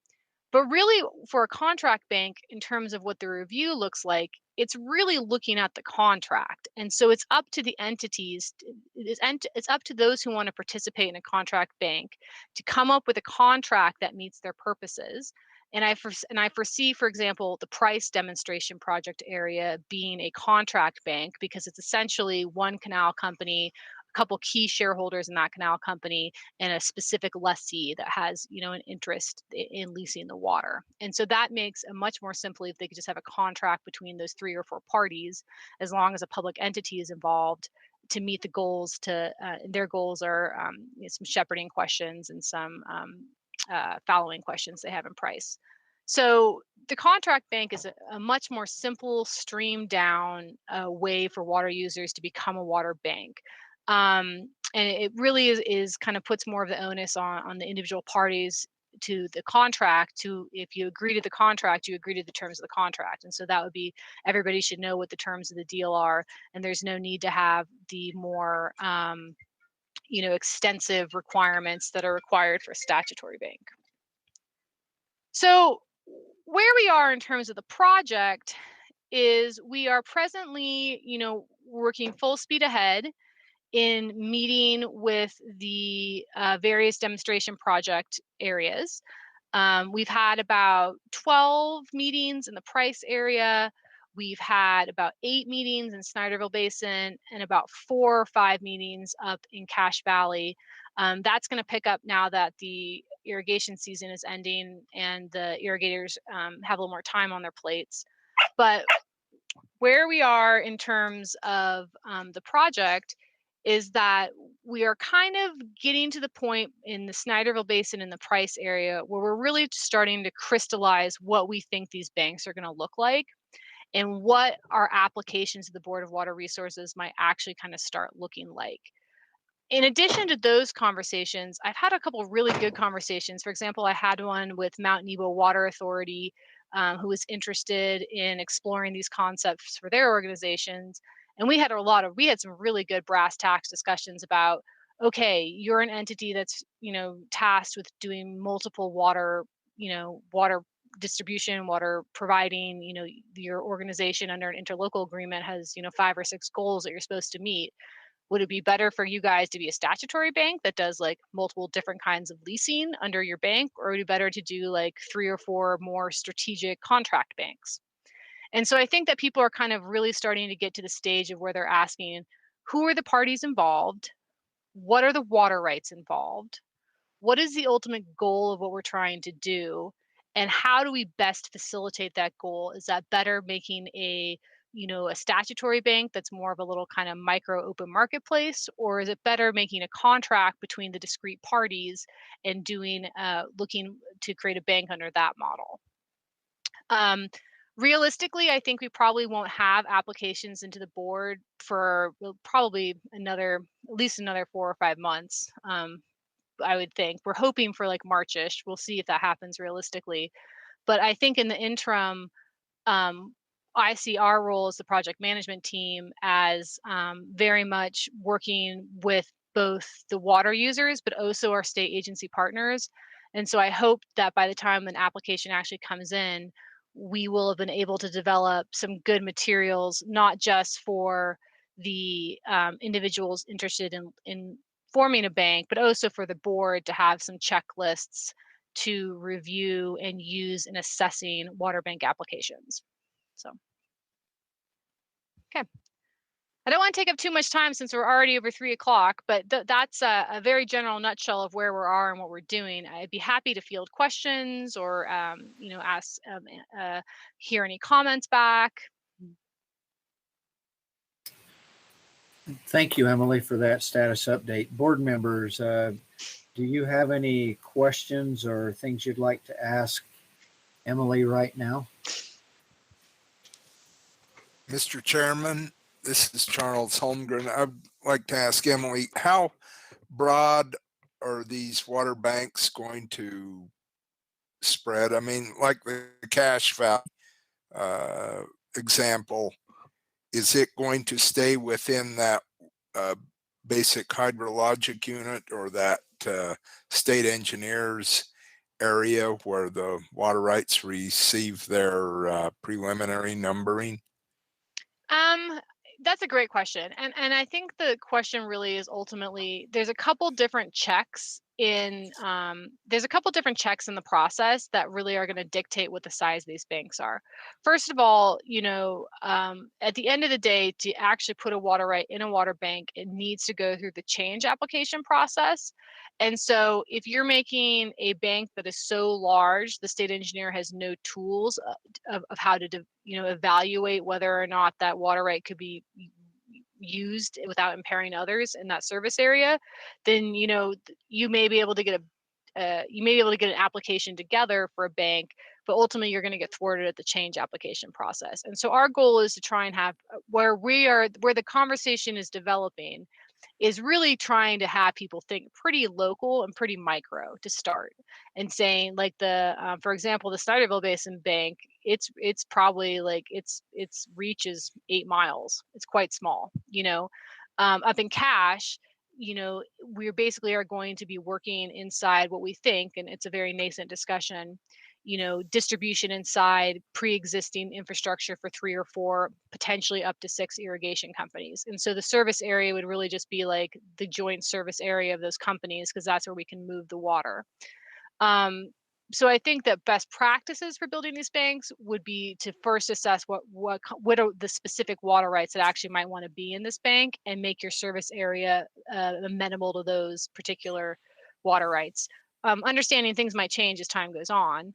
O: But really, for a contract bank, in terms of what the review looks like, it's really looking at the contract. And so it's up to the entities, it's up to those who want to participate in a contract bank to come up with a contract that meets their purposes. And I foresee, for example, the price demonstration project area being a contract bank, because it's essentially one canal company, couple key shareholders in that canal company, and a specific lessee that has an interest in leasing the water. And so that makes a much more simply if they could just have a contract between those 3 or 4 parties, as long as a public entity is involved to meet the goals. Their goals are some shepherding questions and some following questions they have in price. So the contract bank is a much more simple, streamed down way for water users to become a water bank. And it really is kind of puts more of the onus on the individual parties to the contract. If you agree to the contract, you agree to the terms of the contract. And so that would be, everybody should know what the terms of the deal are, and there's no need to have the more extensive requirements that are required for a statutory bank. So where we are in terms of the project is we are presently working full speed ahead in meeting with the various demonstration project areas. We've had about 12 meetings in the Price area. We've had about 8 meetings in Snyderville Basin and about 4 or 5 meetings up in Cache Valley. That's going to pick up now that the irrigation season is ending and the irrigators have a little more time on their plates. But where we are in terms of the project is that we are kind of getting to the point in the Snyderville Basin and the Price area where we're really starting to crystallize what we think these banks are going to look like and what our applications to the Board of Water Resources might actually kind of start looking like. In addition to those conversations, I've had a couple of really good conversations. For example, I had one with Mount Nebo Water Authority, who was interested in exploring these concepts for their organizations. And we had some really good brass tacks discussions about, okay, you're an entity that's, tasked with doing multiple water distribution, water providing, your organization under an interlocal agreement has, 5 or 6 goals that you're supposed to meet. Would it be better for you guys to be a statutory bank that does like multiple different kinds of leasing under your bank, or would it be better to do like 3 or 4 more strategic contract banks? And so I think that people are kind of really starting to get to the stage of where they're asking, who are the parties involved? What are the water rights involved? What is the ultimate goal of what we're trying to do? And how do we best facilitate that goal? Is that better making a statutory bank that's more of a little kind of micro open marketplace, or is it better making a contract between the discrete parties and looking to create a bank under that model? Realistically, I think we probably won't have applications into the board for probably at least another 4 or 5 months. I would think we're hoping for like Marchish. We'll see if that happens realistically. But I think in the interim, I see our role as the project management team as very much working with both the water users, but also our state agency partners. And so I hope that by the time an application actually comes in, we will have been able to develop some good materials, not just for the individuals interested in forming a bank, but also for the board to have some checklists to review and use in assessing water bank applications. So, okay. I don't want to take up too much time since we're already over 3 o'clock, but that's a very general nutshell of where we are and what we're doing. I'd be happy to field questions or, ask, hear any comments back.
A: Thank you, Emily, for that status update. Board members, do you have any questions or things you'd like to ask Emily right now?
B: Mr. Chairman, this is Charles Holmgren. I'd like to ask Emily, how broad are these water banks going to spread? I mean, like the Cache Valley example, is it going to stay within that basic hydrologic unit or that state engineers area where the water rights receive their preliminary numbering?
O: That's a great question. And I think the question really is ultimately there's a couple different checks in the process that really are going to dictate what the size of these banks are. First of all, at the end of the day, to actually put a water right in a water bank, it needs to go through the change application process. And so if you're making a bank that is so large, the state engineer has no tools of how to evaluate whether or not that water right could be used without impairing others in that service area, then you may be able to get an application together for a bank, but ultimately you're going to get thwarted at the change application process. And so our goal is to try and have where the conversation is developing is really trying to have people think pretty local and pretty micro to start, and saying like for example, the Snyderville Basin Bank, it's probably like its reach is 8 miles. It's quite small, up in Cache, we basically are going to be working inside what we think, and it's a very nascent discussion, distribution inside pre-existing infrastructure for 3 or 4, potentially up to 6 irrigation companies. And so the service area would really just be like the joint service area of those companies, because that's where we can move the water. So I think that best practices for building these banks would be to first assess what are the specific water rights that actually might want to be in this bank, and make your service area amenable to those particular water rights. Understanding things might change as time goes on.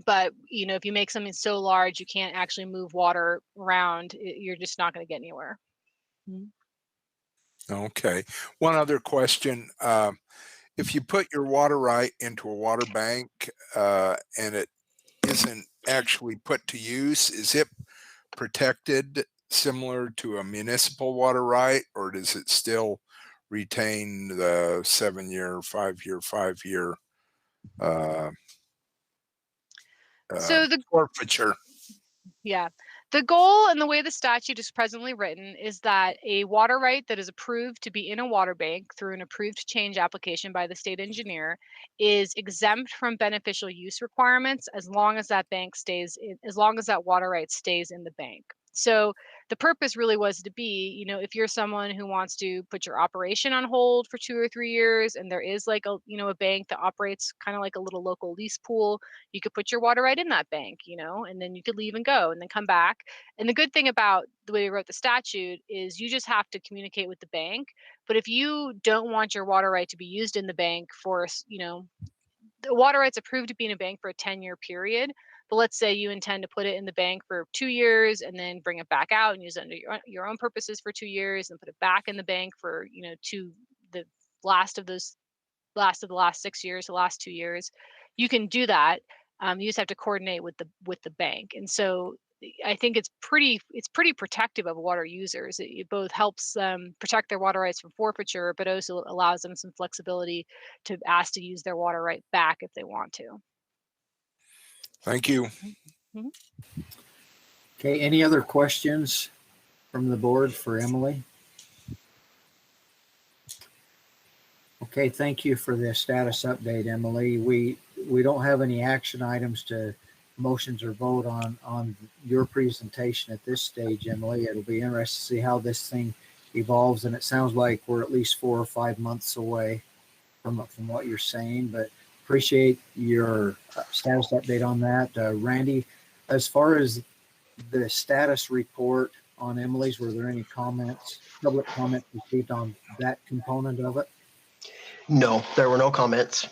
O: But if you make something so large you can't actually move water around, you're just not going to get anywhere.
B: Okay. One other question. If you put your water right into a water bank and it isn't actually put to use, is it protected similar to a municipal water right, or does it still retain the 7-year, 5-year, 5-year
O: so the
B: forfeiture?
O: Yeah. The goal and the way the statute is presently written is that a water right that is approved to be in a water bank through an approved change application by the state engineer is exempt from beneficial use requirements as long as that bank stays in, as long as that water right stays in the bank. So the purpose really was to be, you know, if you're someone who wants to put your operation on hold for 2 or 3 years and there is like a, you know, a bank that operates kind of like a little local lease pool, you could put your water right in that bank, you know, and then you could leave and go and then come back. And the good thing about the way we wrote the statute is you just have to communicate with the bank. But if you don't want your water right to be used in the bank for, you know, the water right's approved to be in a bank for a 10-year period, but let's say you intend to put it in the bank for 2 years and then bring it back out and use it under your own purposes for 2 years and put it back in the bank for, you know, the last of the last 6 years, the last 2 years, you can do that. You just have to coordinate with the bank. And so I think it's pretty protective of water users. It both helps them protect their water rights from forfeiture, but also allows them some flexibility to ask to use their water right back if they want to.
B: Thank you.
O: Mm-hmm.
A: Okay, any other questions from the board for Emily? Okay, thank you for the status update, Emily. We don't have any action items to motions or vote on your presentation at this stage, Emily. It'll be interesting to see how this thing evolves, and it sounds like we're at least 4 or 5 months away from what you're saying, but appreciate your status update on that. Randy, as far as the status report on Emily's, were there any comments, public comments received on that component of it?
D: No, there were no comments.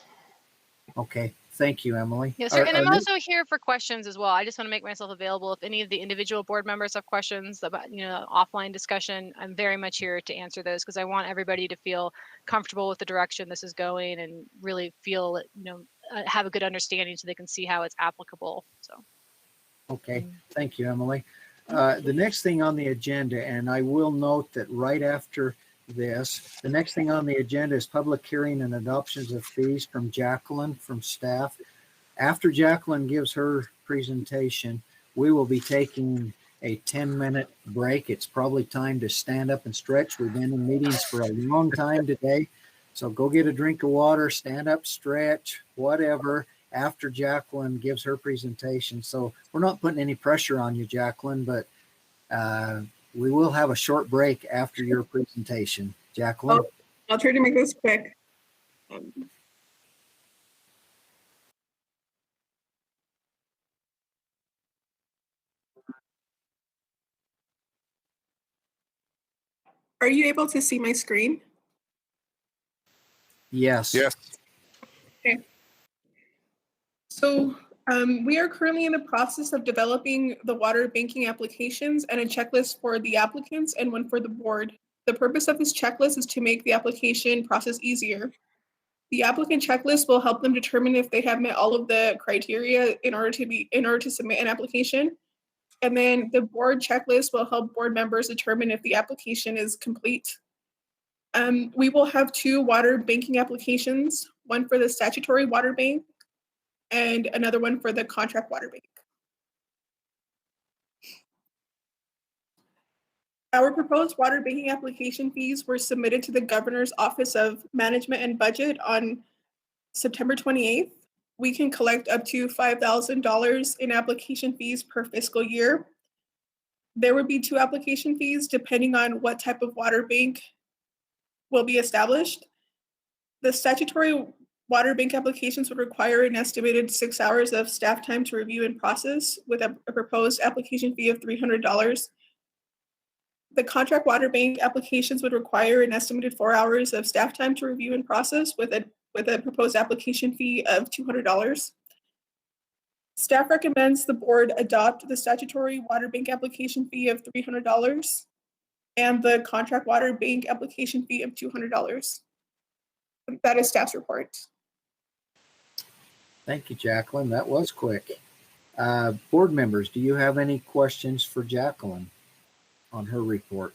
A: Okay, thank you, Emily.
O: Yes, sir. And I'm also here for questions as well. I just want to make myself available. If any of the individual board members have questions about, you know, offline discussion, I'm very much here to answer those because I want everybody to feel comfortable with the direction this is going and really feel, you know, have a good understanding so they can see how it's applicable. So.
A: Okay, thank you, Emily. The next thing on the agenda, and I will note that right after this, the next thing on the agenda is public hearing and adoptions of fees from Jacqueline from staff. After Jacqueline gives her presentation, we will be taking a 10-minute break. It's probably time to stand up and stretch. We've been in meetings for a long time today. So go get a drink of water, stand up, stretch, whatever, after Jacqueline gives her presentation. So we're not putting any pressure on you, Jacqueline, but we will have a short break after your presentation. Jacqueline?
Q: I'll try to make this quick. Are you able to see my screen?
A: Yes.
B: Yes.
Q: Okay. So we are currently in the process of developing the water banking applications and a checklist for the applicants and one for the board. The purpose of this checklist is to make the application process easier. The applicant checklist will help them determine if they have met all of the criteria in order to submit an application. And then the board checklist will help board members determine if the application is complete. We will have 2 water banking applications, one for the statutory water bank and another one for the contract water bank. Our proposed water banking application fees were submitted to the Governor's Office of Management and Budget on September 28th. We can collect up to $5,000 in application fees per fiscal year. There would be 2 application fees depending on what type of water bank will be established. The statutory water bank applications would require an estimated 6 hours of staff time to review and process with a proposed application fee of $300. The contract water bank applications would require an estimated 4 hours of staff time to review and process with a proposed application fee of $200. Staff recommends the board adopt the statutory water bank application fee of $300 and the contract water bank application fee of $200. That is staff's report.
A: Thank you, Jacqueline. That was quick. Board members, do you have any questions for Jacqueline on her report?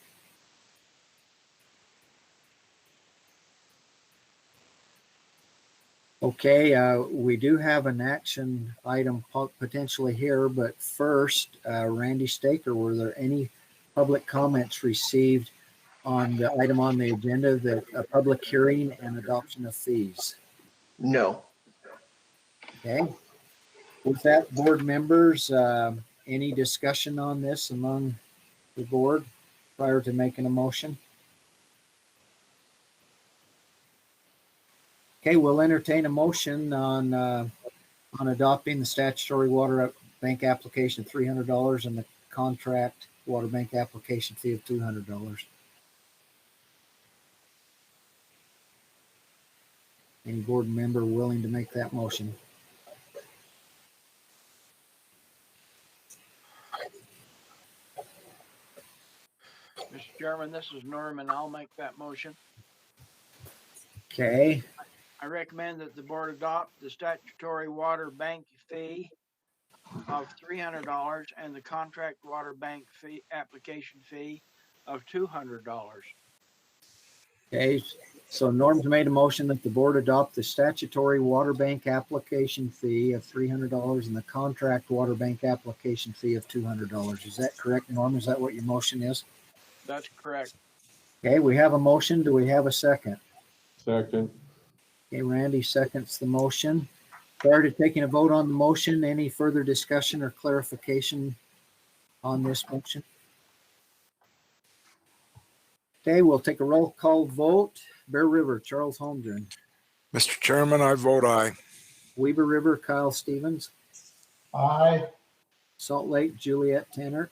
A: Okay, we do have an action item potentially here, but first, Randy Staker, were there any public comments received on the item on the agenda, the public hearing and adoption of fees?
D: No.
A: Okay. With that, board members, any discussion on this among the board prior to making a motion? Okay, we'll entertain a motion on adopting the statutory water bank application $300 and the contract water bank application fee of $200. Any board member willing to make that motion?
J: Mr. Chairman, this is Norman. I'll make that motion.
A: Okay,
J: I recommend that the board adopt the statutory water bank fee of $300 and the contract water bank fee application fee of $200.
A: okay. So Norm's made a motion that the board adopt the statutory water bank application fee of $300 and the contract water bank application fee of $200. Is that correct, Norm? Is that what your motion is?
J: That's correct.
A: Okay, we have a motion. Do we have a second?
N: Second.
A: Okay, Randy seconds the motion. Prior to taking a vote on the motion, any further discussion or clarification on this motion? Okay, we'll take a roll call vote. Bear River, Charles Holmgren.
B: Mr. Chairman, I vote aye.
A: Weber River, Kyle Stevens.
C: Aye.
A: Salt Lake, Juliet Tanner.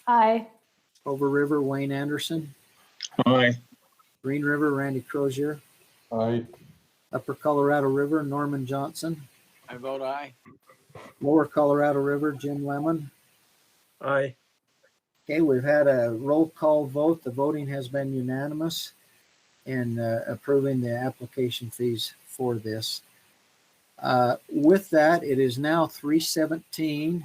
P: Aye.
A: Over River, Wayne Anderson.
M: Aye.
A: Green River, Randy Crozier.
N: Aye.
A: Upper Colorado River, Norman Johnson.
J: I vote aye.
A: Lower Colorado River, Jim Lemon.
E: Aye.
A: Okay, we've had a roll call vote. The voting has been unanimous in approving the application fees for this. With that, it is now 3:17.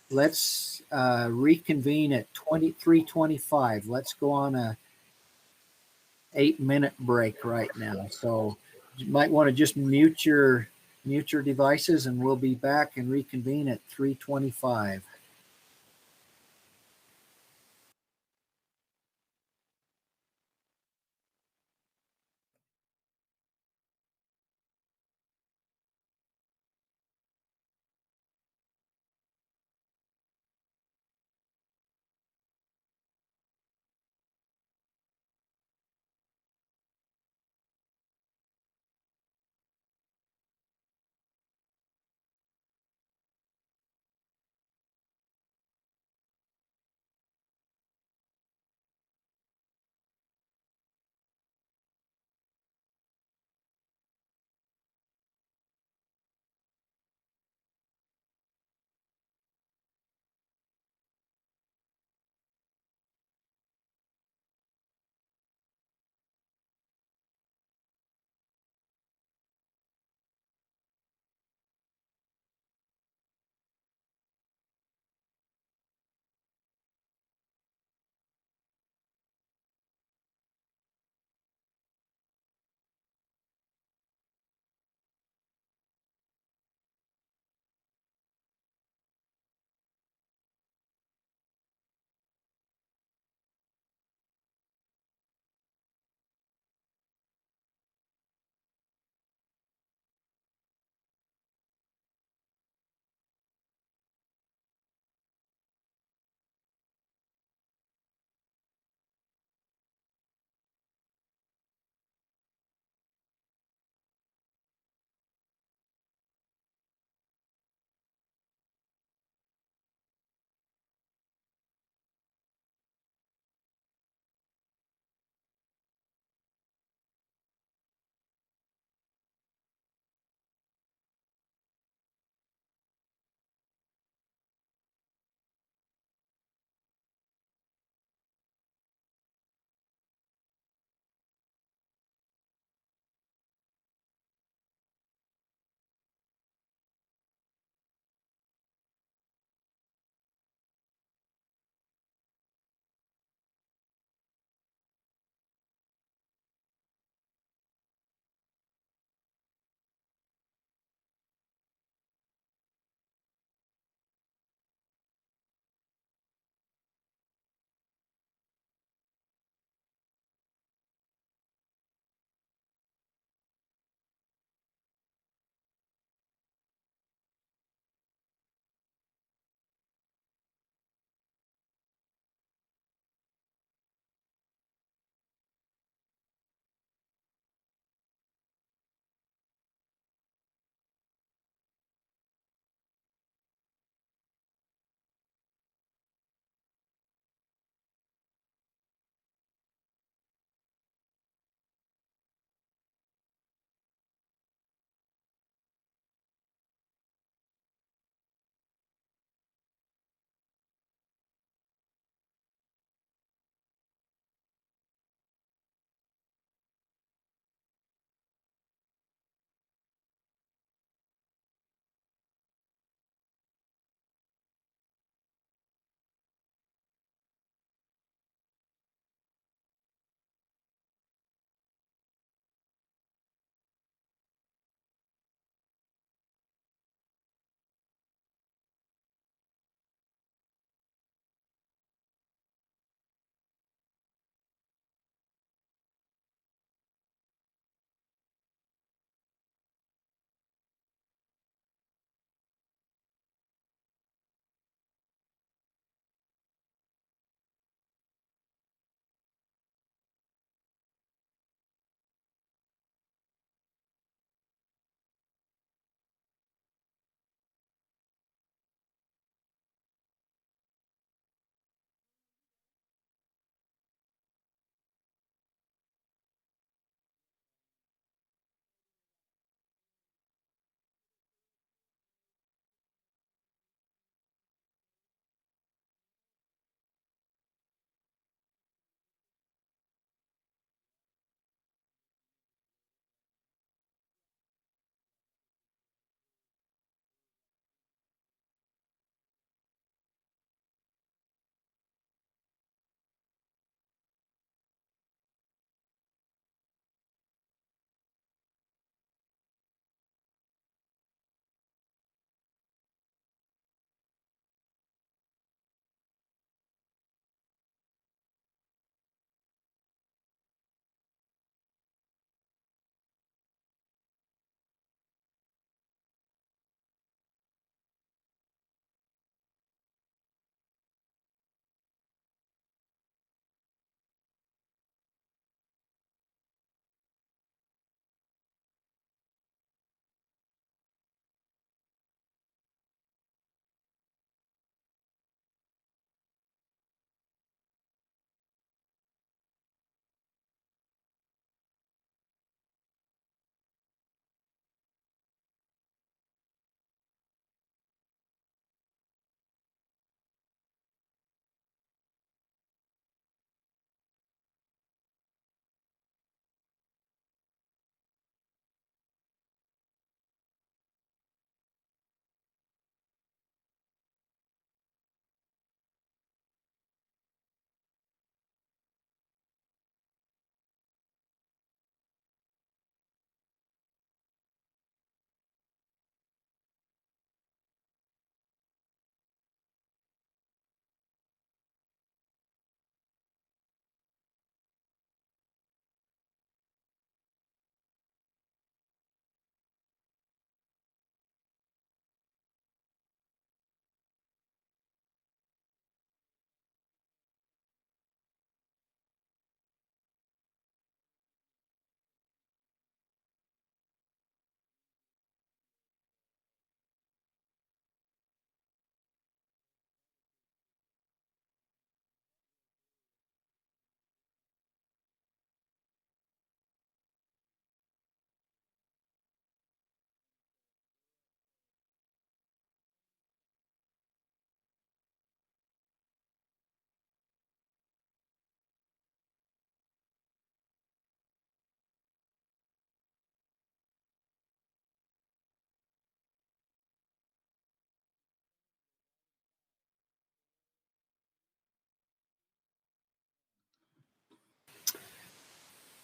A: Let's reconvene at 23:25. Let's go on a 8-minute break right now. So you might want to just mute your devices, and we'll be back and reconvene at 3:25.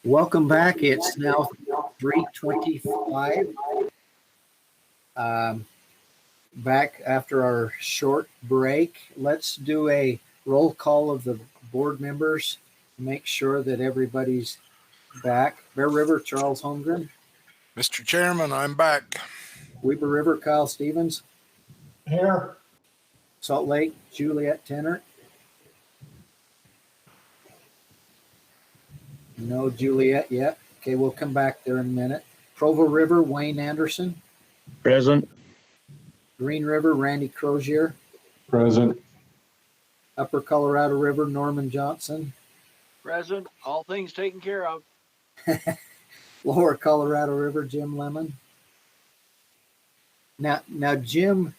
A: Welcome back. It's now 3:25. Back after our short break. Let's do a roll call of the board members. Make sure that everybody's back. Bear River, Charles Holmgren.
B: Mr. Chairman, I'm back.
A: Weber River, Kyle Stevens.
C: Here.
A: Salt Lake, Juliet Tenner. No Juliet yet. Okay, we'll come back there in a minute. Provo River, Wayne Anderson.
M: Present.
A: Green River, Randy Crozier.
N: Present.
A: Upper Colorado River, Norman Johnson.
J: Present, all things taken care of.
A: Lower Colorado River, Jim Lemon. Now Jim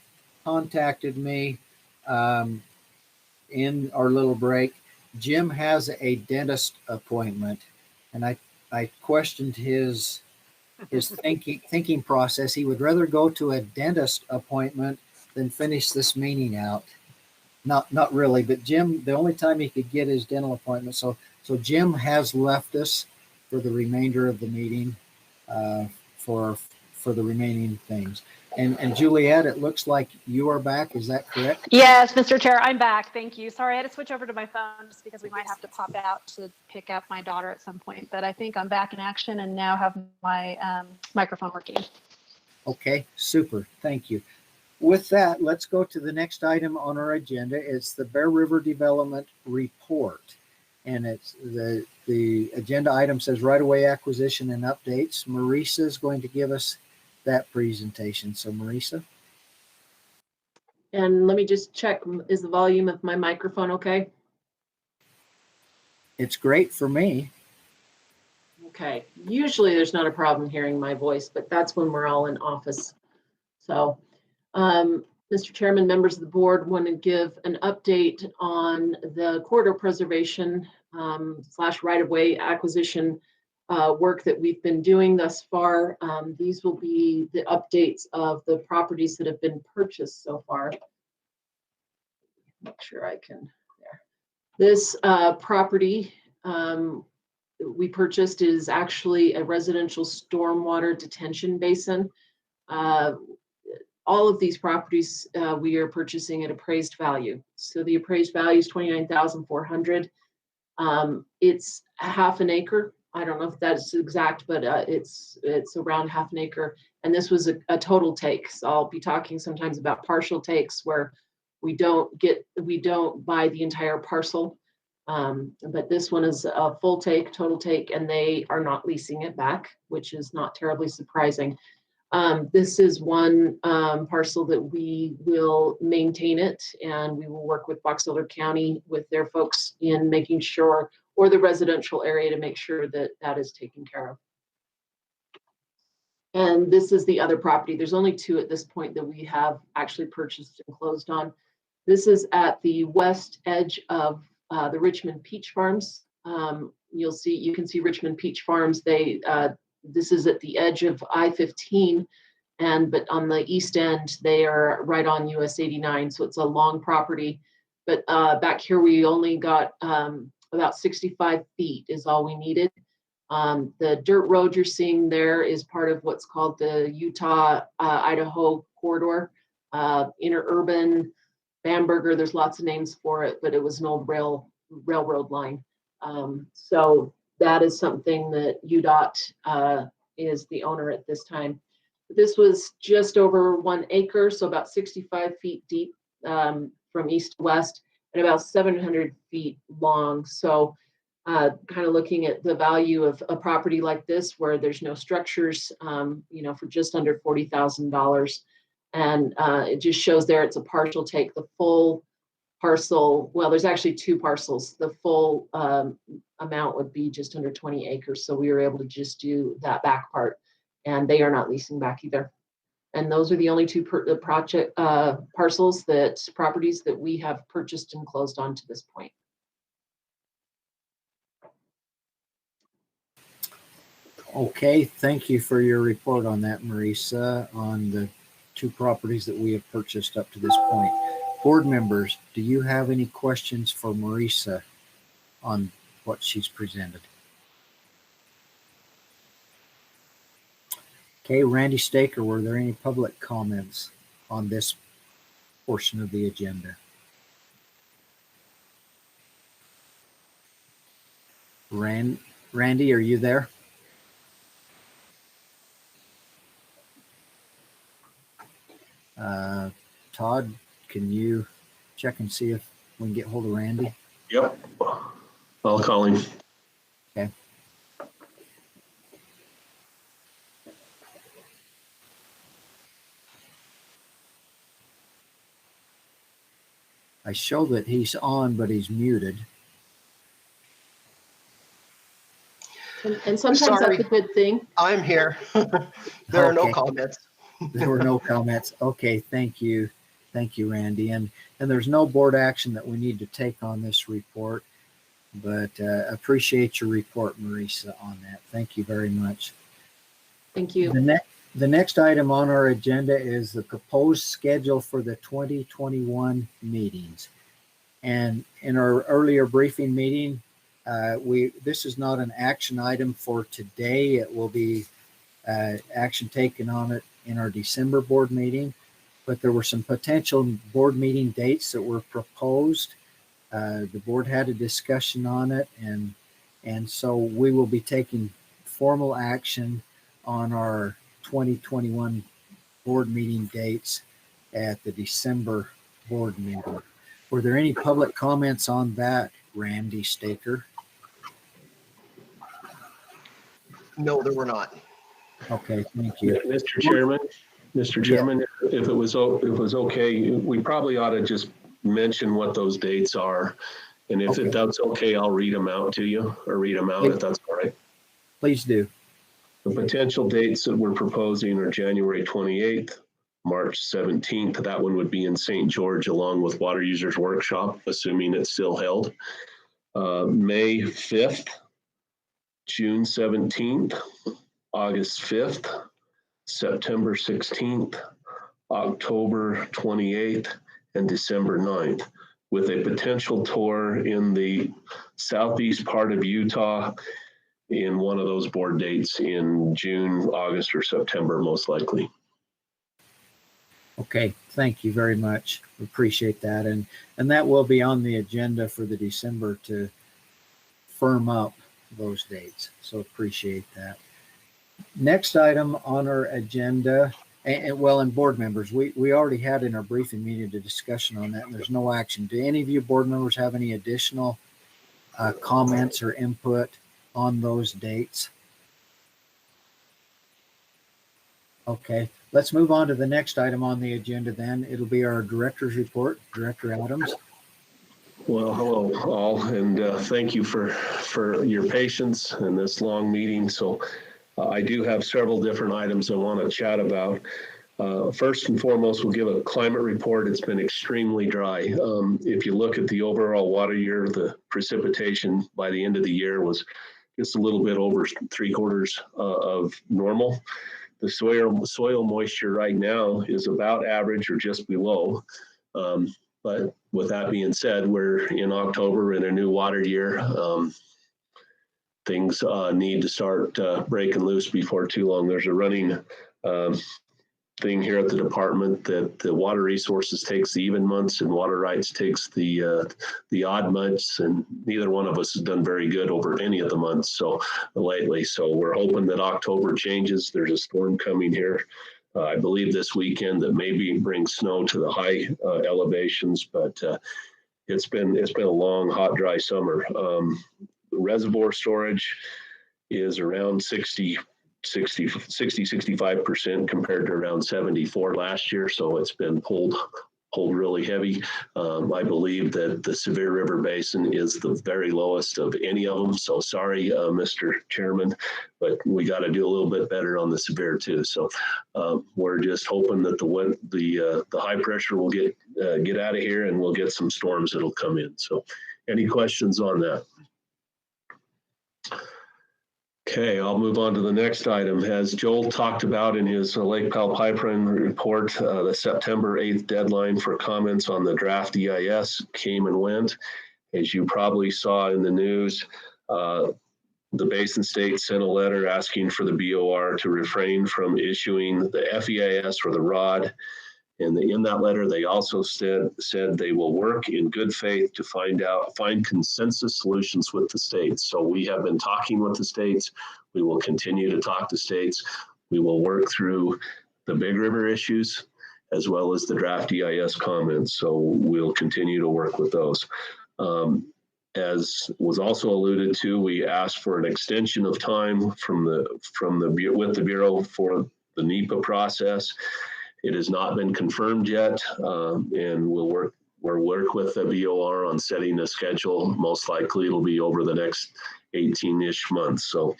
A: contacted me in our little break. Jim has a dentist appointment, and I questioned his thinking process. He would rather go to a dentist appointment than finish this meeting out. Not really, but Jim, the only time he could get his dental appointment. So Jim has left us for the remainder of the meeting for the remaining things. And Juliet, it looks like you are back. Is that correct?
P: Yes, Mr. Chair, I'm back. Thank you. Sorry, I had to switch over to my phone just because we might have to pop out to pick up my daughter at some point. But I think I'm back in action and now have my microphone working.
A: Okay, super. Thank you. With that, let's go to the next item on our agenda. It's the Bear River Development Report. And it's the agenda item says right-of-way acquisition and updates. Marisa is going to give us that presentation. So Marisa.
K: And let me just check, is the volume of my microphone okay?
A: It's great for me.
K: Okay, usually there's not a problem hearing my voice, but that's when we're all in office. So, Mr. Chairman, members of the board, want to give an update on the corridor preservation / right-of-way acquisition work that we've been doing thus far. These will be the updates of the properties that have been purchased so far. Make sure I can, there. This property we purchased is actually a residential stormwater detention basin. All of these properties we are purchasing at appraised value. So the appraised value is $29,400. It's half an acre. I don't know if that's exact, but it's around half an acre. And this was a total take. So I'll be talking sometimes about partial takes where we don't buy the entire parcel. But this one is a full take, total take, and they are not leasing it back, which is not terribly surprising. This is one parcel that we will maintain it, and we will work with Box Elder County with their folks in making sure, or the residential area, to make sure that that is taken care of. And this is the other property. There's only two at this point that we have actually purchased and closed on. This is at the west edge of the Richmond Peach Farms. You can see Richmond Peach Farms. This is at the edge of I-15, but on the east end, they are right on US 89. So it's a long property. But back here, we only got about 65 feet is all we needed. The dirt road you're seeing there is part of what's called the Utah-Idaho corridor, interurban, Bamberger, there's lots of names for it, but it was an old railroad line. So that is something that UDOT is the owner at this time. This was just over 1 acre, so about 65 feet deep from east to west, and about 700 feet long. So kind of looking at the value of a property like this where there's no structures, for just under $40,000. And it just shows there it's a partial take. The full parcel, well, there's actually two parcels. The full amount would be just under 20 acres. So we were able to just do that back part, and they are not leasing back either. And those are the only two properties that we have purchased and closed on to this point.
A: Okay, thank you for your report on that, Marisa, on the two properties that we have purchased up to this point. Board members, do you have any questions for Marisa on what she's presented? Okay, Randy Staker, were there any public comments on this portion of the agenda? Randy, are you there? Todd, can you check and see if we can get hold of Randy?
F: Yep. I'll call him.
A: Okay. I show that he's on, but he's muted.
K: And sometimes that's a good thing.
D: I'm here. There are no comments.
A: There were no comments. Okay, thank you. Thank you, Randy. And there's no board action that we need to take on this report, but appreciate your report, Marisa, on that. Thank you very much.
K: Thank you.
A: The next item on our agenda is the proposed schedule for the 2021 meetings. And in our earlier briefing meeting, this is not an action item for today. It will be action taken on it in our December board meeting, but there were some potential board meeting dates that were proposed. The board had a discussion on it, and so we will be taking formal action on our 2021 board meeting dates at the December board meeting. Were there any public comments on that, Randy Staker?
D: No, there were not.
A: Okay, thank you.
F: Mr. Chairman, if it was okay, we probably ought to just mention what those dates are. And if that's okay, I'll read them out to you, or read them out if that's all right.
A: Please do.
F: The potential dates that we're proposing are January 28th, March 17th. That one would be in St. George along with Water Users Workshop, assuming it's still held. May 5th, June 17th, August 5th, September 16th, October 28th, and December 9th, with a potential tour in the southeast part of Utah in one of those board dates in June, August, or September, most likely.
A: Okay, thank you very much. Appreciate that. And that will be on the agenda for the December to firm up those dates. So appreciate that. Next item on our agenda, and board members, we already had in our briefing meeting a discussion on that, and there's no action. Do any of you board members have any additional comments or input on those dates? Okay, let's move on to the next item on the agenda then. It'll be our director's report. Director Adams.
F: Well, hello all, and thank you for your patience in this long meeting. So I do have several different items I want to chat about. First and foremost, we'll give a climate report. It's been extremely dry. If you look at the overall water year, the precipitation by the end of the year was just a little bit over 3/4 of normal. The soil moisture right now is about average or just below. But with that being said, we're in October in a new water year. Things need to start breaking loose before too long. There's a running thing here at the department that the water resources takes the even months and water rights takes the odd months, and neither one of us has done very good over any of the months lately. So we're hoping that October changes. There's a storm coming here, I believe this weekend, that maybe brings snow to the high elevations, but it's been a long, hot, dry summer. Reservoir storage is around 65% compared to around 74 last year. So it's been pulled really heavy. I believe that the Sevier River Basin is the very lowest of any of them. So sorry, Mr. Chairman, but we got to do a little bit better on the Sevier too. So we're just hoping that the high pressure will get out of here and we'll get some storms that'll come in. So any questions on that? Okay, I'll move on to the next item. As Joel talked about in his Lake Powell Pipeline report, the September 8th deadline for comments on the draft EIS came and went. As you probably saw in the news, The Basin State sent a letter asking for the BOR to refrain from issuing the FEIS or the ROD. And in that letter, they also said they will work in good faith to find consensus solutions with the states. So we have been talking with the states. We will continue to talk to states. We will work through the Big River issues as well as the draft EIS comments. So we'll continue to work with those. As was also alluded to, we asked for an extension of time with the Bureau for the NEPA process. It has not been confirmed yet, and we'll work with the BOR on setting a schedule. Most likely it'll be over the next 18-ish months. So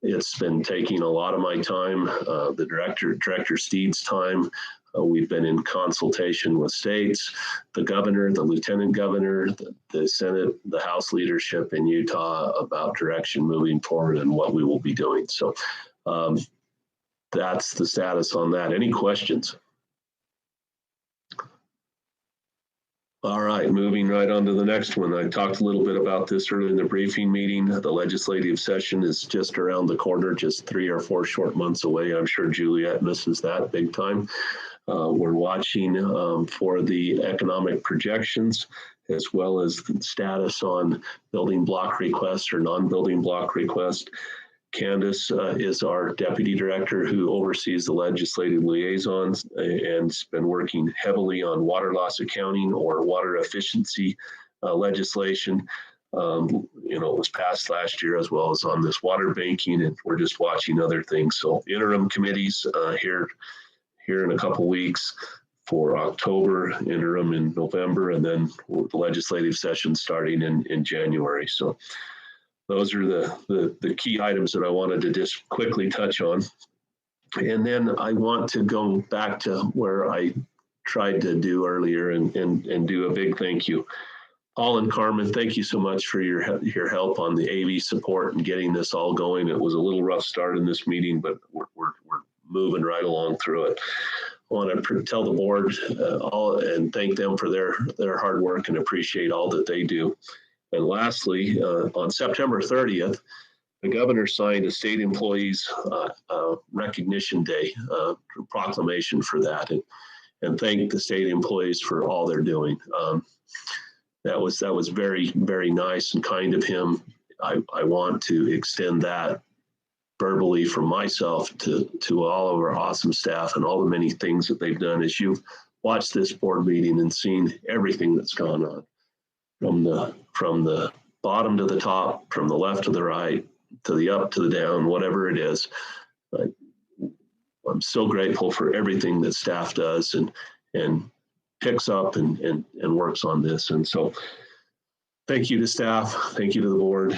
F: it's been taking a lot of my time, the Director Steed's time. We've been in consultation with states, the governor, the lieutenant governor, the Senate, the House leadership in Utah about direction moving forward and what we will be doing. So that's the status on that. Any questions? All right, moving right on to the next one. I talked a little bit about this earlier in the briefing meeting. The legislative session is just around the corner, just 3 or 4 short months away. I'm sure Juliet misses that big time. We're watching for the economic projections as well as the status on building block requests or non-building block requests. Candace is our deputy director who oversees the legislative liaisons and has been working heavily on water loss accounting or water efficiency legislation. It was passed last year as well as on this water banking, and we're just watching other things. So interim committees here in a couple weeks for October, interim in November, and then the legislative session starting in January. So those are the key items that I wanted to just quickly touch on. And then I want to go back to where I tried to do earlier and do a big thank you. Paul and Carmen, thank you so much for your help on the AV support and getting this all going. It was a little rough start in this meeting, but we're moving right along through it. I want to tell the board all and thank them for their hard work and appreciate all that they do. And lastly, on September 30th, the governor signed a state employees recognition day proclamation for that, and thank the state employees for all they're doing. That was very, very nice and kind of him. I want to extend that verbally from myself to all of our awesome staff and all the many things that they've done. As you've watched this board meeting and seen everything that's gone on, from the bottom to the top, from the left to the right, to the up to the down, whatever it is. I'm so grateful for everything that staff does and picks up and works on this. And so thank you to staff. Thank you to the board.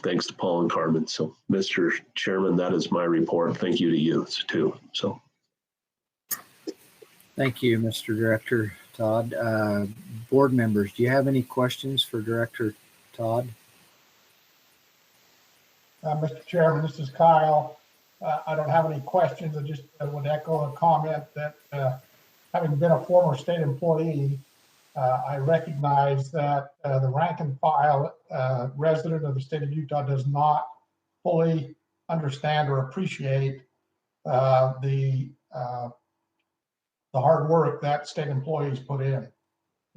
F: Thanks to Paul and Carmen. So Mr. Chairman, that is my report. Thank you to you too. So.
A: Thank you, Mr. Director Todd. Board members, do you have any questions for Director Todd?
C: Mr. Chairman, this is Kyle. I don't have any questions. I just would echo a comment that having been a former state employee, I recognize that the rank and file resident of the state of Utah does not fully understand or appreciate the hard work that state employees put in.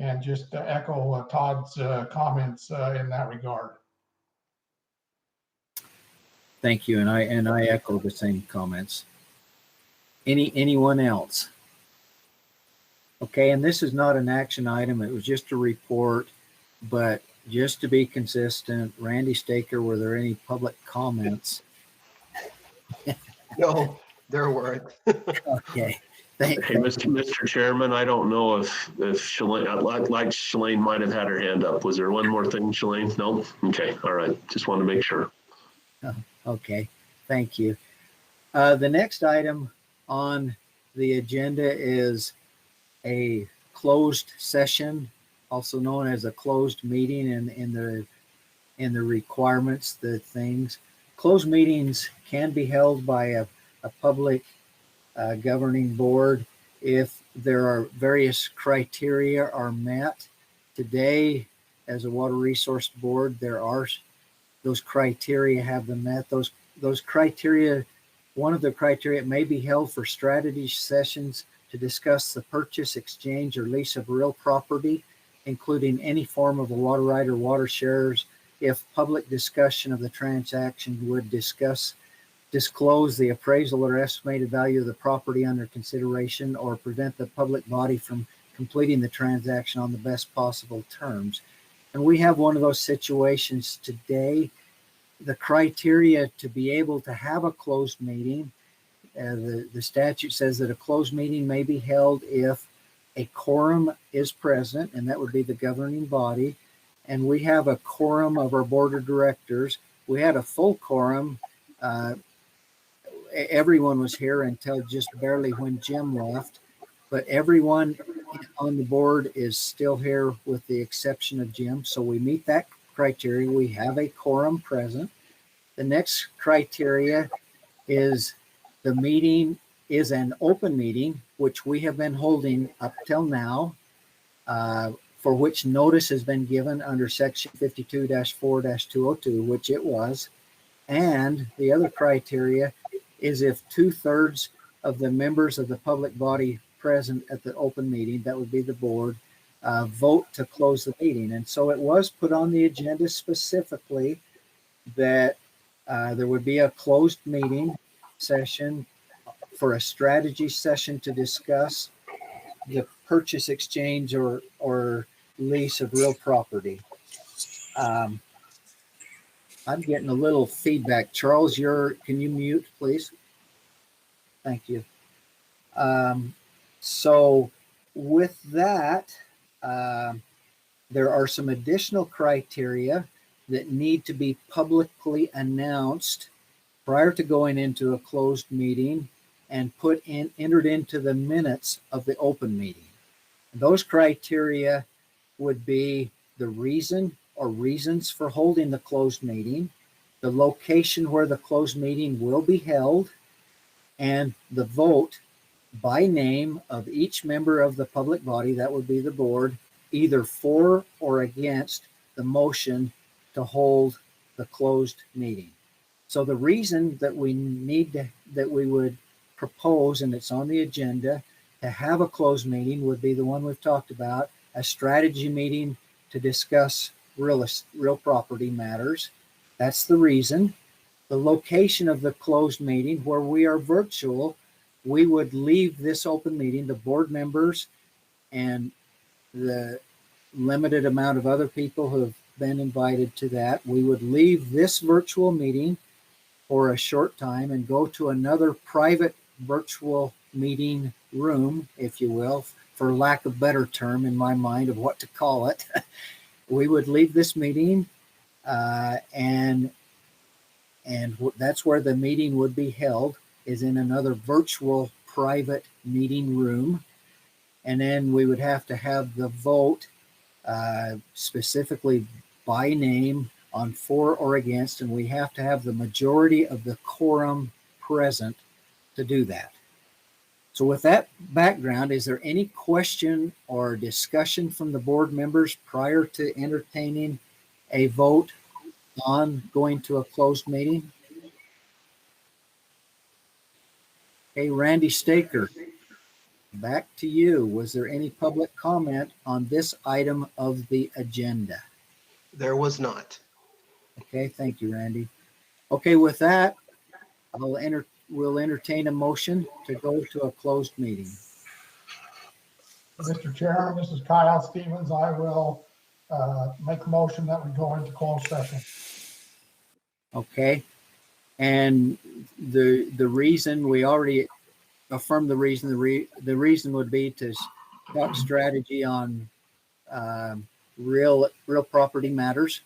C: And just to echo Todd's comments in that regard.
A: Thank you, and I echo the same comments. Anyone else? Okay, and this is not an action item. It was just a report, but just to be consistent, Randy Staker, were there any public comments?
D: No, there weren't.
A: Okay.
F: Hey, Mr. Chairman, I don't know if Shalane, like Shalane might have had her hand up. Was there one more thing, Shalane? No? Okay, all right. Just want to make sure.
A: Okay, thank you. The next item on the agenda is a closed session, also known as a closed meeting in the requirements, the things. Closed meetings can be held by a public governing board if there are various criteria are met. Today, as a water resource board, there are those criteria have been met. Those criteria, one of the criteria, it may be held for strategy sessions to discuss the purchase, exchange, or lease of real property, including any form of a water right or water shares, if public discussion of the transaction would disclose the appraisal or estimated value of the property under consideration, or prevent the public body from completing the transaction on the best possible terms. And we have one of those situations today. The criteria to be able to have a closed meeting, the statute says that a closed meeting may be held if a quorum is present, and that would be the governing body. And we have a quorum of our board of directors. We had a full quorum. Everyone was here until just barely when Jim left, but everyone on the board is still here with the exception of Jim. So we meet that criteria. We have a quorum present. The next criteria is the meeting is an open meeting, which we have been holding up till now, for which notice has been given under section 52-4-202, which it was. And the other criteria is if 2/3 of the members of the public body present at the open meeting, that would be the board, vote to close the meeting. And so it was put on the agenda specifically that there would be a closed meeting session for a strategy session to discuss the purchase, exchange, or lease of real property. I'm getting a little feedback. Charles, can you mute, please? Thank you. So with that, there are some additional criteria that need to be publicly announced prior to going into a closed meeting and entered into the minutes of the open meeting. Those criteria would be the reason or reasons for holding the closed meeting, the location where the closed meeting will be held, and the vote by name of each member of the public body, that would be the board, either for or against the motion to hold the closed meeting. So the reason that we would propose, and it's on the agenda, to have a closed meeting would be the one we've talked about, a strategy meeting to discuss real property matters. That's the reason. The location of the closed meeting, where we are virtual, we would leave this open meeting, the board members and the limited amount of other people who have been invited to that, we would leave this virtual meeting for a short time and go to another private virtual meeting room, if you will, for lack of a better term in my mind of what to call it. We would leave this meeting and that's where the meeting would be held, is in another virtual private meeting room. And then we would have to have the vote specifically by name on for or against, and we have to have the majority of the quorum present to do that. So with that background, is there any question or discussion from the board members prior to entertaining a vote on going to a closed meeting? Hey, Randy Staker, back to you. Was there any public comment on this item of the agenda?
D: There was not.
A: Okay, thank you, Randy. Okay, with that, we'll entertain a motion to go to a closed meeting.
C: Mr. Chairman, this is Kyle Stevens. I will make a motion that we go into closed session.
A: Okay, and the reason, we already affirmed the reason. The reason would be to talk strategy on real property matters.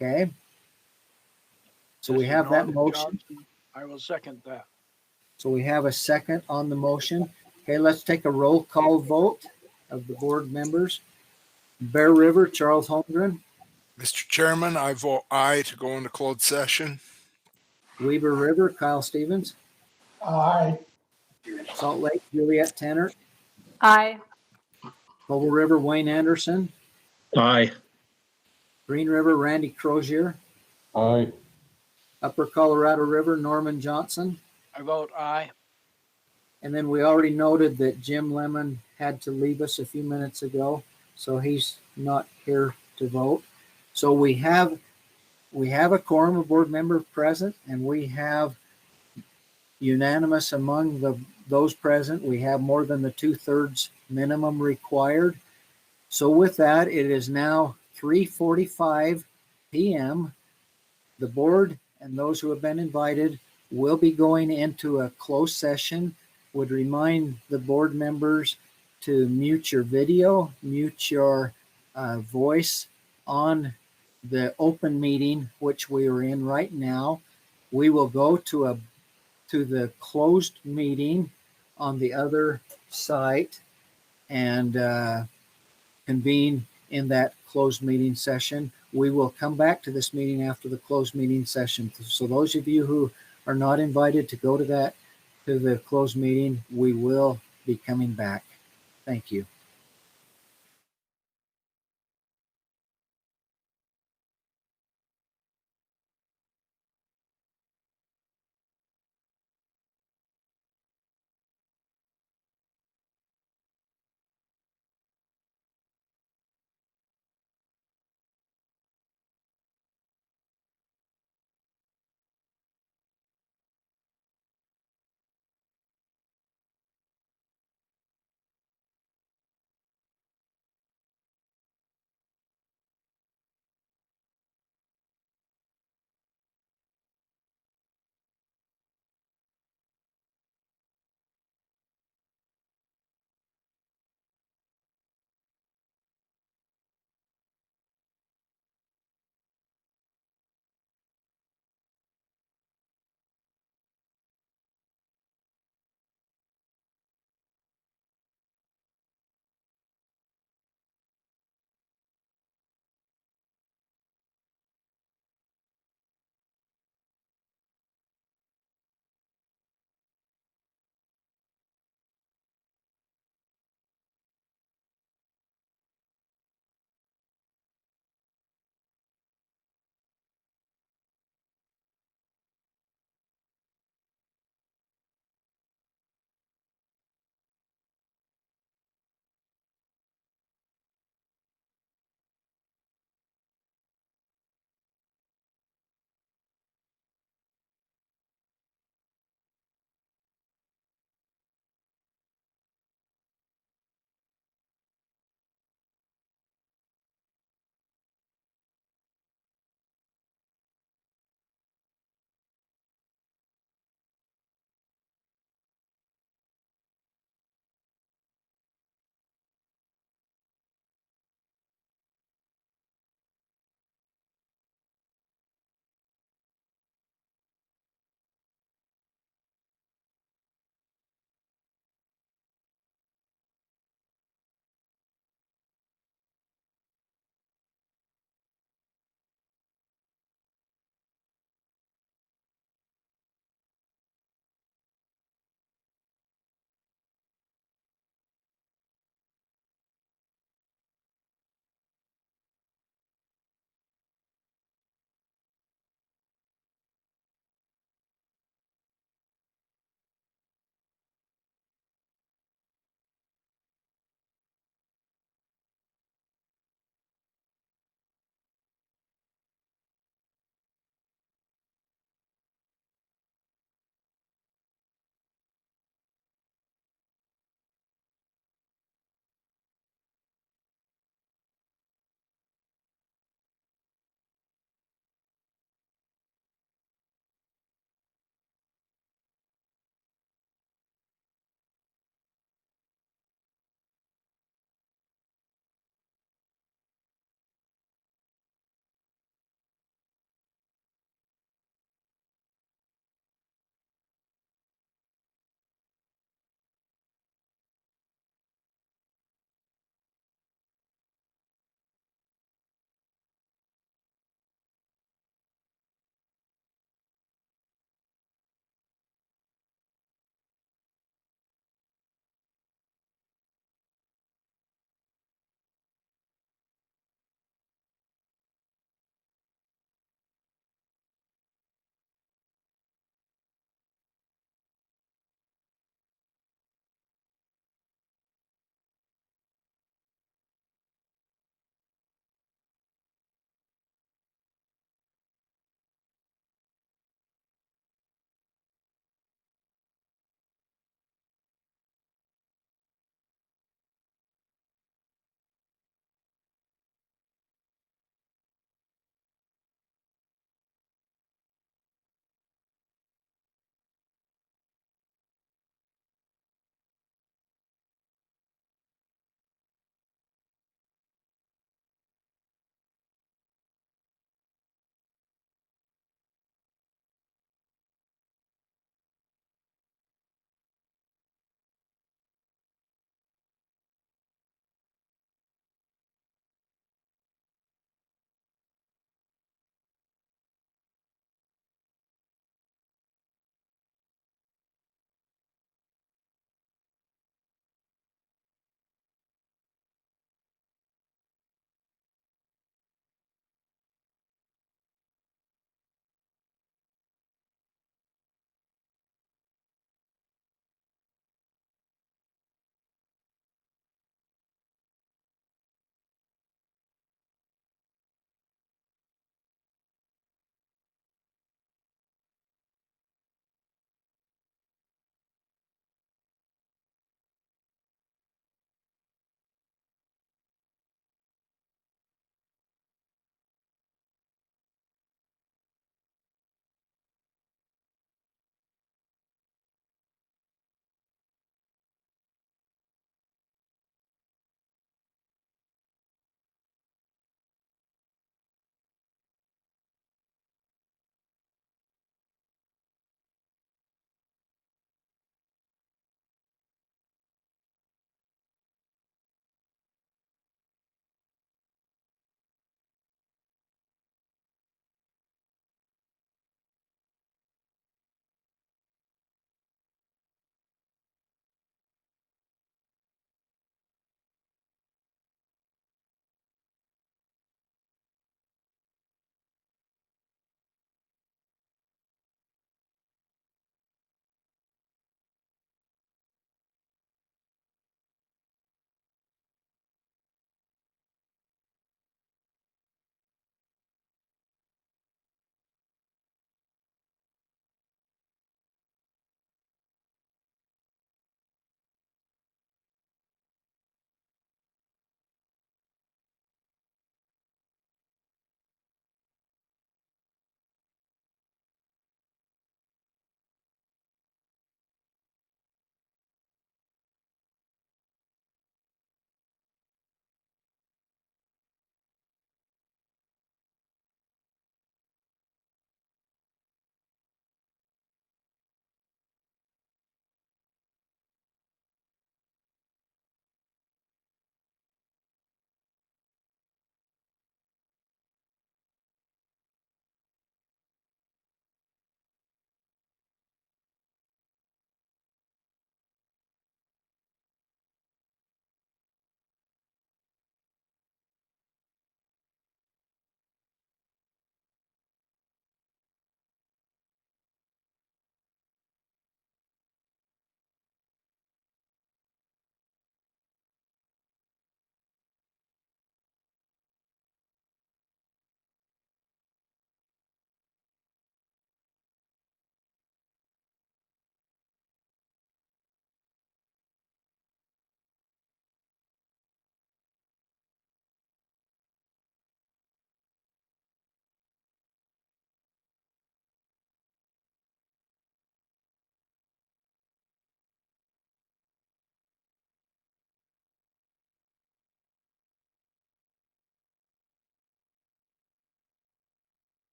A: Okay, so we have that motion.
J: I will second that.
A: So we have a second on the motion. Okay, let's take a roll call vote of the board members. Bear River, Charles Holmgren.
B: Mr. Chairman, I vote aye to go into closed session.
A: Weber River, Kyle Stevens.
C: Aye.
A: Salt Lake, Juliet Tanner.
P: Aye.
A: Provo River, Wayne Anderson.
M: Aye.
A: Green River, Randy Crozier.
N: Aye.
A: Upper Colorado River, Norman Johnson.
J: I vote aye.
A: And then we already noted that Jim Lemon had to leave us a few minutes ago, so he's not here to vote. So we have a quorum of board members present, and we have unanimous among those present. We have more than the 2/3 minimum required. So with that, it is now 3:45 p.m. The board and those who have been invited will be going into a closed session. Would remind the board members to mute your video, mute your voice on the open meeting, which we are in right now. We will go to the closed meeting on the other site and convene in that closed meeting session. We will come back to this meeting after the closed meeting session. So those of you who are not invited to go to the closed meeting, we will be coming back. Thank you.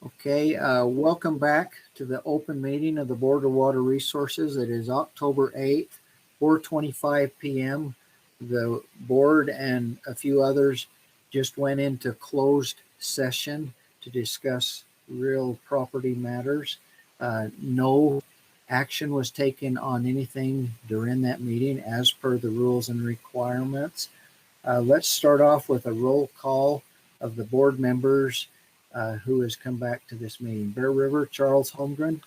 A: Okay, welcome back to the open meeting of the Board of Water Resources. It is October 8th, 4:25 p.m. The board and a few others just went into closed session to discuss real property matters. No action was taken on anything during that meeting as per the rules and requirements. Let's start off with a roll call of the board members who has come back to this meeting. Bear River, Charles Holmgren.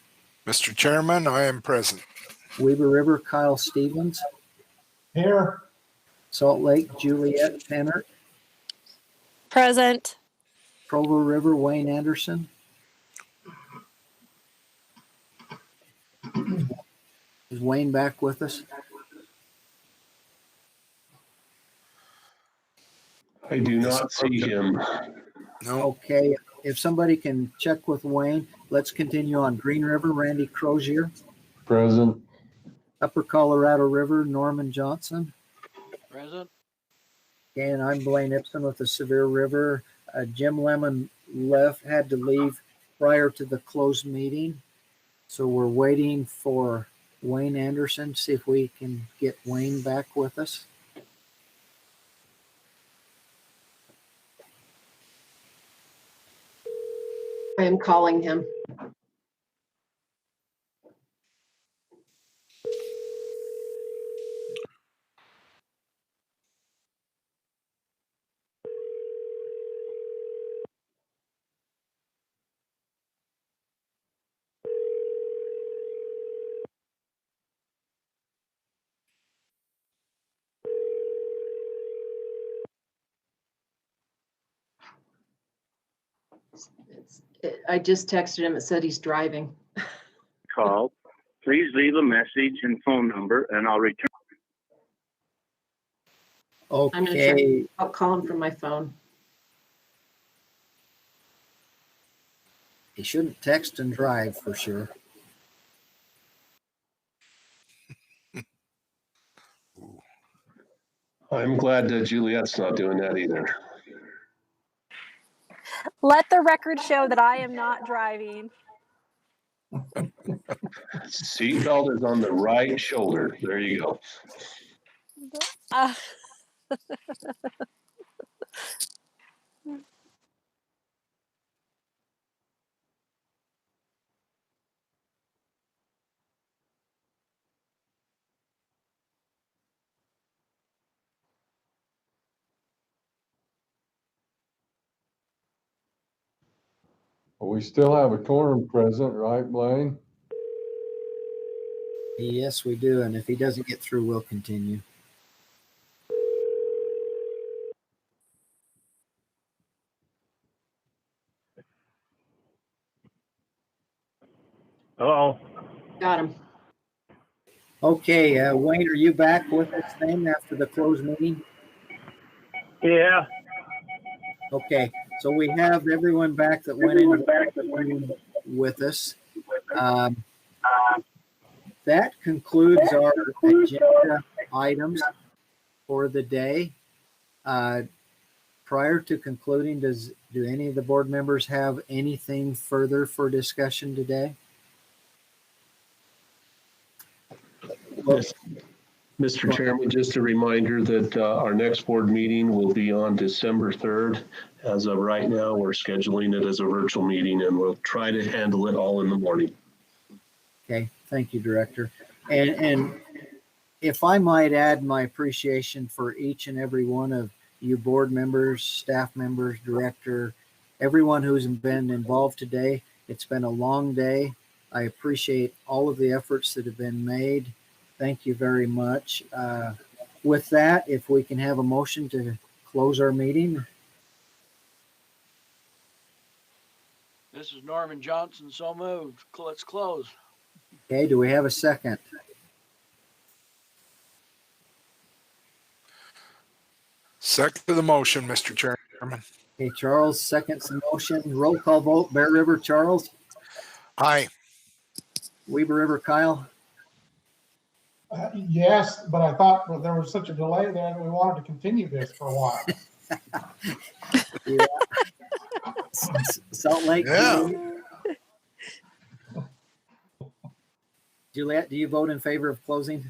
B: Mr. Chairman, I am present.
A: Weber River, Kyle Stevens.
C: Here.
A: Salt Lake, Juliet Pennert.
R: Present.
A: Provo River, Wayne Anderson. Is Wayne back with us?
F: I do not see him.
B: No.
A: Okay, if somebody can check with Wayne, let's continue on. Green River, Randy Crozier.
N: Present.
A: Upper Colorado River, Norman Johnson.
J: Present.
A: Okay, and I'm Blaine Ipson with the Sevier River. Jim Lemon had to leave prior to the closed meeting. So we're waiting for Wayne Anderson, see if we can get Wayne back with us.
K: I am calling him. I just texted him. It said he's driving.
V: Call. Please leave a message and phone number, and I'll return.
A: Okay.
K: I'm gonna try. I'll call him from my phone.
A: He shouldn't text and drive for sure.
F: I'm glad that Juliet's not doing that either.
R: Let the record show that I am not driving.
F: Seatbelt is on the right shoulder. There you go.
N: We still have a quorum present, right, Blaine?
A: Yes, we do. And if he doesn't get through, we'll continue.
V: Hello.
K: Got him.
A: Okay, Wayne, are you back with us then after the closed meeting?
V: Yeah.
A: Okay, so we have everyone back that went into the meeting with us. That concludes our agenda items for the day. Prior to concluding, do any of the board members have anything further for discussion today?
F: Yes. Mr. Chairman, just a reminder that our next board meeting will be on December 3rd. As of right now, we're scheduling it as a virtual meeting, and we'll try to handle it all in the morning.
A: Okay, thank you, Director. And if I might add my appreciation for each and every one of you board members, staff members, director, everyone who's been involved today. It's been a long day. I appreciate all of the efforts that have been made. Thank you very much. With that, if we can have a motion to close our meeting.
J: This is Norman Johnson, so moved. Let's close.
A: Okay, do we have a second?
B: Second to the motion, Mr. Chairman.
A: Okay, Charles seconds the motion. Roll call vote. Bear River, Charles.
B: Aye.
A: Weber River, Kyle.
C: Yes, but I thought there was such a delay there that we wanted to continue this for a while.
A: Yeah. Salt Lake.
B: Yeah.
A: Juliet, do you vote in favor of closing?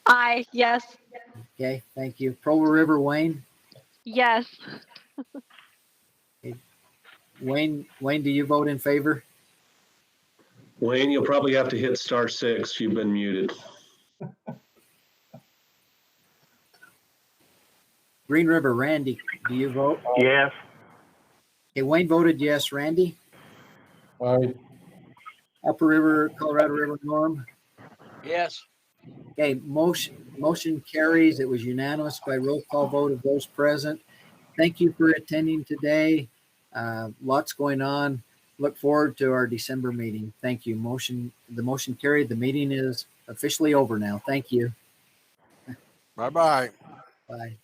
R: Aye, yes,
A: Okay, thank you. Provo River, Wayne.
R: yes.
A: Wayne, do you vote in favor?
F: Wayne, you'll probably have to hit *6. You've been muted.
A: Green River, Randy, do you vote?
L: Yes.
A: Okay, Wayne voted yes. Randy?
N: Aye.
A: Upper River, Colorado River, Norm?
J: Yes.
A: Okay, motion carries. It was unanimous by roll call vote of those present. Thank you for attending today. Lots going on. Look forward to our December meeting. Thank you. The motion carried. The meeting is officially over now. Thank you.
B: Bye-bye.
A: Bye.